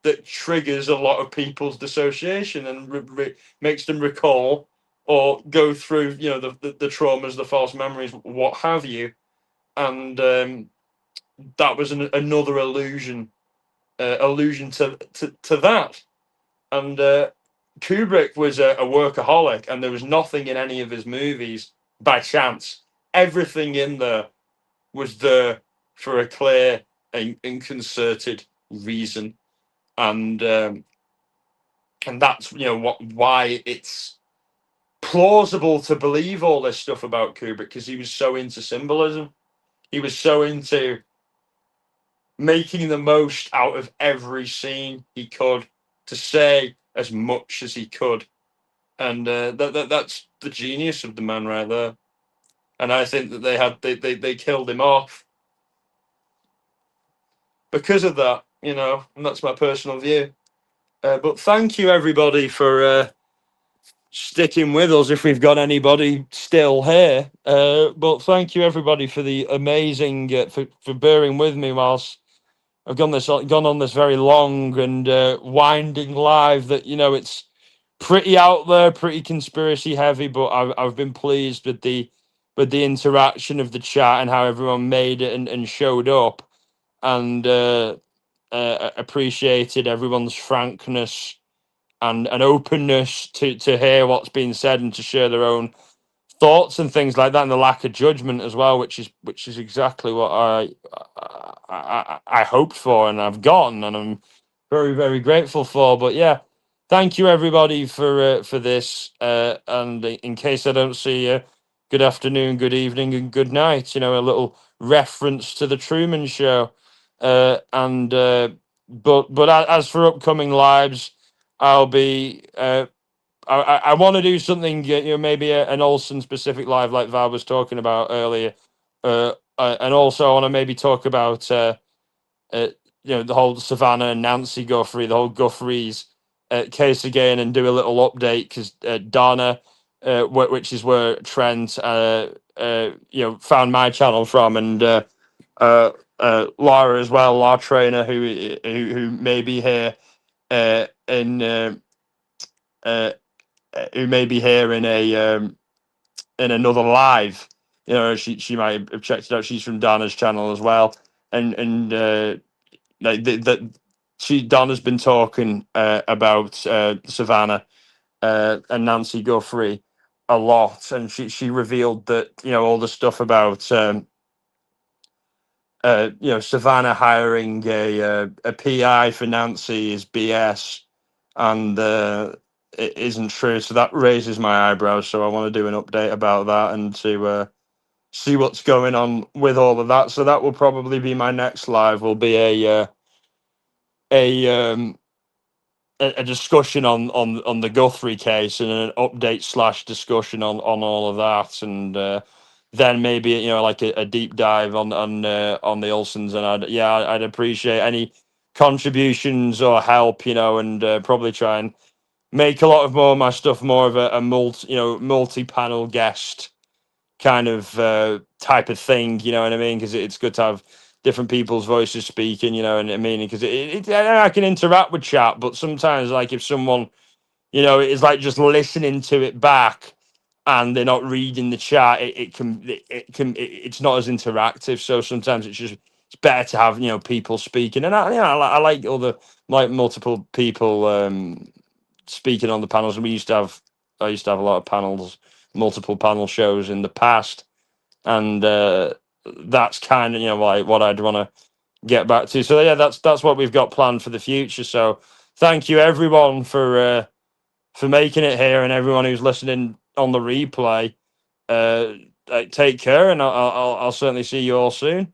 that triggers a lot of people's dissociation and makes them recall or go through, you know, the traumas, the false memories, what have you. And that was another allusion to that. And Kubrick was a workaholic, and there was nothing in any of his movies by chance. Everything in there was there for a clear and concerted reason, and that's, you know, why it's plausible to believe all this stuff about Kubrick, because he was so into symbolism. He was so into making the most out of every scene he could to say as much as he could, and that's the genius of the man right there. And I think that they killed him off because of that, you know, and that's my personal view. But thank you everybody for sticking with us, if we've got anybody still here. But thank you everybody for the amazing for bearing with me whilst I've gone on this very long and winding live. That, you know, it's pretty out there, pretty conspiracy heavy, but I've been pleased with the interaction of the chat and how everyone made it and showed up, and appreciated everyone's frankness and openness to hear what's being said and to share their own thoughts and things like that, and the lack of judgment as well, which is exactly what I hoped for and I've gotten, and I'm very, very grateful for. But yeah, thank you everybody for this. And in case I don't see you, good afternoon, good evening, and good night. You know, a little reference to the Truman Show. And but as for upcoming lives, I'll be. I want to do something, you know, maybe an Olsen specific live, like Val was talking about earlier, and also I want to maybe talk about you know, the whole Savannah and Nancy Guthrie, the whole Guthrie's case again, and do a little update, because Donna, which is where Trent you know, found my channel from, and Laura as well, Laura Trainer, who may be here uh, who may be here in another live. You know, she might have checked it out. She's from Donna's channel as well, and like that Donna's been talking about Savannah and Nancy Guthrie a lot, and she revealed that, you know, all the stuff about you know, Savannah hiring a PI for Nancy is BS, and it isn't true. So that raises my eyebrows. So I want to do an update about that and to see what's going on with all of that. So that will probably be my next live. Will be a a discussion on the Guthrie case, and an update slash discussion on all of that, and then maybe, you know, like a deep dive on the Olsons. And I'd appreciate any contributions or help, you know, and probably try and make a lot of more of my stuff more of a multi-panel guest kind of type of thing, you know what I mean? Because it's good to have different people's voices speaking, you know, and I mean, because I can interact with chat, but sometimes, like, if someone, you know, is like just listening to it back and they're not reading the chat, it's not as interactive. So sometimes it's better to have, you know, people speaking, and I like multiple people speaking on the panels. And I used to have a lot of panels, multiple panel shows in the past, and that's kind of, you know, like what I'd want to get back to. So yeah, that's what we've got planned for the future. So thank you everyone for making it here, and everyone who's listening on the replay. Take care, and I'll certainly see you all soon.